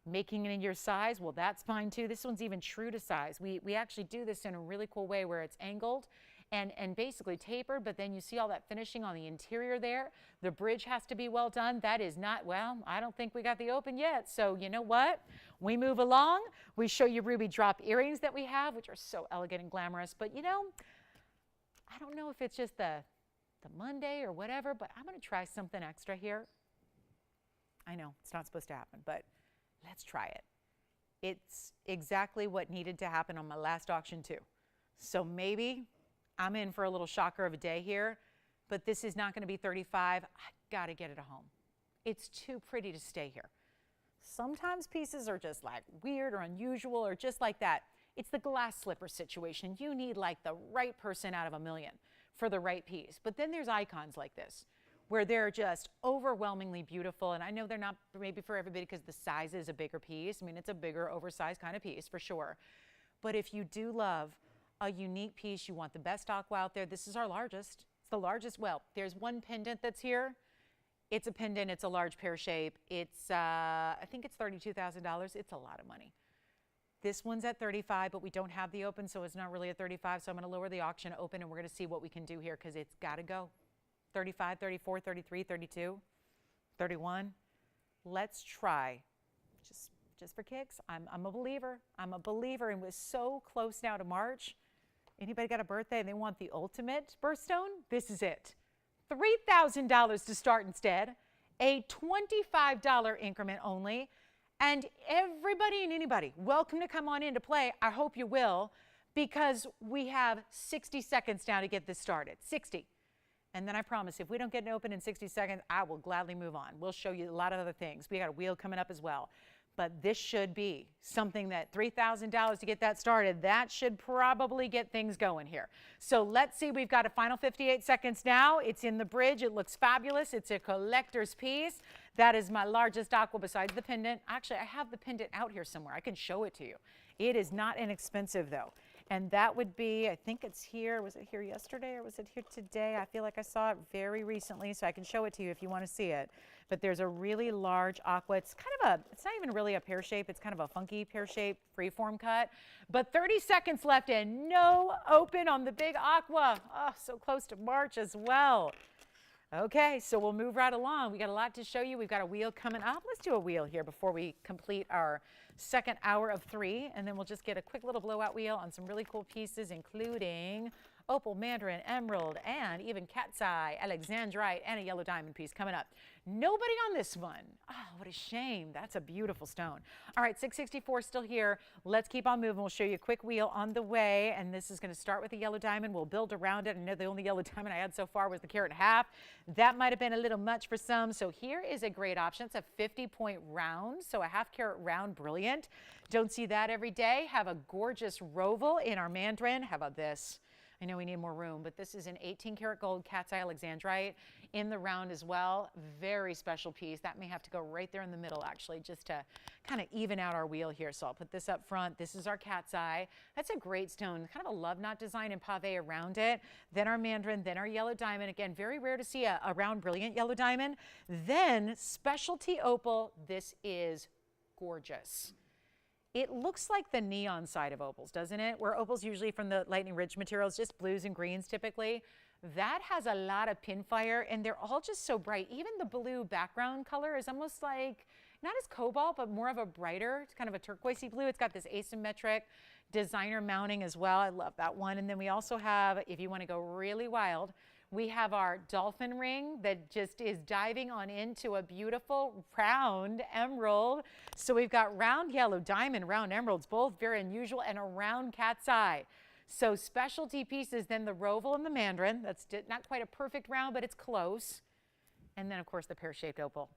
Making it in your size, well, that's fine too. This one's even true to size. We actually do this in a really cool way where it's angled and basically tapered, but then you see all that finishing on the interior there. The bridge has to be well done. That is not, well, I don't think we got the open yet. So you know what? We move along. We show you ruby drop earrings that we have, which are so elegant and glamorous. But you know, I don't know if it's just the Monday or whatever, but I'm going to try something extra here. I know it's not supposed to happen, but let's try it. It's exactly what needed to happen on my last auction too. So maybe I'm in for a little shocker of a day here, but this is not going to be 35. I got to get it home. It's too pretty to stay here. Sometimes pieces are just like weird or unusual or just like that. It's the glass slipper situation. You need like the right person out of a million for the right piece. But then there's icons like this, where they're just overwhelmingly beautiful. And I know they're not maybe for everybody because the size is a bigger piece. I mean, it's a bigger, oversized kind of piece for sure. But if you do love a unique piece, you want the best aqua out there, this is our largest. It's the largest. Well, there's one pendant that's here. It's a pendant. It's a large pear shape. It's, I think it's $32,000. It's a lot of money. This one's at 35, but we don't have the open, so it's not really at 35. So I'm going to lower the auction open, and we're going to see what we can do here because it's got to go. 35, 34, 33, 32, 31. Let's try. Just for kicks. I'm a believer. I'm a believer, and we're so close now to March. Anybody got a birthday and they want the ultimate birthstone? This is it. $3,000 to start instead. A $25 increment only. And everybody and anybody, welcome to come on in to play. I hope you will, because we have 60 seconds now to get this started. 60. And then I promise, if we don't get it open in 60 seconds, I will gladly move on. We'll show you a lot of other things. We got a wheel coming up as well. But this should be something that $3,000 to get that started, that should probably get things going here. So let's see, we've got a final 58 seconds now. It's in the bridge. It looks fabulous. It's a collector's piece. That is my largest aqua besides the pendant. Actually, I have the pendant out here somewhere. I can show it to you. It is not inexpensive though. And that would be, I think it's here. Was it here yesterday or was it here today? I feel like I saw it very recently, so I can show it to you if you want to see it. But there's a really large aqua. It's kind of it's not even really a pear shape. It's kind of a funky pear shape, freeform cut. But 30 seconds left and no open on the big aqua. Oh, so close to March as well. Okay, so we'll move right along. We got a lot to show you. We've got a wheel coming up. Let's do a wheel here before we complete our second hour of 3, and then we'll just get a quick little blowout wheel on some really cool pieces, including opal, mandarin, emerald, and even cat's eye, alexandrite, and a yellow diamond piece coming up. Nobody on this one. Oh, what a shame. That's a beautiful stone. All right, 664 still here. Let's keep on moving. We'll show you a quick wheel on the way, and this is going to start with the yellow diamond. We'll build around it. I know the only yellow diamond I had so far was the carat and a half. That might have been a little much for some, so here is a great option. It's a 50-point round, so a half carat round, brilliant. Don't see that every day. Have a gorgeous roval in our mandarin. How about this? I know we need more room, but this is an 18 karat gold cat's eye alexandrite in the round as well. Very special piece. That may have to go right there in the middle, actually, just to kind of even out our wheel here. So I'll put this up front. This is our cat's eye. That's a great stone, kind of a love knot design and pave around it. Then our mandarin, then our yellow diamond. Again, very rare to see a round, brilliant yellow diamond. Then specialty opal. This is gorgeous. It looks like the neon side of opals, doesn't it? Where opals usually from the lightning ridge materials, just blues and greens typically. That has a lot of pinfire, and they're all just so bright. Even the blue background color is almost like, not as cobalt, but more of a brighter, it's kind of a turquoisey blue. It's got this asymmetric designer mounting as well. I love that one. And then we also have, if you want to go really wild, we have our dolphin ring that just is diving on into a beautiful round emerald. So we've got round yellow diamond, round emeralds, both very unusual, and a round cat's eye. So specialty pieces, then the roval and the mandarin. That's not quite a perfect round, but it's close. And then, of course, the pear-shaped opal.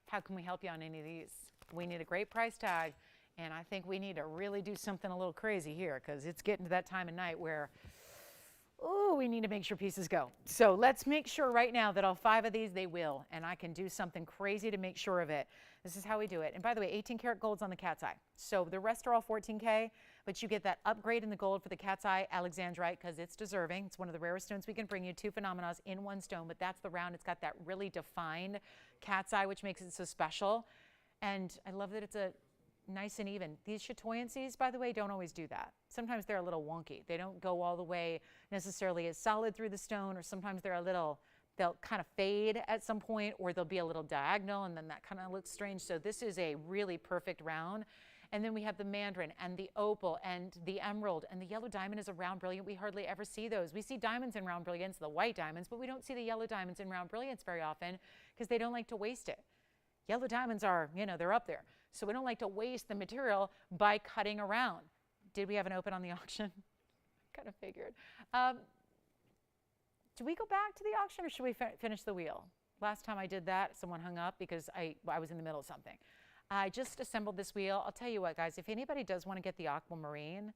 How can we help you on any of these? We need a great price tag, and I think we need to really do something a little crazy here because it's getting to that time of night where oh, we need to make sure pieces go. So let's make sure right now that all 5 of these, they will. And I can do something crazy to make sure of it. This is how we do it. And by the way, 18 karat gold's on the cat's eye. So the rest are all 14K, but you get that upgrade in the gold for the cat's eye alexandrite because it's deserving. It's one of the rarest stones we can bring you, 2 phenomenas in one stone, but that's the round. It's got that really defined cat's eye, which makes it so special. And I love that it's a nice and even. These chatoyancies, by the way, don't always do that. Sometimes they're a little wonky. They don't go all the way necessarily as solid through the stone, or sometimes they're a little, they'll kind of fade at some point, or they'll be a little diagonal, and then that kind of looks strange. So this is a really perfect round. And then we have the mandarin and the opal and the emerald, and the yellow diamond is a round brilliant. We hardly ever see those. We see diamonds in round brilliance, the white diamonds, but we don't see the yellow diamonds in round brilliance very often because they don't like to waste it. Yellow diamonds are, you know, they're up there. So we don't like to waste the material by cutting around. Did we have an open on the auction? Kind of figured. Do we go back to the auction or should we finish the wheel? Last time I did that, someone hung up because I was in the middle of something. I just assembled this wheel. I'll tell you what, guys, if anybody does want to get the aquamarine,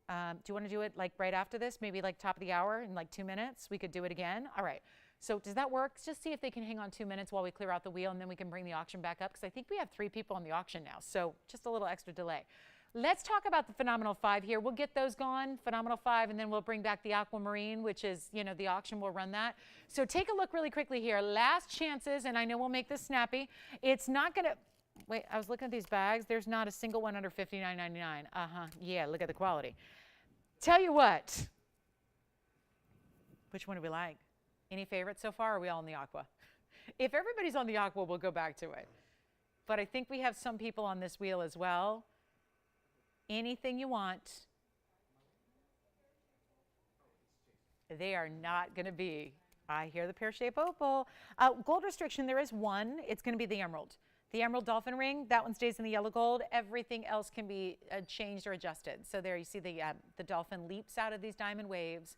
do you want to do it like right after this? Maybe like top of the hour in like 2 minutes? We could do it again. All right. So does that work? Just see if they can hang on 2 minutes while we clear out the wheel, and then we can bring the auction back up, because I think we have 3 people on the auction now, so just a little extra delay. Let's talk about the Phenomenal 5 here. We'll get those gone, Phenomenal 5, and then we'll bring back the Aquamarine, which is, you know, the auction will run that. So take a look really quickly here. Last chances, and I know we'll make this snappy. It's not going to, wait, I was looking at these bags. There's not a single one under $59.99. Yeah, look at the quality. Tell you what, which one do we like? Any favorites so far, or are we all in the Aqua? If everybody's on the Aqua, we'll go back to it. But I think we have some people on this wheel as well. Anything you want. They are not going to be. I hear the pear-shaped opal. Gold restriction, there is one. It's going to be the emerald. The emerald dolphin ring, that one stays in the yellow gold. Everything else can be changed or adjusted. So there you see the dolphin leaps out of these diamond waves.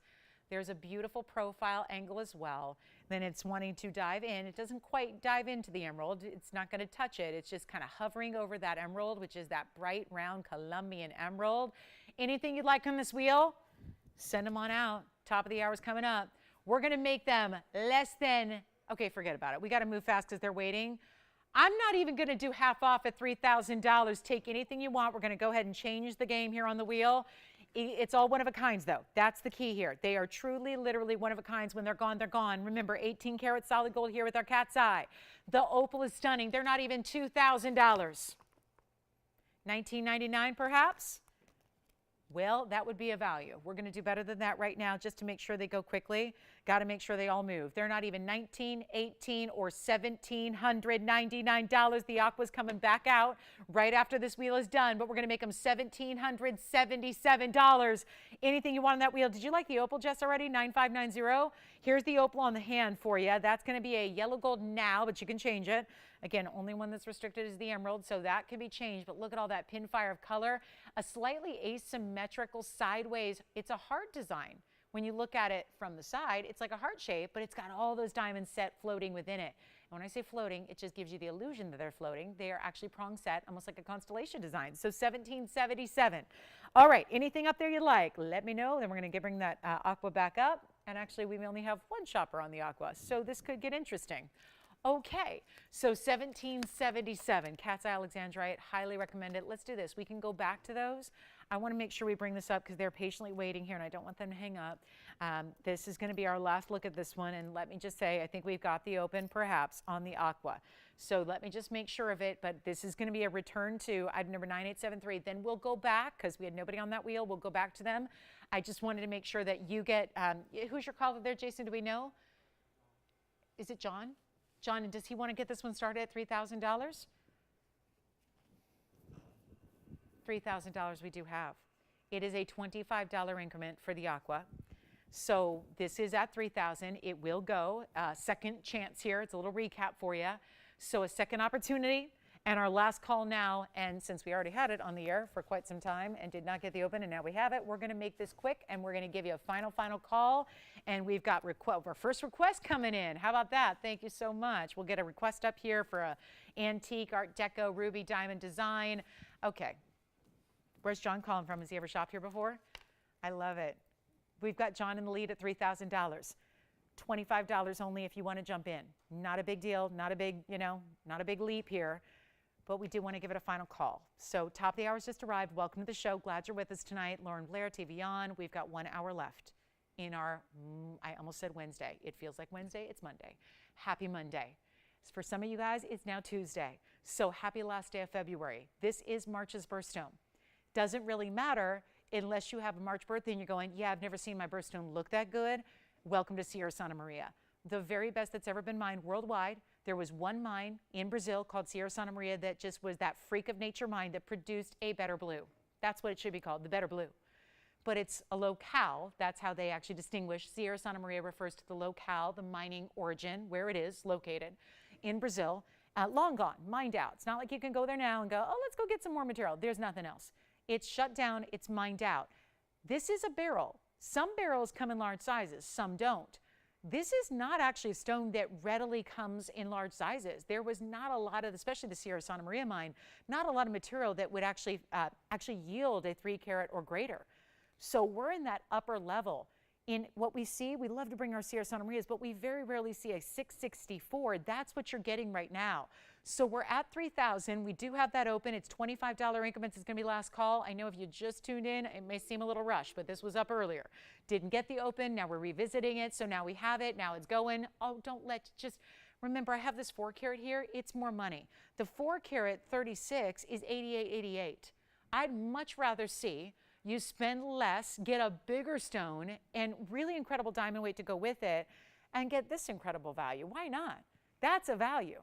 There's a beautiful profile angle as well. Then it's wanting to dive in. It doesn't quite dive into the emerald. It's not going to touch it. It's just kind of hovering over that emerald, which is that bright, round Colombian emerald. Anything you'd like on this wheel, send them on out. Top of the hour is coming up. We're going to make them less than, okay, forget about it. We got to move fast because they're waiting. I'm not even going to do half off at $3,000. Take anything you want. We're going to go ahead and change the game here on the wheel. It's all one of a kinds, though. That's the key here. They are truly, literally one of a kinds. When they're gone, they're gone. Remember, 18 karat solid gold here with our cat's eye. The opal is stunning. They're not even $2,000. $19.99 perhaps? Well, that would be a value. We're going to do better than that right now just to make sure they go quickly. Got to make sure they all move. They're not even $19, $18, or $1,799. The Aqua's coming back out right after this wheel is done, but we're going to make them $1,777. Anything you want on that wheel. Did you like the opal, Jess, already? 9590. Here's the opal on the hand for you. That's going to be a yellow gold now, but you can change it. Again, only one that's restricted is the emerald, so that can be changed. But look at all that pinfire of color. A slightly asymmetrical sideways. It's a heart design. When you look at it from the side, it's like a heart shape, but it's got all those diamonds set floating within it. And when I say floating, it just gives you the illusion that they're floating. They are actually prong set, almost like a constellation design. So $1,777. All right, anything up there you like, let me know. Then we're going to bring that Aqua back up. And actually, we only have one shopper on the Aqua, so this could get interesting. Okay, so $1,777, Cat's Eye Alexandrite, highly recommend it. Let's do this. We can go back to those. I want to make sure we bring this up because they're patiently waiting here, and I don't want them to hang up. This is going to be our last look at this one, and let me just say, I think we've got the open, perhaps, on the Aqua. So let me just make sure of it, but this is going to be a return to item number 9873. Then we'll go back, because we had nobody on that wheel. We'll go back to them. I just wanted to make sure that you get, who's your caller there, Jason? Do we know? Is it John? John, does he want to get this one started at $3,000? $3,000 we do have. It is a $25 increment for the Aqua. So this is at $3,000. It will go. Second chance here. It's a little recap for you. So a second opportunity. And our last call now, and since we already had it on the air for quite some time and did not get the open, and now we have it, we're going to make this quick, and we're going to give you a final call. And we've got our first request coming in. How about that? Thank you so much. We'll get a request up here for a antique, Art Deco, ruby diamond design. Okay. Where's John calling from? Has he ever shopped here before? I love it. We've got John in the lead at $3,000. $25 only if you want to jump in. Not a big deal. Not a big, not a big leap here. But we do want to give it a final call. So top of the hour's just arrived. Welcome to the show. Glad you're with us tonight. Lauren Blair, TVON. We've got 1 hour left in our, I almost said Wednesday. It feels like Wednesday. It's Monday. Happy Monday. For some of you guys, it's now Tuesday. So happy last day of February. This is March's birthstone. Doesn't really matter unless you have a March birthday and you're going, yeah, I've never seen my birthstone look that good. Welcome to Sierra Santa Maria. The very best that's ever been mined worldwide. There was one mine in Brazil called Sierra Santa Maria that just was that freak of nature mine that produced a better blue. That's what it should be called, the better blue. But it's a locale. That's how they actually distinguish. Sierra Santa Maria refers to the locale, the mining origin, where it is located in Brazil. Long gone, mined out. It's not like you can go there now and go, oh, let's go get some more material. There's nothing else. It's shut down. It's mined out. This is a beryl. Some beryls come in large sizes. Some don't. This is not actually a stone that readily comes in large sizes. There was not a lot of, especially the Sierra Santa Maria mine, not a lot of material that would actually yield a 3 carat or greater. So we're in that upper level. In what we see, we love to bring our Sierra Santa Marias, but we very rarely see a 664. That's what you're getting right now. So we're at 3,000. We do have that open. It's $25 increments. It's going to be last call. I know if you just tuned in, it may seem a little rushed, but this was up earlier. Didn't get the open. Now we're revisiting it. So now we have it. Now it's going. Oh, just remember, I have this 4 carat here. It's more money. The 4 carat 36 is $88.88. I'd much rather see you spend less, get a bigger stone, and really incredible diamond weight to go with it, and get this incredible value. Why not? That's a value.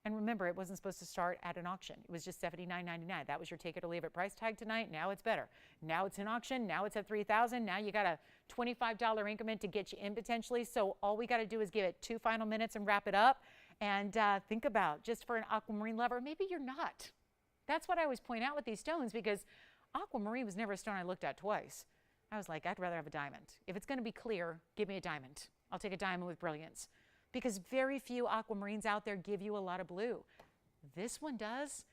And remember, it wasn't supposed to start at an auction. It was just $79.99. That was your take it or leave it price tag tonight. Now it's better. Now it's in auction. Now it's at $3,000. Now you got a $25 increment to get you in potentially. So all we got to do is give it 2 final minutes and wrap it up. And think about, just for an aquamarine lover, maybe you're not. That's what I always point out with these stones, because aquamarine was never a stone I looked at twice. I was like, I'd rather have a diamond. If it's going to be clear, give me a diamond. I'll take a diamond with brilliance, because very few aquamarines out there give you a lot of blue. This one does,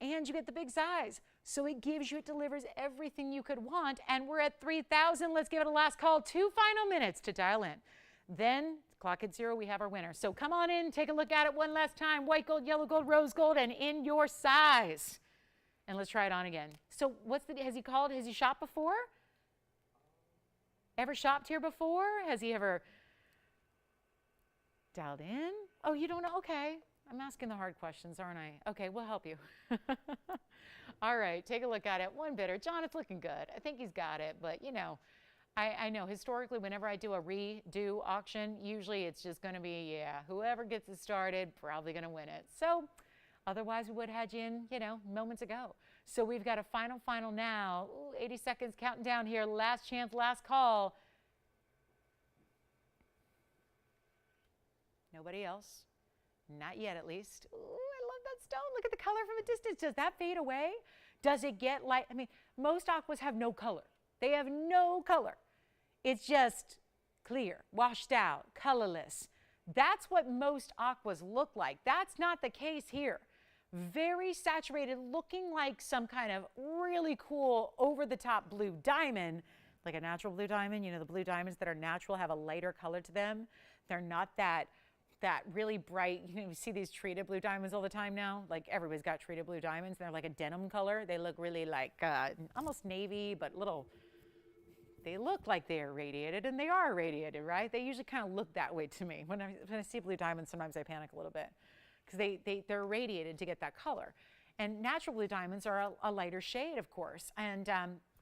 and you get the big size. So it gives you, it delivers everything you could want, and we're at 3,000. Let's give it a last call. 2 final minutes to dial in. Then, clock at 0, we have our winner. So come on in, take a look at it one last time. White gold, yellow gold, rose gold, and in your size. And let's try it on again. So has he called, has he shopped before? Ever shopped here before? Has he ever dialed in? Oh, you don't know? Okay. I'm asking the hard questions, aren't I? Okay, we'll help you. All right, take a look at it. One bidder. John, it's looking good. I think he's got it, but you know, I know historically whenever I do a redo auction, usually it's just going to be, yeah, whoever gets it started, probably going to win it. So otherwise, we would have had you in, you know, moments ago. So we've got a final now. Ooh, 80 seconds counting down here. Last chance, last call. Nobody else? Not yet, at least. Ooh, I love that stone. Look at the color from a distance. Does that fade away? Does it get light? I mean, most aquas have no color. They have no color. It's just clear, washed out, colorless. That's what most aquas look like. That's not the case here. Very saturated, looking like some kind of really cool over-the-top blue diamond, like a natural blue diamond. You know, the blue diamonds that are natural have a lighter color to them. They're not that really bright. You know, you see these treated blue diamonds all the time now. Like everybody's got treated blue diamonds. They're like a denim color. They look really like almost navy, but little. They look like they are irradiated, and they are irradiated, right? They usually kind of look that way to me. When I see blue diamonds, sometimes I panic a little bit, because they're irradiated to get that color. And natural blue diamonds are a lighter shade, of course. And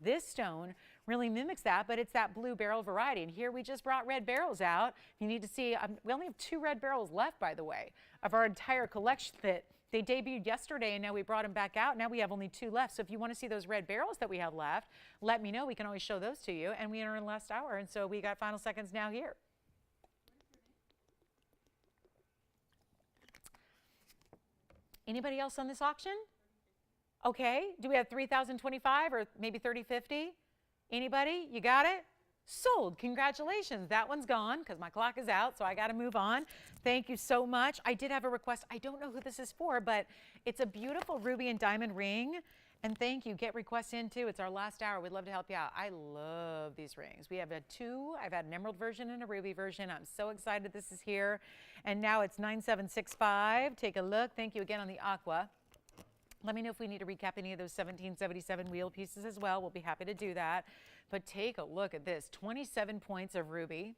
this stone really mimics that, but it's that blue beryl variety. And here we just brought red beryls out. You need to see, we only have 2 red beryls left, by the way, of our entire collection that they debuted yesterday, and now we brought them back out. Now we have only 2 left. So if you want to see those red beryls that we have left, let me know. We can always show those to you. And we enter in the last hour, and so we got final seconds now here. Anybody else on this auction? Okay, do we have 3,025 or maybe 3050? Anybody? You got it? Sold. Congratulations. That one's gone because my clock is out, so I got to move on. Thank you so much. I did have a request. I don't know who this is for, but it's a beautiful ruby and diamond ring. And thank you. Get requests in too. It's our last hour. We'd love to help you out. I love these rings. We have 2. I've had an emerald version and a ruby version. I'm so excited this is here. And now it's 9765. Take a look. Thank you again on the aqua. Let me know if we need to recap any of those 1777 wheel pieces as well. We'll be happy to do that. But take a look at this. 27 points of ruby.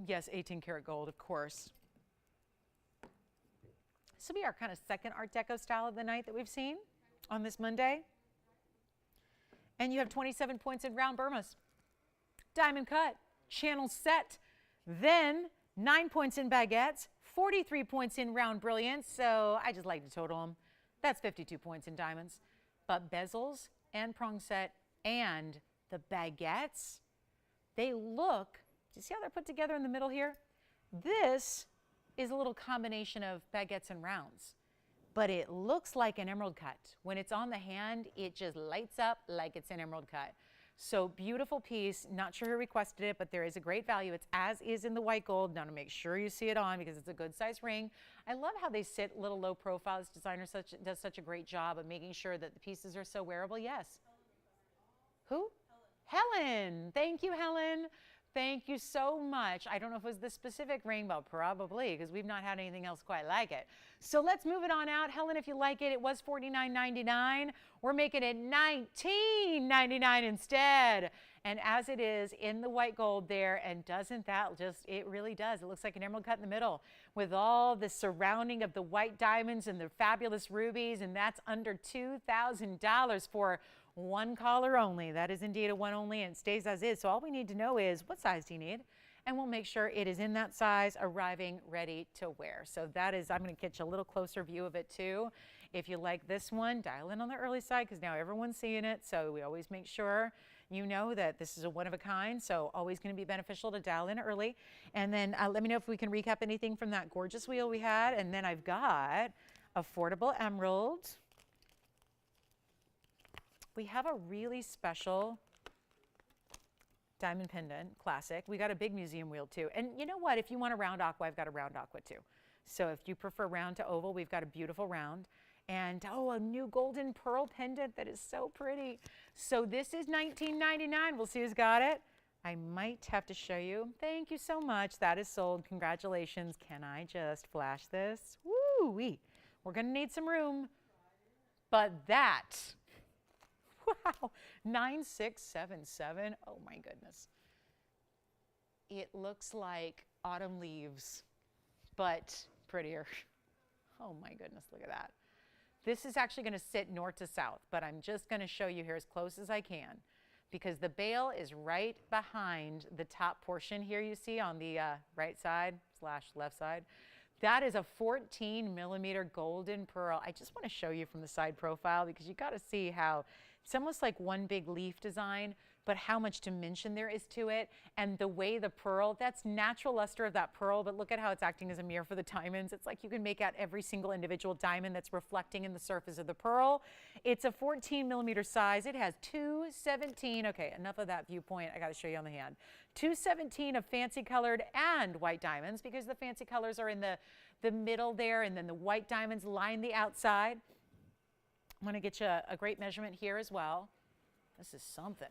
Yes, 18 karat gold, of course. This will be our kind of second Art Deco style of the night that we've seen on this Monday. And you have 27 points in round Burmas. Diamond cut, channel set. Then 9 points in baguettes, 43 points in round brilliance. So I just like to total them. That's 52 points in diamonds. But bezels and prong set and the baguettes, they look, do you see how they're put together in the middle here? This is a little combination of baguettes and rounds, but it looks like an emerald cut. When it's on the hand, it just lights up like it's an emerald cut. So beautiful piece. Not sure who requested it, but there is a great value. It's as is in the white gold. Now to make sure you see it on because it's a good size ring. I love how they sit little low profile. This designer does such a great job of making sure that the pieces are so wearable. Yes. Who? Helen. Thank you, Helen. Thank you so much. I don't know if it was the specific rainbow, probably, because we've not had anything else quite like it. So let's move it on out. Helen, if you like it, it was $49.99. We're making it $19.99 instead. And as it is in the white gold there, and doesn't that just, it really does. It looks like an emerald cut in the middle with all the surrounding of the white diamonds and the fabulous rubies, and that's under $2,000 for one collar only. That is indeed a one only, and it stays as is. So all we need to know is what size do you need, and we'll make sure it is in that size, arriving ready to wear. So that is, I'm going to get you a little closer view of it too. If you like this one, dial in on the early side because now everyone's seeing it. So we always make sure you know that this is a one of a kind. So always going to be beneficial to dial in early. And then let me know if we can recap anything from that gorgeous wheel we had. And then I've got affordable emerald. We have a really special diamond pendant, classic. We got a big museum wheel too. And you know what? If you want a round aqua, I've got a round aqua too. So if you prefer round to oval, we've got a beautiful round. And oh, a new golden pearl pendant that is so pretty. So this is $19.99. We'll see who's got it. I might have to show you. Thank you so much. That is sold. Congratulations. Can I just flash this? Woo-wee. We're going to need some room. But that, wow, 9677. Oh my goodness. It looks like autumn leaves, but prettier. Oh my goodness, look at that. This is actually going to sit north to south, but I'm just going to show you here as close as I can because the bail is right behind the top portion here you see on the right side / left side. That is a 14 millimeter golden pearl. I just want to show you from the side profile because you got to see how it's almost like one big leaf design, but how much dimension there is to it. And the way the pearl, that's natural luster of that pearl, but look at how it's acting as a mirror for the diamonds. It's like you can make out every single individual diamond that's reflecting in the surface of the pearl. It's a 14 millimeter size. It has 217, okay, enough of that viewpoint. I got to show you on the hand. 217 of fancy colored and white diamonds because the fancy colors are in the middle there, and then the white diamonds line the outside. I'm going to get you a great measurement here as well. This is something.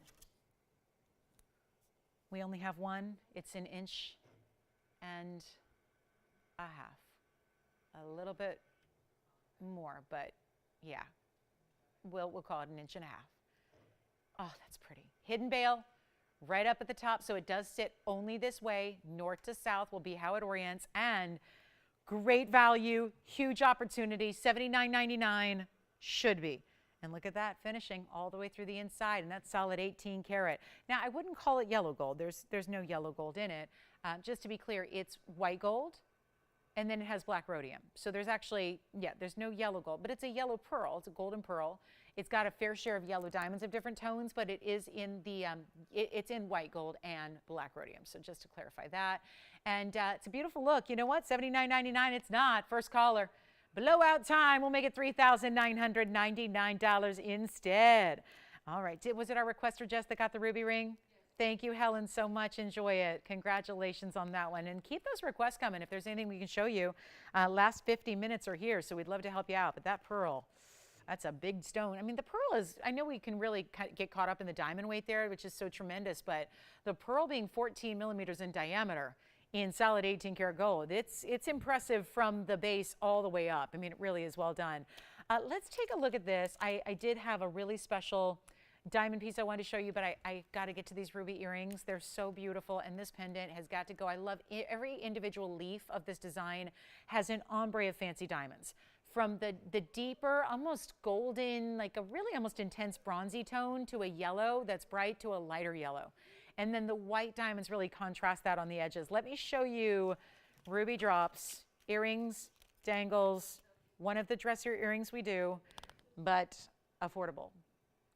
We only have one. It's 1.5 inches. A little bit more, but yeah, we'll call it 1.5 inches. Oh, that's pretty. Hidden bail right up at the top, so it does sit only this way. North to south will be how it orients, and great value, huge opportunity, $79.99 should be. And look at that, finishing all the way through the inside, and that's solid 18 karat. Now, I wouldn't call it yellow gold. There's no yellow gold in it. Just to be clear, it's white gold, and then it has black rhodium. So there's actually, yeah, there's no yellow gold, but it's a yellow pearl. It's a golden pearl. It's got a fair share of yellow diamonds of different tones, but it is in the, it's in white gold and black rhodium. So just to clarify that. And it's a beautiful look. You know what? $79.99, it's not. First caller. Blowout time, we'll make it $3,999 instead. All right, was it our requester, Jess, that got the ruby ring? Yes. Thank you, Helen, so much. Enjoy it. Congratulations on that one. And keep those requests coming if there's anything we can show you. Last 50 minutes are here, so we'd love to help you out. But that pearl, that's a big stone. I mean, the pearl is, I know we can really get caught up in the diamond weight there, which is so tremendous, but the pearl being 14 millimeters in diameter, in solid 18 karat gold. It's impressive from the base all the way up. I mean, it really is well done. Let's take a look at this. I did have a really special diamond piece I wanted to show you, but I got to get to these ruby earrings. They're so beautiful, and this pendant has got to go. I love every individual leaf of this design has an ombre of fancy diamonds. From the deeper, almost golden, like a really almost intense bronzy tone to a yellow that's bright to a lighter yellow. And then the white diamonds really contrast that on the edges. Let me show you ruby drops, earrings, dangles, one of the dressier earrings we do, but affordable.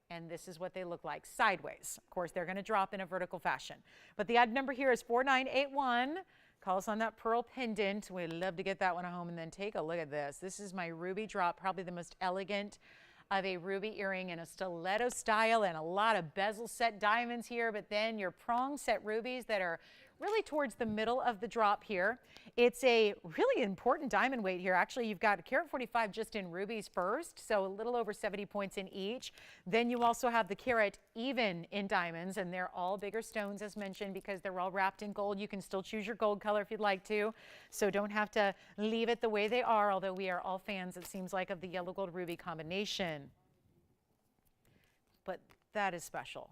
And this is what they look like sideways. Of course, they're going to drop in a vertical fashion. But the ad number here is 4981. Call us on that pearl pendant. We'd love to get that one home. And then take a look at this. This is my ruby drop, probably the most elegant of a ruby earring in a stiletto style, and a lot of bezel set diamonds here, but then your prong set rubies that are really towards the middle of the drop here. It's a really important diamond weight here. Actually, you've got a carat 45 just in rubies first, so a little over 70 points in each. Then you also have the carat even in diamonds, and they're all bigger stones as mentioned because they're all wrapped in gold. You can still choose your gold color if you'd like to, so don't have to leave it the way they are, although we are all fans, it seems like, of the yellow gold ruby combination. But that is special.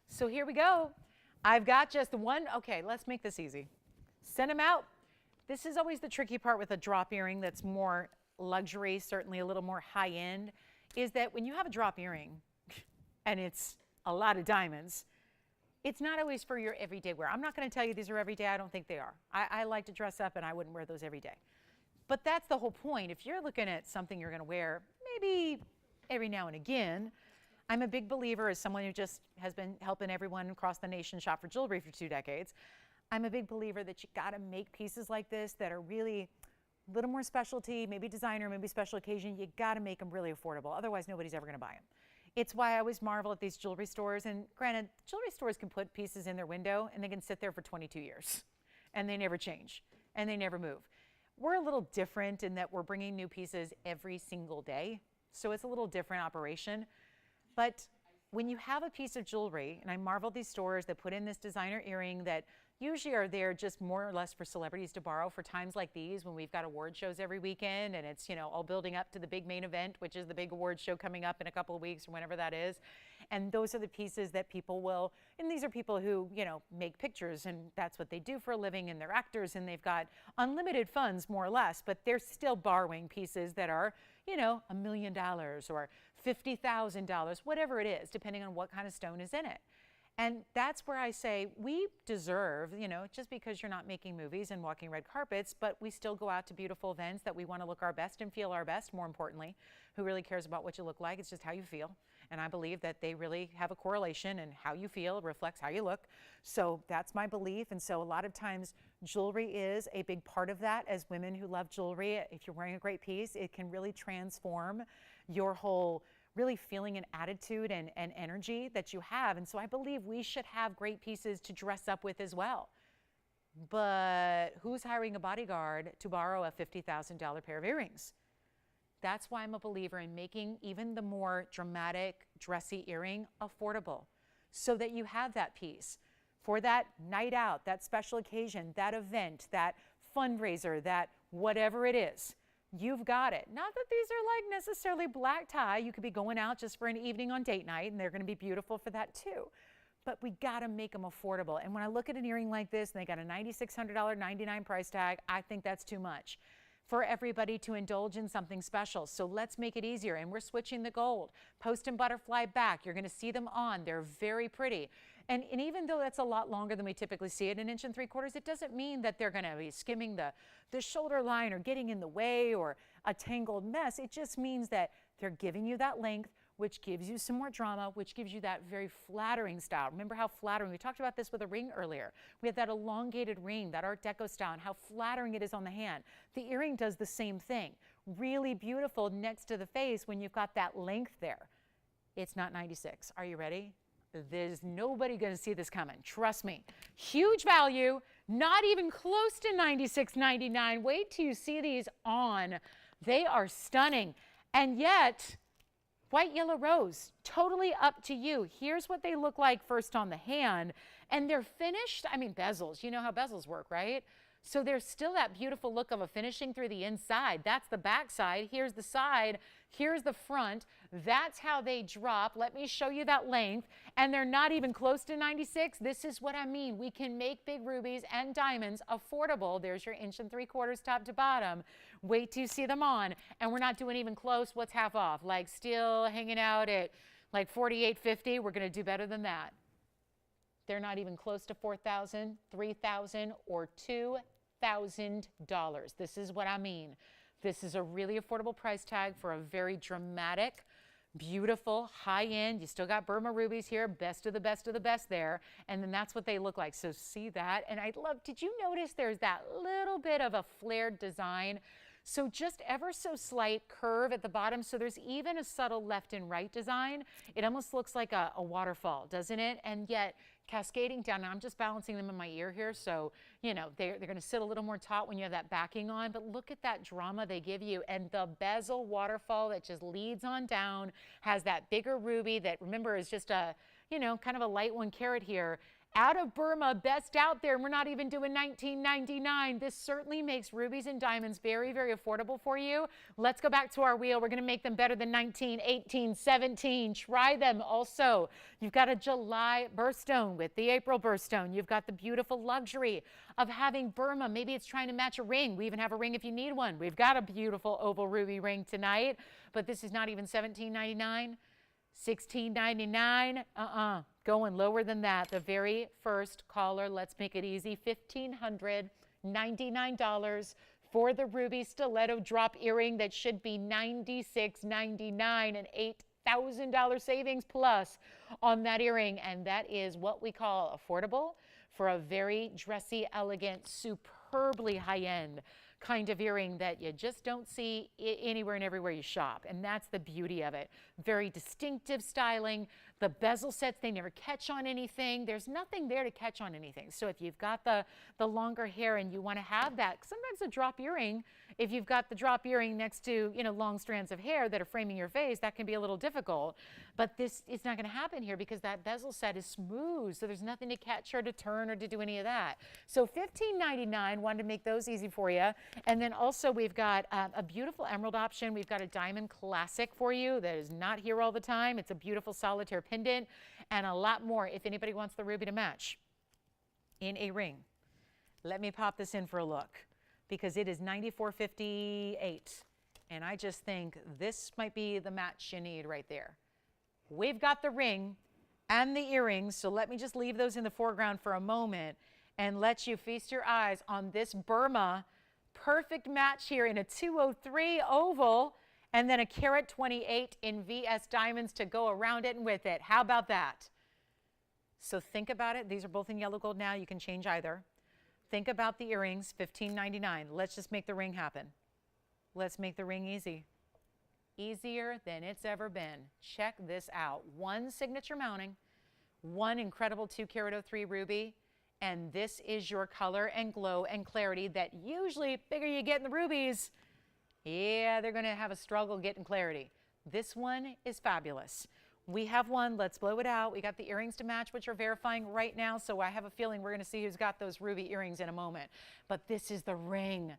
So here we go. I've got just one. Okay, let's make this easy. Send them out. This is always the tricky part with a drop earring that's more luxury, certainly a little more high end, is that when you have a drop earring and it's a lot of diamonds, it's not always for your everyday wear. I'm not going to tell you these are everyday. I don't think they are. I like to dress up and I wouldn't wear those every day. But that's the whole point. If you're looking at something you're going to wear maybe every now and again, I'm a big believer, as someone who just has been helping everyone across the nation shop for jewelry for 2 decades, I'm a big believer that you got to make pieces like this that are really a little more specialty, maybe designer, maybe special occasion. You got to make them really affordable. Otherwise, nobody's ever going to buy them. It's why I always marvel at these jewelry stores. And granted, jewelry stores can put pieces in their window and they can sit there for 22 years and they never change and they never move. We're a little different in that we're bringing new pieces every single day. So it's a little different operation. But when you have a piece of jewelry, and I marvel at these stores that put in this designer earring that usually are there just more or less for celebrities to borrow for times like these when we've got award shows every weekend and it's, you know, all building up to the big main event, which is the big award show coming up in a couple of weeks or whenever that is. And those are the pieces that people will, and these are people who, you know, make pictures and that's what they do for a living and they're actors and they've got unlimited funds more or less, but they're still borrowing pieces that are, you know, $1 million or $50,000, whatever it is, depending on what kind of stone is in it. And that's where I say we deserve, you know, just because you're not making movies and walking red carpets, but we still go out to beautiful events that we want to look our best and feel our best, more importantly. Who really cares about what you look like? It's just how you feel. And I believe that they really have a correlation, and how you feel reflects how you look. So that's my belief. And so a lot of times jewelry is a big part of that. As women who love jewelry, if you're wearing a great piece, it can really transform your whole really feeling and attitude and energy that you have. And so I believe we should have great pieces to dress up with as well. But who's hiring a bodyguard to borrow a $50,000 pair of earrings? That's why I'm a believer in making even the more dramatic, dressy earring affordable, so that you have that piece for that night out, that special occasion, that event, that fundraiser, that whatever it is. You've got it. Not that these are like necessarily black tie. You could be going out just for an evening on date night, and they're going to be beautiful for that too. But we got to make them affordable. And when I look at an earring like this, and they got a $9,600.99 price tag, I think that's too much for everybody to indulge in something special. So let's make it easier. And we're switching the gold. Post and butterfly back. You're going to see them on. They're very pretty. And even though that's a lot longer than we typically see it, 1 3/4 inches, it doesn't mean that they're going to be skimming the shoulder line or getting in the way or a tangled mess. It just means that they're giving you that length, which gives you some more drama, which gives you that very flattering style. Remember how flattering, we talked about this with a ring earlier. We had that elongated ring, that Art Deco style, and how flattering it is on the hand. The earring does the same thing. Really beautiful next to the face when you've got that length there. It's not 96. Are you ready? There's nobody going to see this coming. Trust me. Huge value, not even close to $96.99. Wait till you see these on. They are stunning. And yet, white, yellow, rose, totally up to you. Here's what they look like first on the hand. And they're finished. I mean, bezels. You know how bezels work, right? So there's still that beautiful look of a finishing through the inside. That's the back side. Here's the side. Here's the front. That's how they drop. Let me show you that length. And they're not even close to 96. This is what I mean. We can make big rubies and diamonds affordable. There's your 1 3/4 inches top to bottom. Wait till you see them on. And we're not doing even close. What's half off? Like still hanging out at like $48.50. We're going to do better than that. They're not even close to $4,000, $3,000, or $2,000. This is what I mean. This is a really affordable price tag for a very dramatic, Beautiful, high end. You still got Burma rubies here, best of the best of the best there. And then that's what they look like. So see that? And I love, did you notice there's that little bit of a flared design? So just ever so slight curve at the bottom. So there's even a subtle left and right design. It almost looks like a waterfall, doesn't it? And yet cascading down, and I'm just balancing them in my ear here. So, you know, they're going to sit a little more taut when you have that backing on, but look at that drama they give you. And the bezel waterfall that just leads on down has that bigger ruby that, remember, is just a, you know, kind of a light 1 carat here. Out of Burma, best out there, and we're not even doing $19.99. This certainly makes rubies and diamonds very, very affordable for you. Let's go back to our wheel. We're going to make them better than 19, 18, 17. Try them also. You've got a July birthstone with the April birthstone. You've got the beautiful luxury of having Burma. Maybe it's trying to match a ring. We even have a ring if you need one. We've got a beautiful oval ruby ring tonight, but this is not even $17.99. $16.99, going lower than that. The very first caller, let's make it easy, $1,599 for the ruby stiletto drop earring that should be $96.99, an $8,000 savings plus on that earring. And that is what we call affordable for a very dressy, elegant, superbly high-end kind of earring that you just don't see anywhere and everywhere you shop. And that's the beauty of it. Very distinctive styling. The bezel sets, they never catch on anything. There's nothing there to catch on anything. So if you've got the longer hair and you want to have that, sometimes a drop earring, if you've got the drop earring next to, you know, long strands of hair that are framing your face, that can be a little difficult. But this is not going to happen here because that bezel set is smooth. So there's nothing to catch or to turn or to do any of that. So $15.99, wanted to make those easy for you. And then also we've got a beautiful emerald option. We've got a diamond classic for you that is not here all the time. It's a beautiful solitaire pendant and a lot more if anybody wants the ruby to match in a ring. Let me pop this in for a look because it is $94.58. And I just think this might be the match you need right there. We've got the ring and the earrings, so let me just leave those in the foreground for a moment and let you feast your eyes on this Burma perfect match here in a 203 oval and then a carat 28 in VS diamonds to go around it and with it. How about that? So think about it. These are both in yellow gold now. You can change either. Think about the earrings, $15.99. Let's just make the ring happen. Let's make the ring easy. Easier than it's ever been. Check this out. One signature mounting, one incredible 2 carat 03 ruby, and this is your color and glow and clarity that usually, bigger you get in the rubies, yeah, they're going to have a struggle getting clarity. This one is fabulous. We have one. Let's blow it out. We got the earrings to match, which are verifying right now, so I have a feeling we're going to see who's got those ruby earrings in a moment. But this is the ring,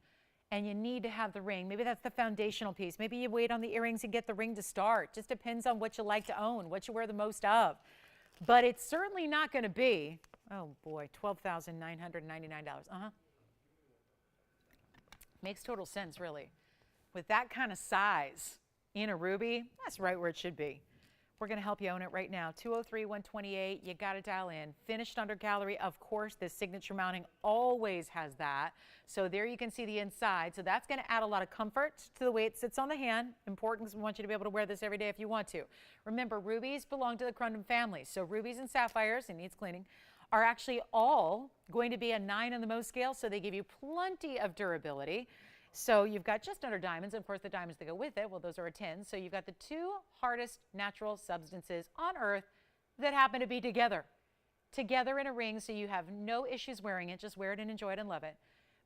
and you need to have the ring. Maybe that's the foundational piece. Maybe you wait on the earrings and get the ring to start. Just depends on what you like to own, what you wear the most of. But it's certainly not going to be, oh boy, $12,999. Makes total sense, really. With that kind of size in a ruby, that's right where it should be. We're going to help you own it right now. 203-128, you got to dial in. Finished under gallery, of course, this signature mounting always has that. So there you can see the inside. So that's going to add a lot of comfort to the way it sits on the hand. Important because we want you to be able to wear this every day if you want to. Remember, rubies belong to the Crundum family. So rubies and sapphires, it needs cleaning, are actually all going to be a 9 on the Mohs scale. So they give you plenty of durability. So you've got just under diamonds, and of course the diamonds that go with it, well, those are a 10. So you've got the 2 hardest natural substances on earth that happen to be together in a ring, so you have no issues wearing it. Just wear it and enjoy it and love it.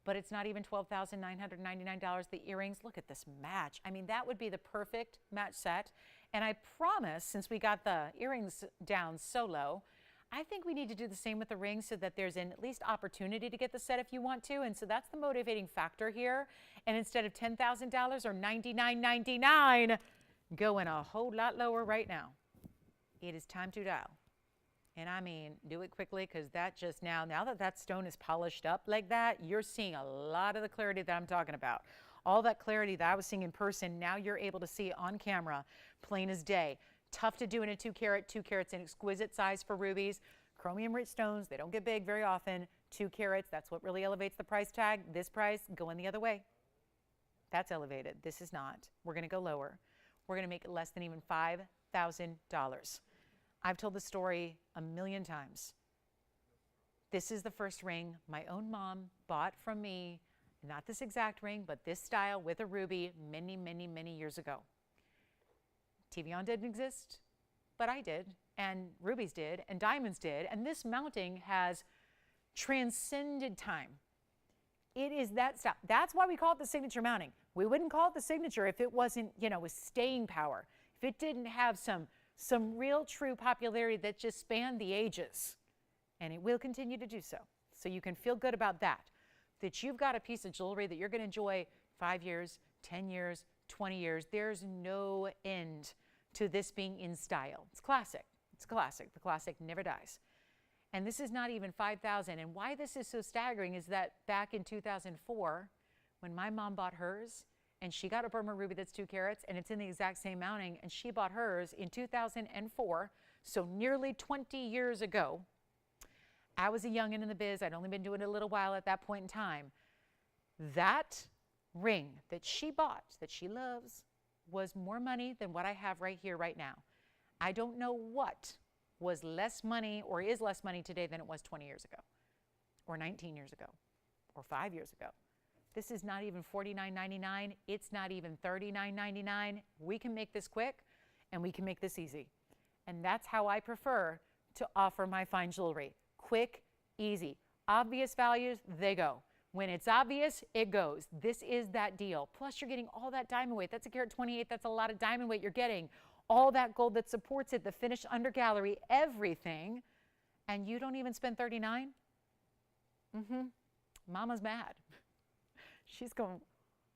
But it's not even $12,999. The earrings, look at this match. I mean, that would be the perfect match set. And I promise, since we got the earrings down so low, I think we need to do the same with the rings so that there's at least opportunity to get the set if you want to. And so that's the motivating factor here. And instead of $10,000 or $99.99, going a whole lot lower right now. It is time to dial. And I mean, do it quickly because that just now that that stone is polished up like that, you're seeing a lot of the clarity that I'm talking about. All that clarity that I was seeing in person, now you're able to see on camera, plain as day. Tough to do in a 2 carat. 2 carats an exquisite size for rubies. Chromium rich stones, they don't get big very often. 2 carats, that's what really elevates the price tag. This price going the other way. That's elevated. This is not. We're going to go lower. we're going to make it less than even $5,000. I've told the story a million times. This is the first ring my own mom bought from me, not this exact ring, but this style with a ruby many, many, many years ago. TVON didn't exist, but I did, and rubies did, and diamonds did, and this mounting has transcended time. It is that style. That's why we call it the signature mounting. We wouldn't call it the signature if it wasn't, with staying power, if it didn't have some real true popularity that just spanned the ages, and it will continue to do so. So you can feel good about that you've got a piece of jewelry that you're going to enjoy 5 years, 10 years, 20 years. There's no end to this being in style. It's classic. It's classic. The classic never dies. And this is not even $5,000. And why this is so staggering is that back in 2004, when my mom bought hers, and she got a Burma ruby that's 2 carats, and it's in the exact same mounting, and she bought hers in 2004, so nearly 20 years ago. I was a youngin' in the biz. I'd only been doing it a little while at that point in time. That ring that she bought, that she loves, was more money than what I have right here, right now. I don't know what was less money or is less money today than it was 20 years ago, or 19 years ago, or 5 years ago. This is not even $49.99. It's not even $39.99. We can make this quick, and we can make this easy. And that's how I prefer to offer my fine jewelry. Quick, easy. Obvious values, they go. When it's obvious, it goes. This is that deal. Plus, you're getting all that diamond weight. That's a carat 28. That's a lot of diamond weight you're getting. All that gold that supports it, the finished under gallery, everything. And you don't even spend $39? Mama's mad. She's going,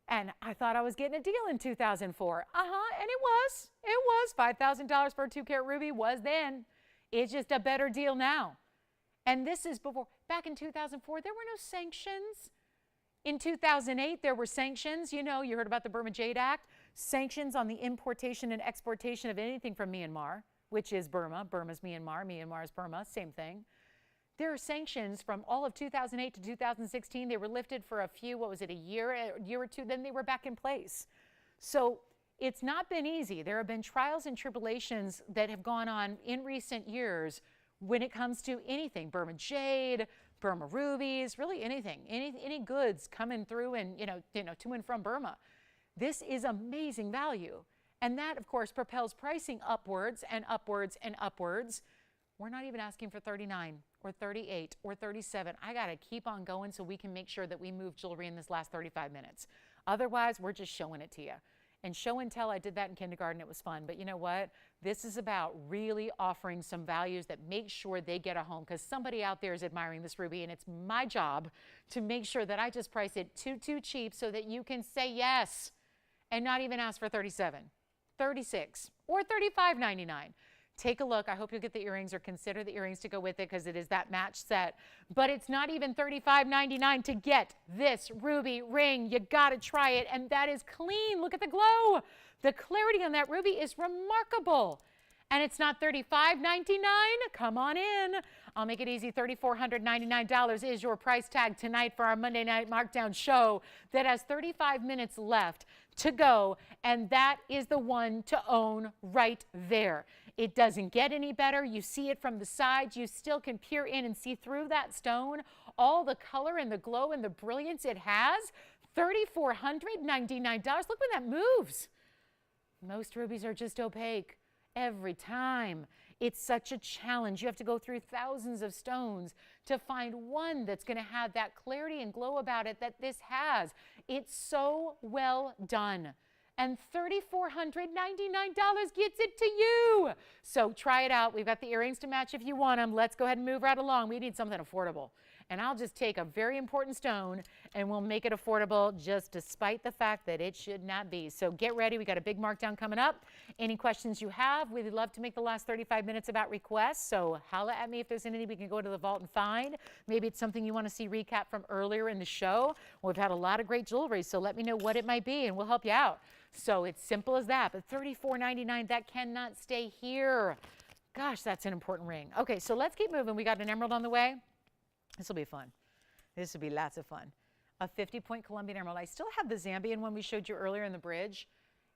and I thought I was getting a deal in 2004. And it was. It was. $5,000 for a 2-carat ruby was then. It's just a better deal now. And this is before, back in 2004, there were no sanctions. In 2008, there were sanctions. You heard about the Burma Jade Act. Sanctions on the importation and exportation of anything from Myanmar, which is Burma. Burma's Myanmar. Myanmar is Burma. Same thing. There are sanctions from all of 2008 to 2016. They were lifted for a few, a year or two, then they were back in place. So it's not been easy. There have been trials and tribulations that have gone on in recent years when it comes to anything, Burma jade, Burma rubies, really anything, any goods coming through and, to and from Burma. This is amazing value. And that, of course, propels pricing upwards and upwards and upwards. We're not even asking for 39 or 38 or 37. I got to keep on going so we can make sure that we move jewelry in this last 35 minutes. Otherwise, we're just showing it to you. And show and tell, I did that in kindergarten. It was fun. But you know what? This is about really offering some values that make sure they get a home, because somebody out there is admiring this ruby, and it's my job to make sure that I just price it too cheap so that you can say yes and not even ask for 37, 36, or $35.99. Take a look. I hope you'll get the earrings or consider the earrings to go with it, because it is that match set. But it's not even $35.99 to get this ruby ring. You got to try it, and that is clean. Look at the glow. The clarity on that ruby is remarkable. And it's not $35.99. Come on in. I'll make it easy. $3,499 is your price tag tonight for our Monday night markdown show that has 35 minutes left to go, and that is the one to own right there. It doesn't get any better. You see it from the side. You still can peer in and see through that stone all the color and the glow and the brilliance it has. $3,499. Look when that moves. Most rubies are just opaque every time. It's such a challenge. You have to go through thousands of stones to find one that's going to have that clarity and glow about it that this has. It's so well done. And $3,499 gets it to you. So try it out. We've got the earrings to match if you want them. Let's go ahead and move right along. We need something affordable. And I'll just take a very important stone and we'll make it affordable, just despite the fact that it should not be. So get ready. We got a big markdown coming up. Any questions you have, we'd love to make the last 35 minutes about requests. So holla at me if there's anything we can go to the vault and find. Maybe it's something you want to see recap from earlier in the show. We've had a lot of great jewelry, so let me know what it might be and we'll help you out. So it's simple as that. But $34.99, that cannot stay here. Gosh, that's an important ring. Okay, so let's keep moving. We got an emerald on the way. This will be fun. This will be lots of fun. A 50-point Colombian emerald. I still have the Zambian one we showed you earlier in the bridge.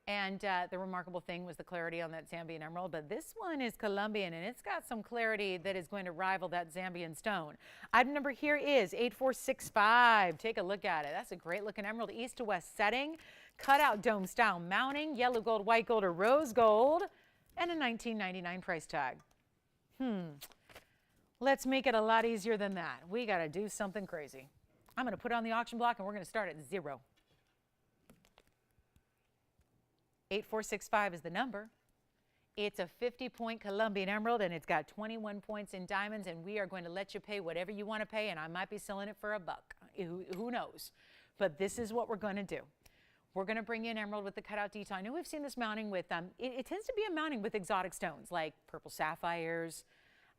And the remarkable thing was the clarity on that Zambian emerald. But this one is Colombian, and it's got some clarity that is going to rival that Zambian stone. Item number here is 8465. Take a look at it. That's a great looking emerald, east to west setting, cutout dome style mounting, yellow gold, white gold, or rose gold, and a $19.99 price tag. Let's make it a lot easier than that. We got to do something crazy. I'm going to put it on the auction block, and we're going to start at 0. 8465 is the number. It's a 50-point Colombian emerald, and it's got 21 points in diamonds, and we are going to let you pay whatever you want to pay, and I might be selling it for $1. Who knows? But this is what we're going to do. We're going to bring in emerald with the cutout detail. I know we've seen this mounting with, it tends to be a mounting with exotic stones like purple sapphires.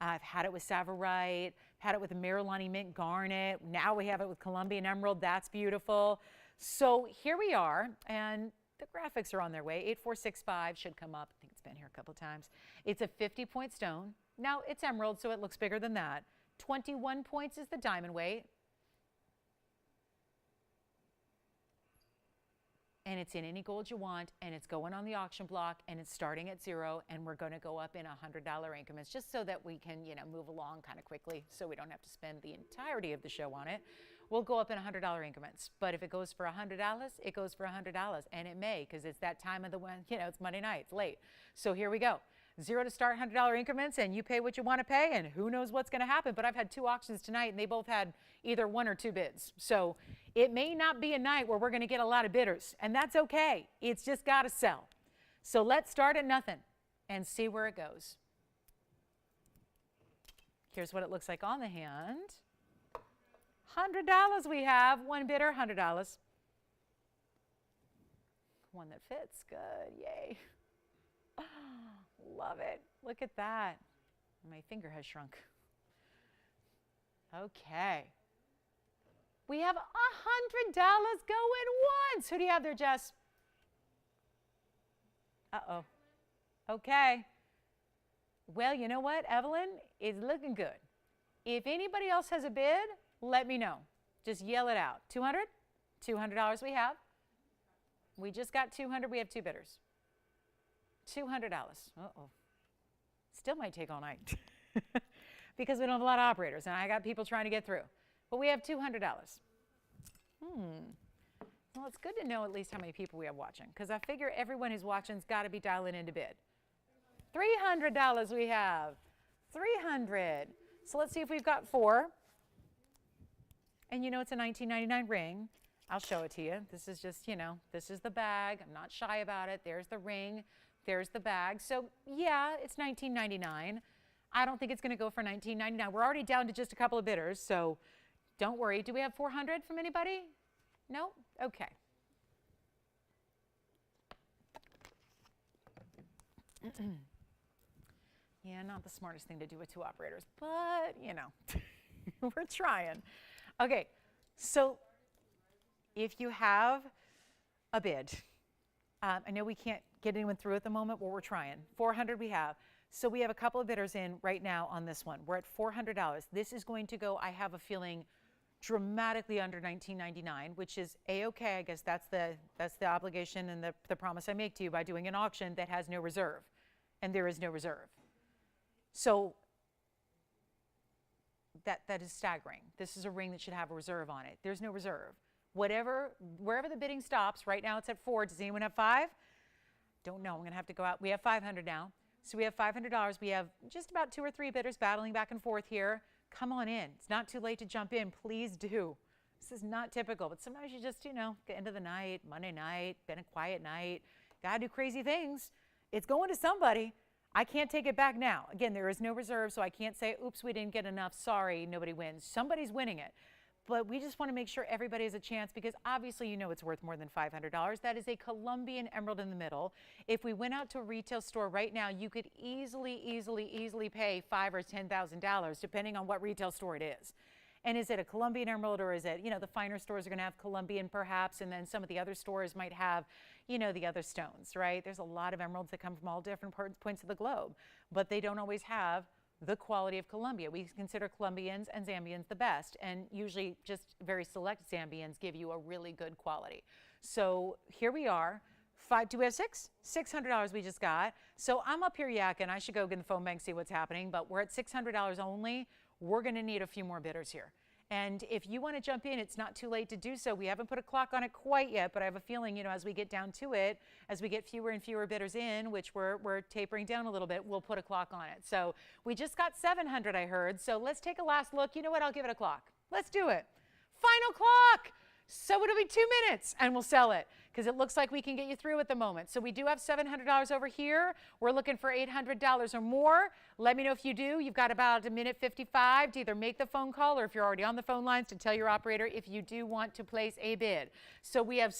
I've had it with Savarite, had it with the Marilani mint garnet. Now we have it with Colombian emerald. That's beautiful. So here we are, and the graphics are on their way. 8465 should come up. I think it's been here a couple times. It's a 50-point stone. Now, it's emerald, so it looks bigger than that. 21 points is the diamond weight. And it's in any gold you want, and it's going on the auction block, and it's starting at 0, and we're going to go up in $100 increments just so that we can, move along kind of quickly so we don't have to spend the entirety of the show on it. We'll go up in $100 increments. But if it goes for $100, it goes for $100. And it may, because it's that time of the when, it's Monday night, it's late. So here we go. 0 to start, $100 increments, and you pay what you want to pay, and who knows what's going to happen. But I've had 2 auctions tonight, and they both had either 1 or 2 bids. So it may not be a night where we're going to get a lot of bidders, and that's okay. It's just got to sell. So let's start at nothing and see where it goes. Here's what it looks like on the hand. $100 we have. 1 bidder, $100. One that fits. Good. Yay. Love it. Look at that. My finger has shrunk. Okay. We have $100 going once. Who do you have there, Jess? Uh-oh. Okay. Well, you know what, Evelyn? It's looking good. If anybody else has a bid, let me know. Just yell it out. 200? $200 we have. We just got 200. We have 2 bidders. $200. Uh-oh. Still might take all night because we don't have a lot of operators, and I got people trying to get through. But we have $200. Well, it's good to know at least how many people we have watching, because I figure everyone who's watching's got to be dialing in to bid. $300 we have. 300. So let's see if we've got 4. And it's a $19.99 ring. I'll show it to you. This is just, this is the bag. I'm not shy about it. There's the ring. There's the bag. So yeah, it's $19.99. I don't think it's going to go for $19.99. We're already down to just a couple of bidders, so don't worry. Do we have 400 from anybody? No? Okay. Yeah, not the smartest thing to do with 2 operators, but, we're trying. Okay, so if you have a bid, I know we can't get anyone through at the moment, but we're trying. 400 we have. So we have a couple of bidders in right now on this one. We're at $400. This is going to go, I have a feeling, dramatically under $19.99, which is A-okay. I guess that's the obligation and the promise I make to you by doing an auction that has no reserve. And there is no reserve. So that is staggering. This is a ring that should have a reserve on it. There's no reserve. Wherever the bidding stops, right now it's at 4. Does anyone have 5? Don't know. I'm going to have to go out. We have 500 now. So we have $500. We have just about 2 or 3 bidders battling back and forth here. Come on in. It's not too late to jump in. Please do. This is not typical, but sometimes you just, the end of the night, Monday night, been a quiet night, got to do crazy things. It's going to somebody. I can't take it back now. Again, there is no reserve, so I can't say, oops, we didn't get enough. Sorry, nobody wins. Somebody's winning it. But we just want to make sure everybody has a chance, because obviously it's worth more than $500. That is a Colombian emerald in the middle. If we went out to a retail store right now, you could easily pay $5,000 or $10,000, depending on what retail store it is. And is it a Colombian emerald, or is it, the finer stores are going to have Colombian perhaps, and then some of the other stores might have, the other stones, right? There's a lot of emeralds that come from all different points of the globe, but they don't always have the quality of Colombia. We consider Colombians and Zambians the best, and usually just very select Zambians give you a really good quality. So here we are, Do we have six? $600 we just got. So I'm up here yakking. I should go get in the phone bank, see what's happening, but we're at $600 only. We're going to need a few more bidders here. And if you want to jump in, it's not too late to do so. We haven't put a clock on it quite yet, but I have a feeling, as we get down to it, as we get fewer and fewer bidders in, which we're tapering down a little bit, we'll put a clock on it. So we just got 700, I heard. So let's take a last look. You know what? I'll give it a clock. Let's do it. Final clock. So it'll be 2 minutes and we'll sell it because it looks like we can get you through at the moment. So we do have $700 over here. We're looking for $800 or more. Let me know if you do. You've got about 1:55 to either make the phone call or if you're already on the phone lines to tell your operator if you do want to place a bid. So we have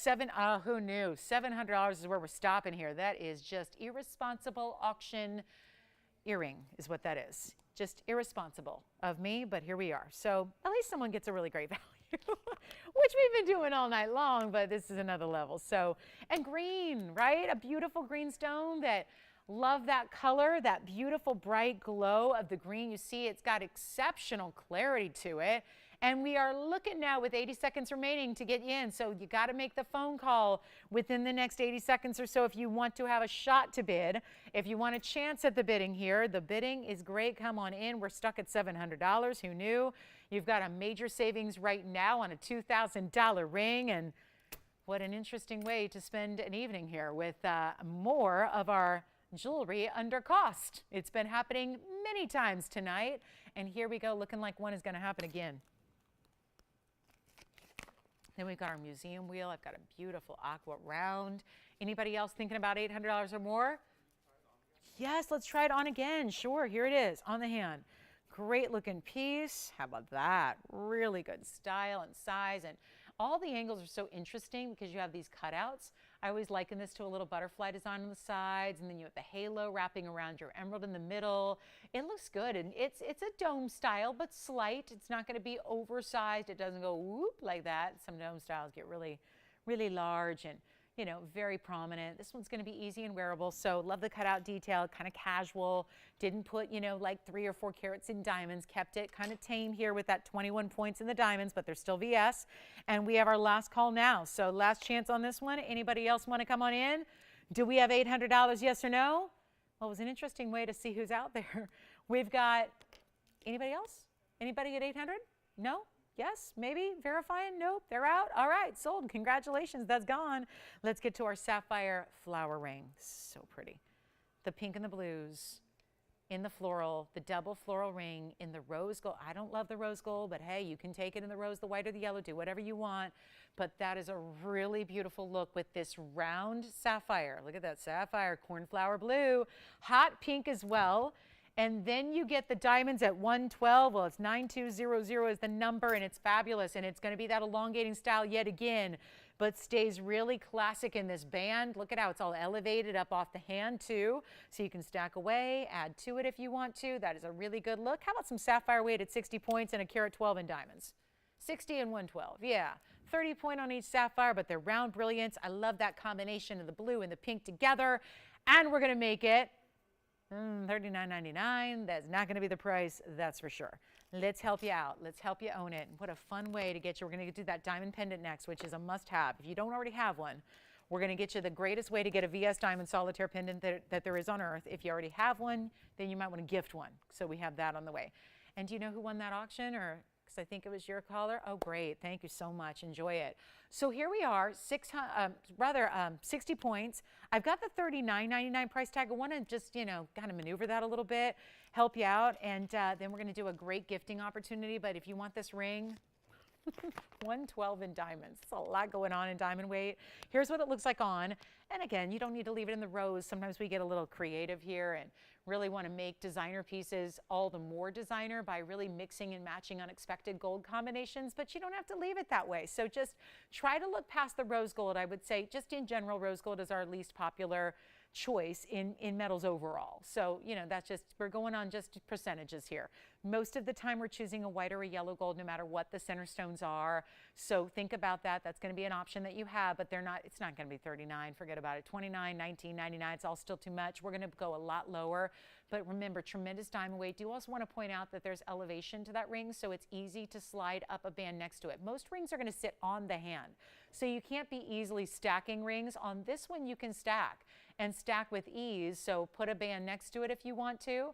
who knew? $700 is where we're stopping here. That is just irresponsible auction earring is what that is. Just irresponsible of me, but here we are. So at least someone gets a really great value. Which we've been doing all night long, but this is another level. So, and green, right? A beautiful green stone that, love that color, that beautiful bright glow of the green. You see it's got exceptional clarity to it. And we are looking now with 80 seconds remaining to get you in. So you got to make the phone call within the next 80 seconds or so if you want to have a shot to bid. If you want a chance at the bidding here, the bidding is great. Come on in. We're stuck at $700. Who knew? You've got a major savings right now on a $2,000 ring. And what an interesting way to spend an evening here with more of our jewelry under cost. It's been happening many times tonight. And here we go, looking like one is going to happen again. Then we've got our museum wheel. I've got a beautiful aqua round. Anybody else thinking about $800 or more? Yes, let's try it on again. Sure, here it is on the hand. Great looking piece. How about that? Really good style and size. And all the angles are so interesting because you have these cutouts. I always liken this to a little butterfly design on the sides, and then you have the halo wrapping around your emerald in the middle. It looks good, and it's a dome style, but slight. It's not going to be oversized. It doesn't go whoop like that. Some dome styles get really, really large and, very prominent. This one's going to be easy and wearable, so love the cutout detail, kind of casual. Didn't put, like 3 or 4 carats in diamonds. Kept it kind of tame here with that 21 points in the diamonds, but they're still VS. And we have our last call now, so last chance on this one. Anybody else want to come on in? Do we have $800, yes or no? Well, it was an interesting way to see who's out there. We've got, anybody else? Anybody at 800? No? Yes, maybe, verifying, nope, they're out. All right, sold, congratulations, that's gone. Let's get to our sapphire flower ring. So pretty. The pink and the blues in the floral, the double floral ring in the rose gold. I don't love the rose gold, but hey, you can take it in the rose, the white, or the yellow, do whatever you want. But that is a really beautiful look with this round sapphire. Look at that sapphire, cornflower blue, hot pink as well. And then you get the diamonds at 112. Well, it's 9200 is the number, and it's fabulous. And it's going to be that elongating style yet again, but stays really classic in this band. Look at how it's all elevated up off the hand, too. So you can stack away, add to it if you want to. That is a really good look. How about some sapphire weight at 60 points and a carat 12 in diamonds? 60 and 112, yeah. 30 point on each sapphire, but they're round brilliance. I love that combination of the blue and the pink together. And we're going to make it $39.99. That's not going to be the price, that's for sure. Let's help you out. Let's help you own it. What a fun way to get you. We're going to do that diamond pendant next, which is a must-have. If you don't already have one, we're going to get you the greatest way to get a VS diamond solitaire pendant that there is on earth. If you already have one, then you might want to gift one. So we have that on the way. And do you know who won that auction? Or because I think it was your caller. Oh, great. Thank you so much. Enjoy it. So here we are, 60 points. I've got the $39.99 price tag. I want to just, kind of maneuver that a little bit, help you out. And then we're going to do a great gifting opportunity. But if you want this ring, 112 in diamonds. It's a lot going on in diamond weight. Here's what it looks like on. And again, you don't need to leave it in the rose. Sometimes we get a little creative here and really want to make designer pieces all the more designer by really mixing and matching unexpected gold combinations, but you don't have to leave it that way. So just try to look past the rose gold. I would say just in general, rose gold is our least popular choice in metals overall. So, you know, that's just, we're going on just percentages here. Most of the time we're choosing a white or a yellow gold no matter what the center stones are. So think about that. That's going to be an option that you have, but it's not going to be 39. Forget about it. 29, 19, 99. It's all still too much. We're going to go a lot lower. But remember, tremendous diamond weight. Do you also want to point out that there's elevation to that ring, so it's easy to slide up a band next to it. Most rings are going to sit on the hand, so you can't be easily stacking rings. On this one, you can stack and stack with ease. So put a band next to it if you want to.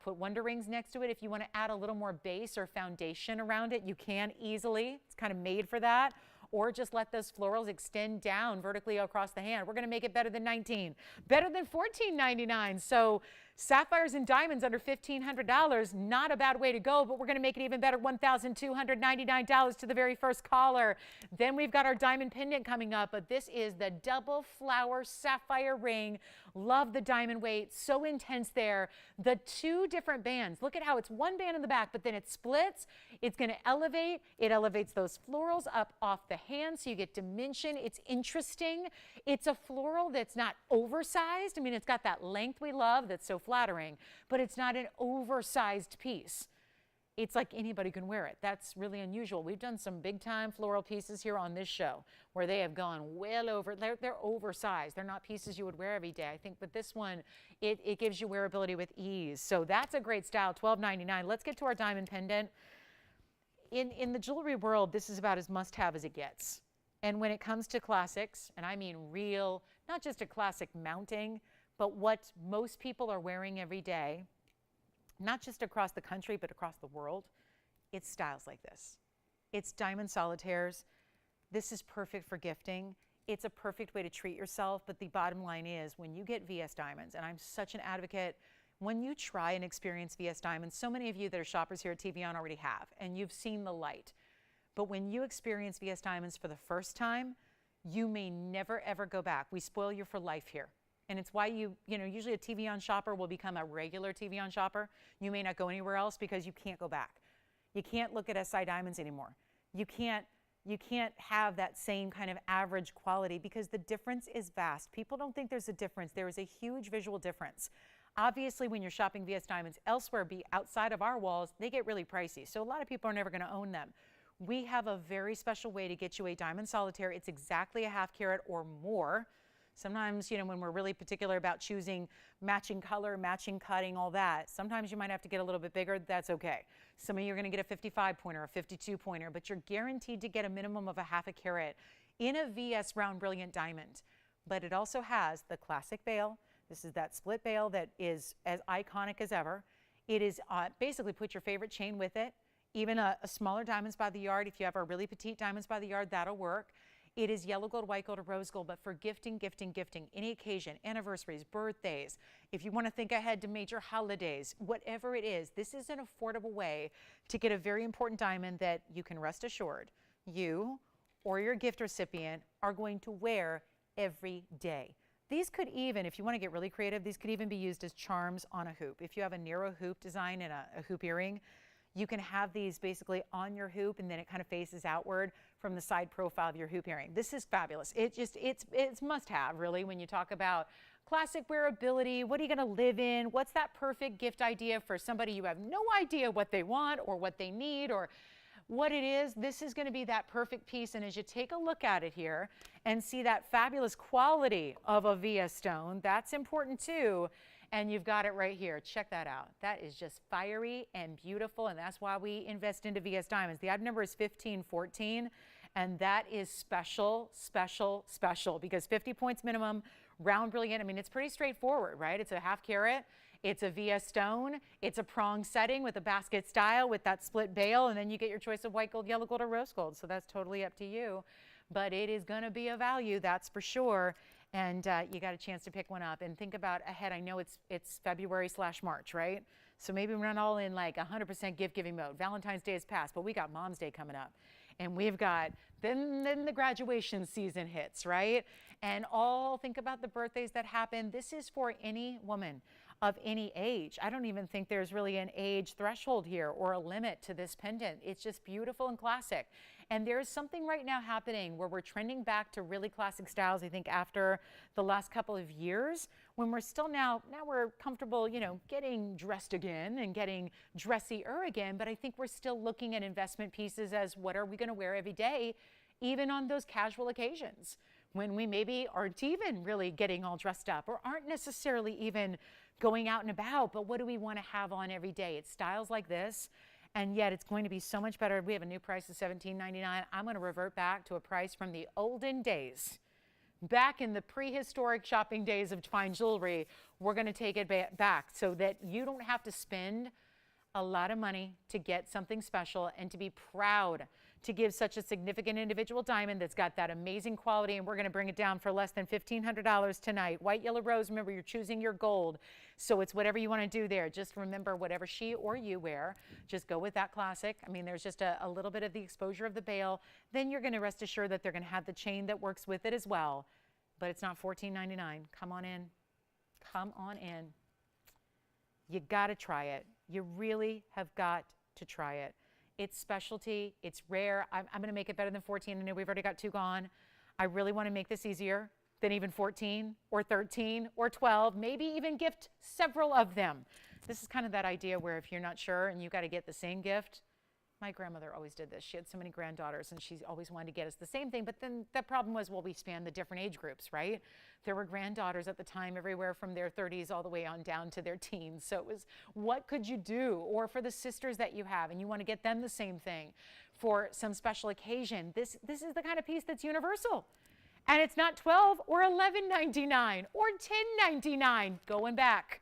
Put wonder rings next to it. If you want to add a little more base or foundation around it, you can easily. It's kind of made for that. Or just let those florals extend down vertically across the hand. We're going to make it better than 19, better than $14.99. So sapphires and diamonds under $1,500, not a bad way to go, but we're going to make it even better, $1,299 to the very first caller. Then we've got our diamond pendant coming up, but this is the double flower sapphire ring. Love the diamond weight, so intense there. The two different bands, look at how it's one band in the back, but then it splits. It's going to elevate. It elevates those florals up off the hand, so you get dimension. It's interesting. It's a floral that's not oversized. I mean, it's got that length we love that's so flattering, but it's not an oversized piece. It's like anybody can wear it. That's really unusual. We've done some big time floral pieces here on this show where they have gone well over, they're oversized. They're not pieces you would wear every day. I think with this one, it gives you wearability with ease. So that's a great style, $12.99. Let's get to our diamond pendant. In the jewelry world, this is about as must-have as it gets. And when it comes to classics, and I mean real, not just a classic mounting, but what most people are wearing every day, not just across the country, but across the world, it's styles like this. It's diamond solitaires. This is perfect for gifting. It's a perfect way to treat yourself, but the bottom line is when you get VS Diamonds, and I'm such an advocate, when you try and experience VS Diamonds, so many of you that are shoppers here at TVON already have, and you've seen the light. But when you experience VS Diamonds for the first time, you may never, ever go back. We spoil you for life here. And it's why usually a TVON shopper will become a regular TVON shopper. You may not go anywhere else because you can't go back. You can't look at SI Diamonds anymore. You can't have that same kind of average quality because the difference is vast. People don't think there's a difference. There is a huge visual difference. Obviously, when you're shopping VS Diamonds elsewhere, be outside of our walls, they get really pricey. So a lot of people are never going to own them. We have a very special way to get you a diamond solitaire. It's exactly a ½ carat or more. Sometimes, when we're really particular about choosing matching color, matching cutting, all that, sometimes you might have to get a little bit bigger. That's okay. Some of you are going to get a 55 pointer, a 52 pointer, but you're guaranteed to get a minimum of a ½ carat in a VS round brilliant diamond. But it also has the classic bail. This is that split bail that is as iconic as ever. It is basically put your favorite chain with it. Even a smaller diamonds by the yard. If you have a really petite diamonds by the yard, that'll work. It is yellow gold, white gold, or rose gold, but for gifting, any occasion, anniversaries, birthdays, if you want to think ahead to major holidays, whatever it is, this is an affordable way to get a very important diamond that you can rest assured you or your gift recipient are going to wear every day. These could even, if you want to get really creative, these could even be used as charms on a hoop. If you have a narrow hoop design and a hoop earring, you can have these basically on your hoop and then it kind of faces outward from the side profile of your hoop earring. This is fabulous. It's must have really when you talk about classic wearability. What are you going to live in? What's that perfect gift idea for somebody you have no idea what they want or what they need or what it is? This is going to be that perfect piece. And as you take a look at it here and see that fabulous quality of a VS stone, that's important too. And you've got it right here. Check that out. That is just fiery and beautiful, and that's why we invest into VS Diamonds. The item number is 1514, and that is special, special, special because 50 points minimum, round brilliant. I mean, it's pretty straightforward, right? It's a ½ carat. It's a VS stone. It's a prong setting with a basket style with that split bail, and then you get your choice of white gold, yellow gold, or rose gold. So that's totally up to you. But it is going to be a value, that's for sure. And you got a chance to pick one up and think about ahead. I know it's February/March, right? So maybe we're not all in like 100% gift giving mode. Valentine's Day is past, but we got Mom's Day coming up. And we've got, then the graduation season hits, right? And think about the birthdays that happen. This is for any woman of any age. I don't even think there's really an age threshold here or a limit to this pendant. It's just beautiful and classic. And there's something right now happening where we're trending back to really classic styles, I think, after the last couple of years. when we're still now we're comfortable, getting dressed again and getting dressier again, but I think we're still looking at investment pieces as what are we going to wear every day, even on those casual occasions when we maybe aren't even really getting all dressed up or aren't necessarily even going out and about, but what do we want to have on every day? It's styles like this, and yet it's going to be so much better. We have a new price of $17.99. I'm going to revert back to a price from the olden days. Back in the prehistoric shopping days of fine jewelry, we're going to take it back so that you don't have to spend a lot of money to get something special and to be proud to give such a significant individual diamond that's got that amazing quality. And we're going to bring it down for less than $1,500 tonight. White, yellow, rose, remember, you're choosing your gold. So it's whatever you want to do there. Just remember, whatever she or you wear, just go with that classic. I mean, there's just a little bit of the exposure of the bail. Then you're going to rest assured that they're going to have the chain that works with it as well. But it's not $14.99. Come on in. Come on in. You got to try it. You really have got to try it. It's specialty. It's rare. I'm going to make it better than 14. I know we've already got 2 gone. I really want to make this easier than even 14 or 13 or 12, maybe even gift several of them. This is kind of that idea where if you're not sure and you got to get the same gift. My grandmother always did this. She had so many granddaughters, and she always wanted to get us the same thing. But then the problem was, well, we spanned the different age groups, right? There were granddaughters at the time everywhere from their 30s all the way on down to their teens. So it was, what could you do? Or for the sisters that you have, and you want to get them the same thing for some special occasion. This is the kind of piece that's universal. And it's not $12 or $11.99 or $10.99. Going back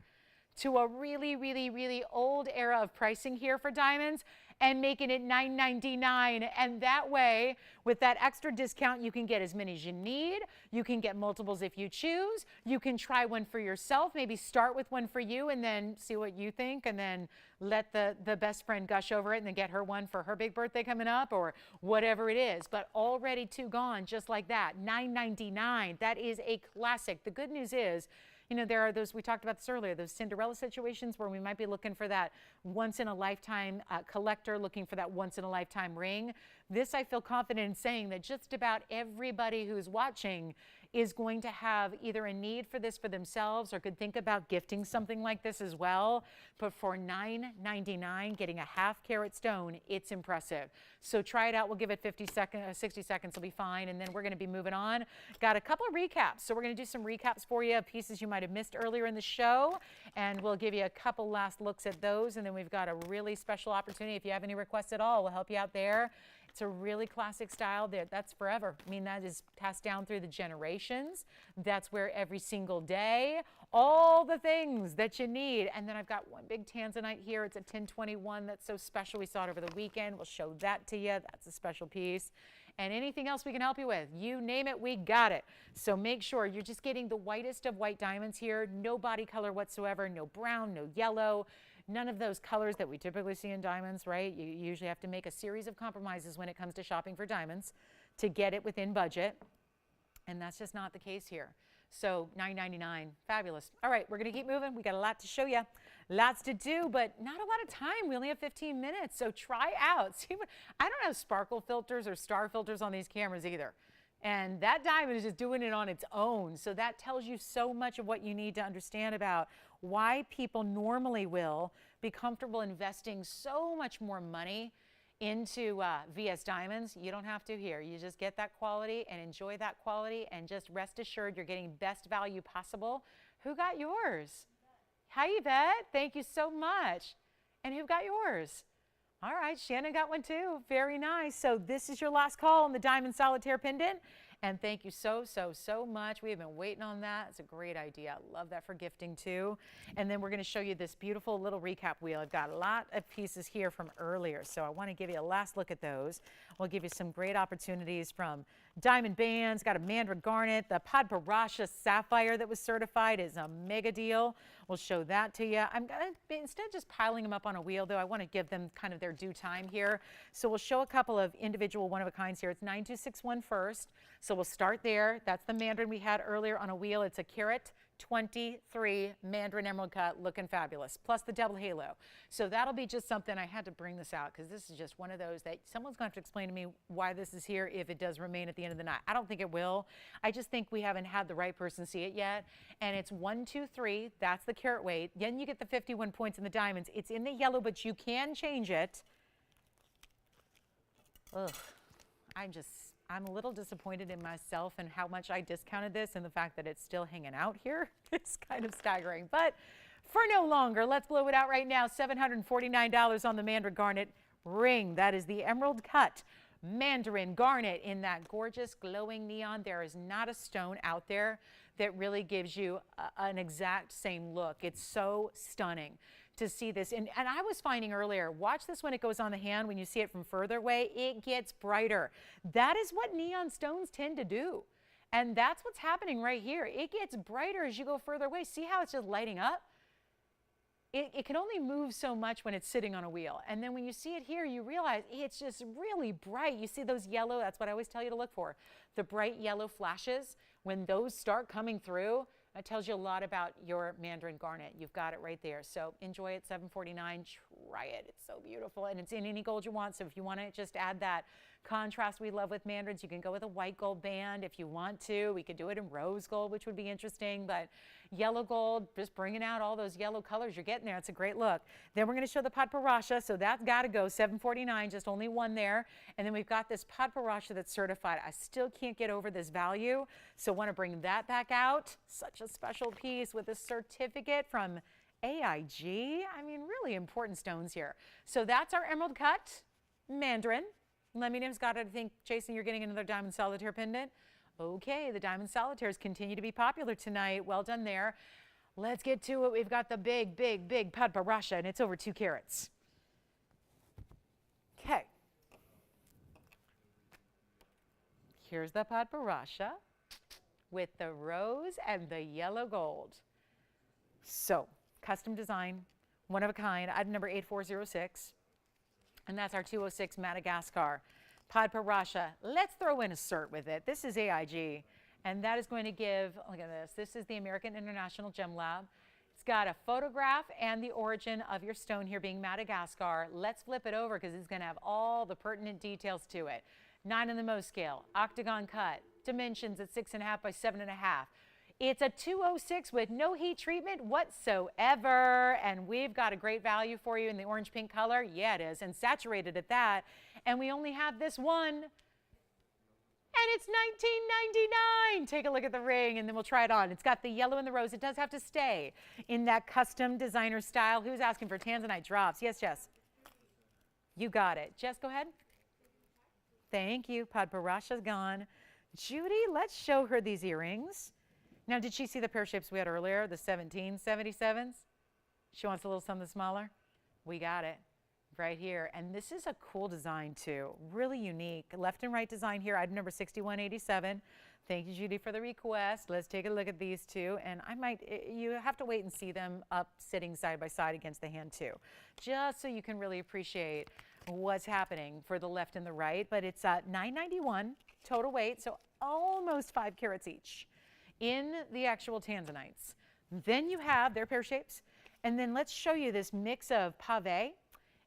to a really, really, really old era of pricing here for diamonds, and making it $9.99. And that way, with that extra discount, you can get as many as you need. You can get multiples if you choose. You can try one for yourself, maybe start with one for you and then see what you think, and then let the best friend gush over it and then get her one for her big birthday coming up or whatever it is. But already 2 gone just like that, $9.99. That is a classic. The good news is, there are those, we talked about this earlier, those Cinderella situations where we might be looking for that once-in-a-lifetime collector, looking for that once-in-a-lifetime ring. This, I feel confident in saying that just about everybody who's watching is going to have either a need for this for themselves or could think about gifting something like this as well. But for $9.99, getting a half-carat stone, it's impressive. So try it out. We'll give it 60 seconds will be fine, and then we're going to be moving on. Got a couple of recaps. So we're going to do some recaps for you of pieces you might have missed earlier in the show, and we'll give you a couple last looks at those, and then we've got a really special opportunity. If you have any requests at all, we'll help you out there. It's a really classic style that's forever. I mean, that is passed down through the generations. That's where every single day, all the things that you need. And then I've got one big tanzanite here. It's a 1021 that's so special. We saw it over the weekend. We'll show that to you. That's a special piece. And anything else we can help you with, you name it, we got it. So make sure you're just getting the whitest of white diamonds here. No body color whatsoever, no brown, no yellow. None of those colors that we typically see in diamonds, right? You usually have to make a series of compromises when it comes to shopping for diamonds to get it within budget. And that's just not the case here. So $9.99, fabulous. All right, we're going to keep moving. We got a lot to show you, lots to do, but not a lot of time. We only have 15 minutes, so try out. See what, I don't have sparkle filters or star filters on these cameras either. And that diamond is just doing it on its own. So that tells you so much of what you need to understand about why people normally will be comfortable investing so much more money into VS diamonds. You don't have to here. You just get that quality and enjoy that quality, and just rest assured you're getting best value possible. Who got yours? Hi, Yvette. Thank you so much. And who got yours? All right, Shannon got one too. Very nice. So this is your last call on the Diamond Solitaire Pendant. And thank you so, so, so much. We have been waiting on that. It's a great idea. I love that for gifting too. And then we're going to show you this beautiful little recap wheel. I've got a lot of pieces here from earlier, so I want to give you a last look at those. We'll give you some great opportunities from diamond bands. Got a Mandra Garnet. The Padparasha Sapphire that was certified is a mega deal. We'll show that to you. I'm going to, instead of just piling them up on a wheel, though, I want to give them kind of their due time here. So we'll show a couple of individual one-of-a-kinds here. It's 9261 first. So we'll start there. That's the Mandarin we had earlier on a wheel. It's a carat 23 mandarin emerald cut, looking fabulous, plus the double halo. So that'll be just something. I had to bring this out because this is just one of those that someone's going to have to explain to me why this is here if it does remain at the end of the night. I don't think it will. I just think we haven't had the right person see it yet. And it's 1, 2, 3. That's the carat weight. Then you get the 51 points in the diamonds. It's in the yellow, but you can change it. Ugh. I'm a little disappointed in myself and how much I discounted this, and the fact that it's still hanging out here. It's kind of staggering, but for no longer, let's blow it out right now. $749 on the mandarin garnet ring. That is the emerald cut mandarin garnet in that gorgeous glowing neon. There is not a stone out there that really gives you an exact same look. It's so stunning to see this. And I was finding earlier, watch this when it goes on the hand, when you see it from further away, it gets brighter. That is what neon stones tend to do. And that's what's happening right here. It gets brighter as you go further away. See how it's just lighting up? It can only move so much when it's sitting on a wheel. And then when you see it here, you realize it's just really bright. You see those yellow, that's what I always tell you to look for. The bright yellow flashes, when those start coming through, that tells you a lot about your mandarin garnet. You've got it right there. So enjoy it, $749. Try it. It's so beautiful. And it's in any gold you want. So if you want to just add that contrast we love with mandarins, you can go with a white gold band if you want to. We could do it in rose gold, which would be interesting. But yellow gold, just bringing out all those yellow colors. You're getting there. It's a great look. Then we're going to show the Padparacha. So that's got to go, $749, just only one there. And then we've got this Padparacha that's certified. I still can't get over this value. So want to bring that back out. Such a special piece with a certificate from AIG. I mean, really important stones here. So that's our emerald cut mandarin. Lemonim's got it. I think, Jason, you're getting another diamond solitaire pendant. Okay, the diamond solitaires continue to be popular tonight. Well done there. Let's get to it. We've got the big, big, big Padparacha, and it's over 2 carats. Okay. Here's the Padparacha with the rose and the yellow gold. So, custom design, one of a kind, item number 8406. And that's our 206 Madagascar Padparacha. Let's throw in a cert with it. This is AIG, and that is going to give, look at this. This is the American International Gem Lab. It's got a photograph and the origin of your stone here being Madagascar. Let's flip it over because it's going to have all the pertinent details to it. 9 in the Mohs scale, octagon cut, dimensions at 6.5 by 7.5. It's a 206 with no heat treatment whatsoever, and we've got a great value for you in the orange pink color. Yeah, it is, and saturated at that. And we only have this one, and it's $19.99. Take a look at the ring, and then we'll try it on. It's got the yellow and the rose. It does have to stay in that custom designer style. Who's asking for tanzanite drops? Yes, Jess. You got it. Jess, go ahead. Thank you. Padparacha's gone. Judy, let's show her these earrings. Now, did she see the pear shapes we had earlier, the 1777s? She wants a little something smaller? We got it right here. And this is a cool design, too. Really unique. Left and right design here, item number 6187. Thank you, Judy, for the request. Let's take a look at these two. And you have to wait and see them up sitting side by side against the hand, too, just so you can really appreciate what's happening for the left and the right. But it's $991 total weight, so almost 5 carats each in the actual tanzanites. Then you have their pear shapes. And then let's show you this mix of pave.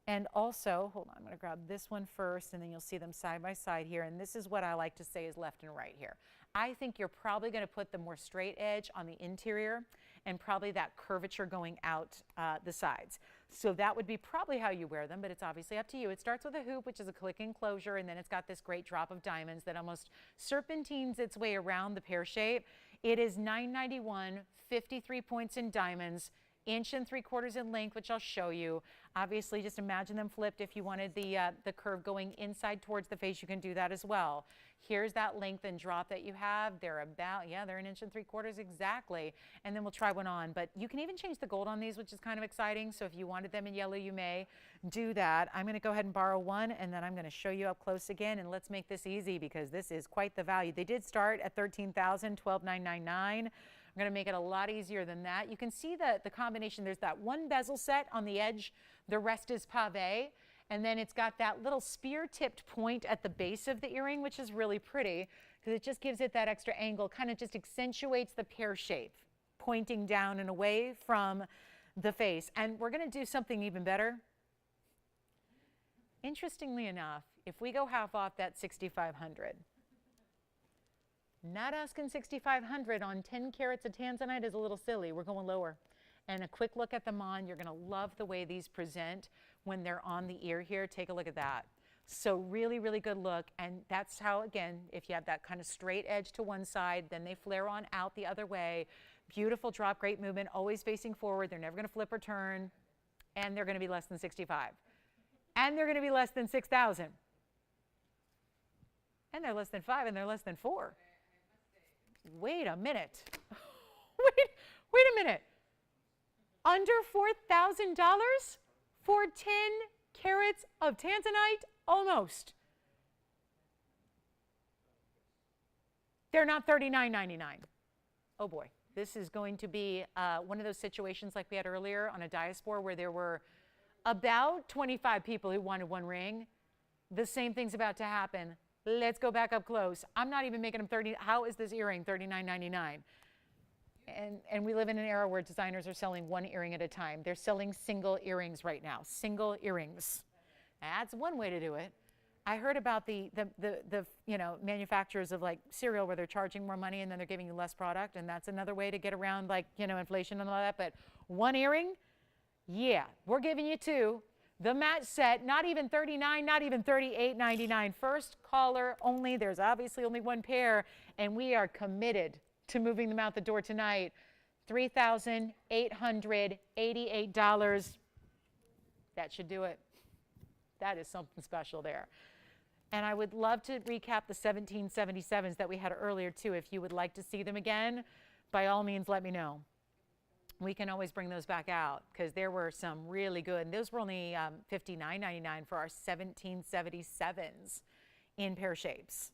And also, hold on, I'm going to grab this one first, and then you'll see them side by side here. And this is what I like to say is left and right here. I think you're probably going to put the more straight edge on the interior and probably that curvature going out the sides. So that would be probably how you wear them, but it's obviously up to you. It starts with a hoop, which is a click enclosure, and then it's got this great drop of diamonds that almost serpentines its way around the pear shape. It is $991, 53 points in diamonds, 1 3/4 inches in length, which I'll show you. Obviously, just imagine them flipped. If you wanted the curve going inside towards the face, you can do that as well. Here's that length and drop that you have. They're about, yeah, they're 1 3/4 inches exactly. And then we'll try one on. But you can even change the gold on these, which is kind of exciting. So if you wanted them in yellow, you may do that. I'm going to go ahead and borrow one, and then I'm going to show you up close again. And let's make this easy because this is quite the value. They did start at $13,000, $12,999. I'm going to make it a lot easier than that. You can see the combination. There's that one bezel set on the edge. The rest is pave. And then it's got that little spear-tipped point at the base of the earring, which is really pretty because it just gives it that extra angle, kind of just accentuates the pear shape. pointing down and away from the face. And we're going to do something even better. Interestingly enough, if we go half off that 6,500, not asking 6,500 on 10 carats of tanzanite is a little silly. We're going lower. And a quick look at them on. You're going to love the way these present when they're on the ear here. Take a look at that. So really, really good look. And that's how, again, if you have that kind of straight edge to one side, then they flare on out the other way. Beautiful drop, great movement, always facing forward. They're never going to flip or turn. And they're going to be less than 65. And they're going to be less than 6,000. And they're less than 5, and they're less than 4. Wait a minute. wait a minute. Under $4,000 for 10 carats of tanzanite? Almost. They're not $39.99. Oh boy. This is going to be one of those situations like we had earlier on a diaspora where there were about 25 people who wanted one ring. The same thing's about to happen. Let's go back up close. I'm not even making them 30. How is this earring $39.99? And we live in an era where designers are selling one earring at a time. They're selling single earrings right now. Single earrings. That's one way to do it. I heard about the manufacturers of like cereal where they're charging more money and then they're giving you less product, and that's another way to get around like inflation and all that. But one earring, yeah, we're giving you 2. The match set, not even $39, not even $38.99. First caller only. There's obviously only one pair, and we are committed to moving them out the door tonight. $3,888. That should do it. That is something special there. And I would love to recap the 1777s that we had earlier too. If you would like to see them again, by all means, let me know. We can always bring those back out because there were some really good. And those were only $59.99 for our 1777s in pear shapes.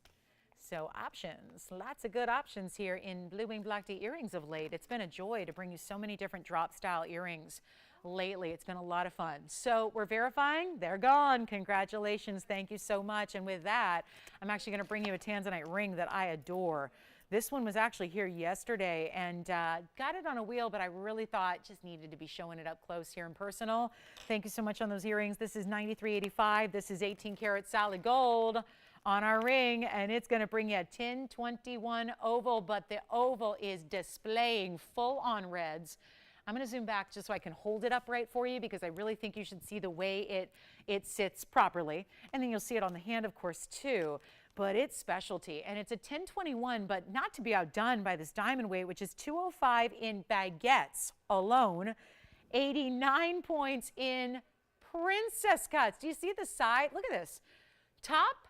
So options, lots of good options here in Blue Wing Black Tea earrings of late. It's been a joy to bring you so many different drop style earrings lately. It's been a lot of fun. So we're verifying. They're gone. Congratulations. Thank you so much. And with that, I'm actually going to bring you a tanzanite ring that I adore. This one was actually here yesterday and got it on a wheel, but I really thought just needed to be showing it up close here and personal. Thank you so much on those earrings. This is $93.85. This is 18 karat solid gold on our ring, and it's going to bring you a 1021 oval, but the oval is displaying full on reds. I'm going to zoom back just so I can hold it up right for you because I really think you should see the way it sits properly. And then you'll see it on the hand, of course, too. But it's specialty, and it's a 1021, but not to be outdone by this diamond weight, which is 205 in baguettes alone, 89 points in princess cuts. Do you see the side? Look at this. Top,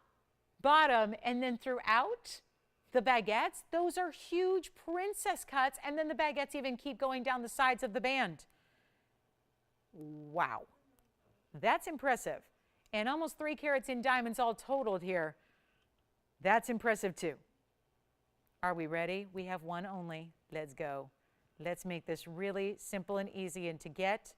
bottom, and then throughout the baguettes, those are huge princess cuts, and then the baguettes even keep going down the sides of the band. Wow. That's impressive. And almost 3 carats in diamonds all totaled here. That's impressive too. Are we ready? We have one only. Let's go. Let's make this really simple and easy. And to get,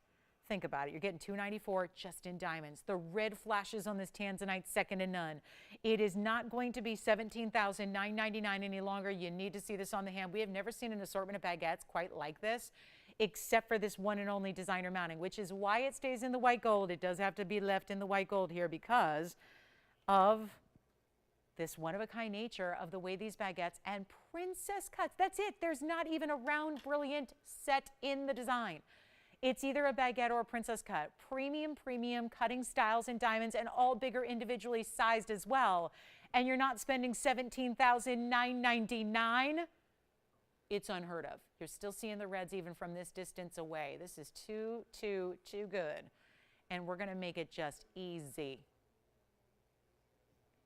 think about it, you're getting $294 just in diamonds. The red flashes on this tanzanite, second to none. It is not going to be $17,999 any longer. You need to see this on the hand. We have never seen an assortment of baguettes quite like this, except for this one and only designer mounting, which is why it stays in the white gold. It does have to be left in the white gold here because of this one-of-a-kind nature of the way these baguettes and princess cuts. That's it. There's not even a round, brilliant set in the design. It's either a baguette or a princess cut. Premium cutting styles and diamonds, and all bigger individually sized as well. And you're not spending $17,999. It's unheard of. You're still seeing the reds even from this distance away. This is too good. And we're going to make it just easy.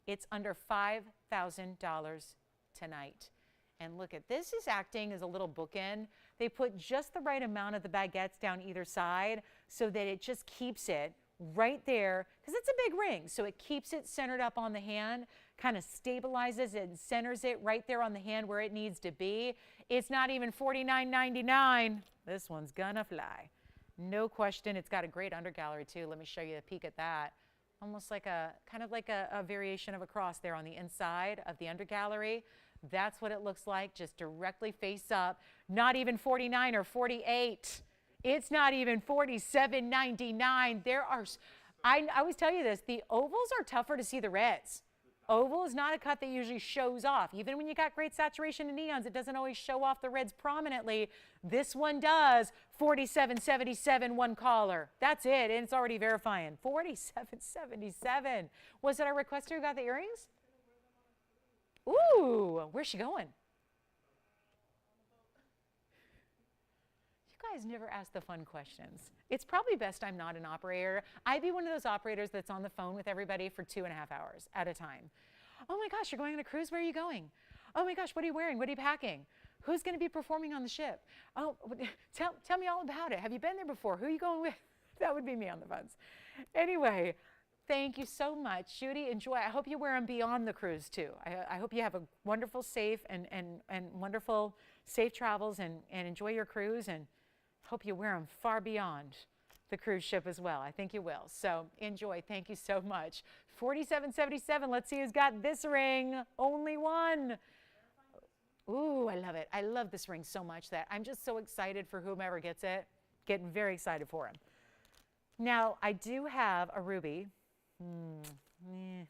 It's under $5,000 tonight. And look at this, is acting as a little bookend. They put just the right amount of the baguettes down either side so that it just keeps it right there, because it's a big ring. So it keeps it centered up on the hand, kind of stabilizes it and centers it right there on the hand where it needs to be. It's not even $49.99. This one's gonna fly. No question. It's got a great undergallery too. Let me show you a peek at that. Almost like kind of like a variation of a cross there on the inside of the undergallery. That's what it looks like, just directly face up. Not even 49 or 48. It's not even 47.99. There are, I always tell you this, the ovals are tougher to see the reds. Oval is not a cut that usually shows off. Even when you got great saturation in neons, it doesn't always show off the reds prominently. This one does. 47.77, one caller. That's it, and it's already verifying. 47.77. Was it our requester who got the earrings? Ooh, where's she going? You guys never ask the fun questions. It's probably best I'm not an operator. I'd be one of those operators that's on the phone with everybody for 2.5 hours at a time. Oh my gosh, you're going on a cruise? Where are you going? Oh my gosh, what are you wearing? What are you packing? Who's going to be performing on the ship? Oh, tell me all about it. Have you been there before? Who are you going with? That would be me on the phones. Anyway, thank you so much. Judy, enjoy. I hope you wear them beyond the cruise too. I hope you have a wonderful, safe, and wonderful safe travels and enjoy your cruise, and hope you wear them far beyond the cruise ship as well. I think you will. So enjoy. Thank you so much. 47.77. Let's see who's got this ring. Only one. Ooh, I love it. I love this ring so much that I'm just so excited for whomever gets it. Getting very excited for him. Now, I do have a ruby. Oh, I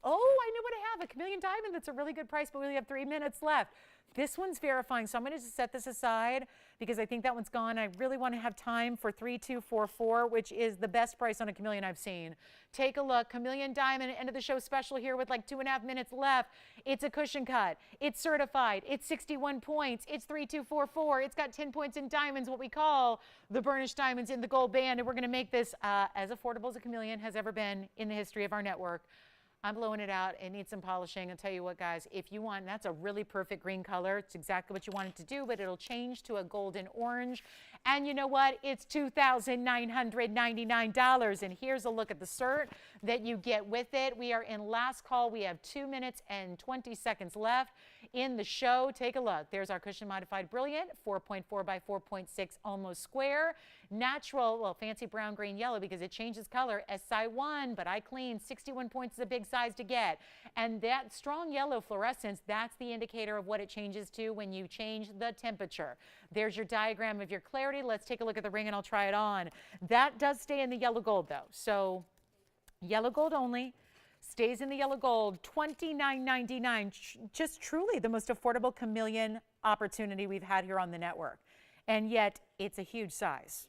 know what I have. A chameleon diamond that's a really good price, but we only have 3 minutes left. This one's verifying, so I'm going to just set this aside because I think that one's gone. I really want to have time for 3244, which is the best price on a chameleon I've seen. Take a look. Chameleon diamond, end of the show special here with like 2.5 minutes left. It's a cushion cut. It's certified. It's 61 points. It's 3244. It's got 10 points in diamonds, what we call the burnished diamonds in the gold band. And we're going to make this as affordable as a chameleon has ever been in the history of our network. I'm blowing it out. It needs some polishing. I'll tell you what, guys, if you want, that's a really perfect green color. It's exactly what you want it to do, but it'll change to a golden orange. And you know what? It's $2,999. And here's a look at the cert that you get with it. We are in last call. We have 2 minutes and 20 seconds left in the show. Take a look. There's our cushion modified brilliant, 4.4 by 4.6, almost square. Natural, well, fancy brown, green, yellow because it changes color. SI1, but I clean. 61 points is a big size to get. And that strong yellow fluorescence, that's the indicator of what it changes to when you change the temperature. There's your diagram of your clarity. Let's take a look at the ring and I'll try it on. That does stay in the yellow gold though. So yellow gold only. Stays in the yellow gold, $29.99. Just truly the most affordable chameleon opportunity we've had here on the network. And yet it's a huge size.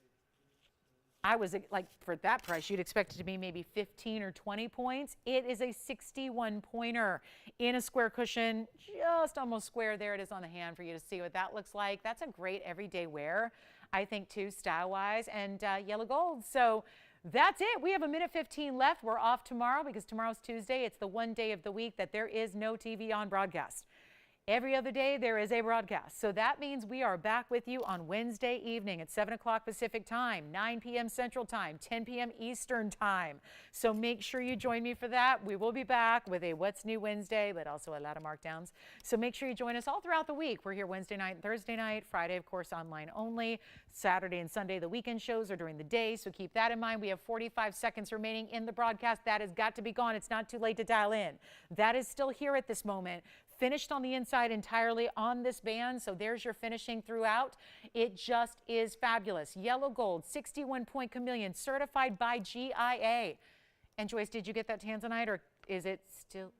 I was like, for that price, you'd expect it to be maybe 15 or 20 points. It is a 61 pointer in a square cushion, just almost square. There it is on the hand for you to see what that looks like. That's a great everyday wear, I think, too, style-wise, and yellow gold. So that's it. We have 1:15 left. We're off tomorrow because tomorrow's Tuesday. It's the one day of the week that there is no TVON broadcast. Every other day there is a broadcast. So that means we are back with you on Wednesday evening at 7 o'clock Pacific time, 9 p.m. Central time, 10 p.m. Eastern time. So make sure you join me for that. We will be back with a What's New Wednesday, but also a lot of markdowns. So make sure you join us all throughout the week. We're here Wednesday night and Thursday night, Friday, of course, online only. Saturday and Sunday, the weekend shows are during the day. So keep that in mind. We have 45 seconds remaining in the broadcast. That has got to be gone. It's not too late to dial in. That is still here at this moment. Finished on the inside entirely on this band, so there's your finishing throughout. It just is fabulous. Yellow gold, 61-point chameleon, certified by GIA. And Joyce, did you get that tanzanite, or is it still?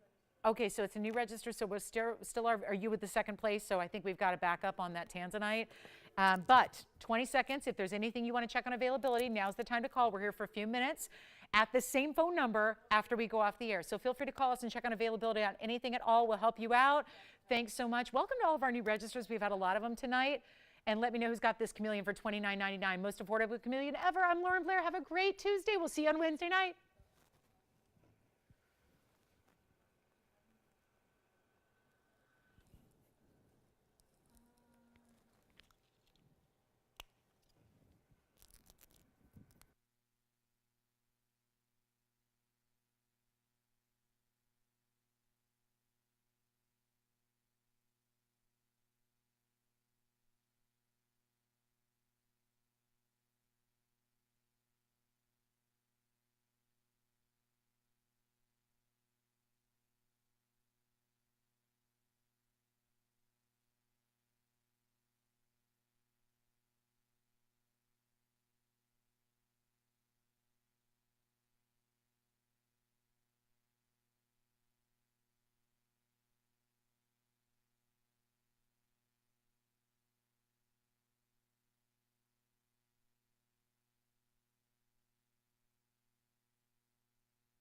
Okay, so it's a new register, so we're still are you with the second place? So I think we've got to back up on that tanzanite. But 20 seconds, if there's anything you want to check on availability, now's the time to call. We're here for a few minutes at the same phone number after we go off the air. So feel free to call us and check on availability on anything at all. We'll help you out. Thanks so much. Welcome to all of our new registers. We've had a lot of them tonight. And let me know who's got this chameleon for $29.99. Most affordable chameleon ever. I'm Lauren Blair. Have a great Tuesday. We'll see you on Wednesday night.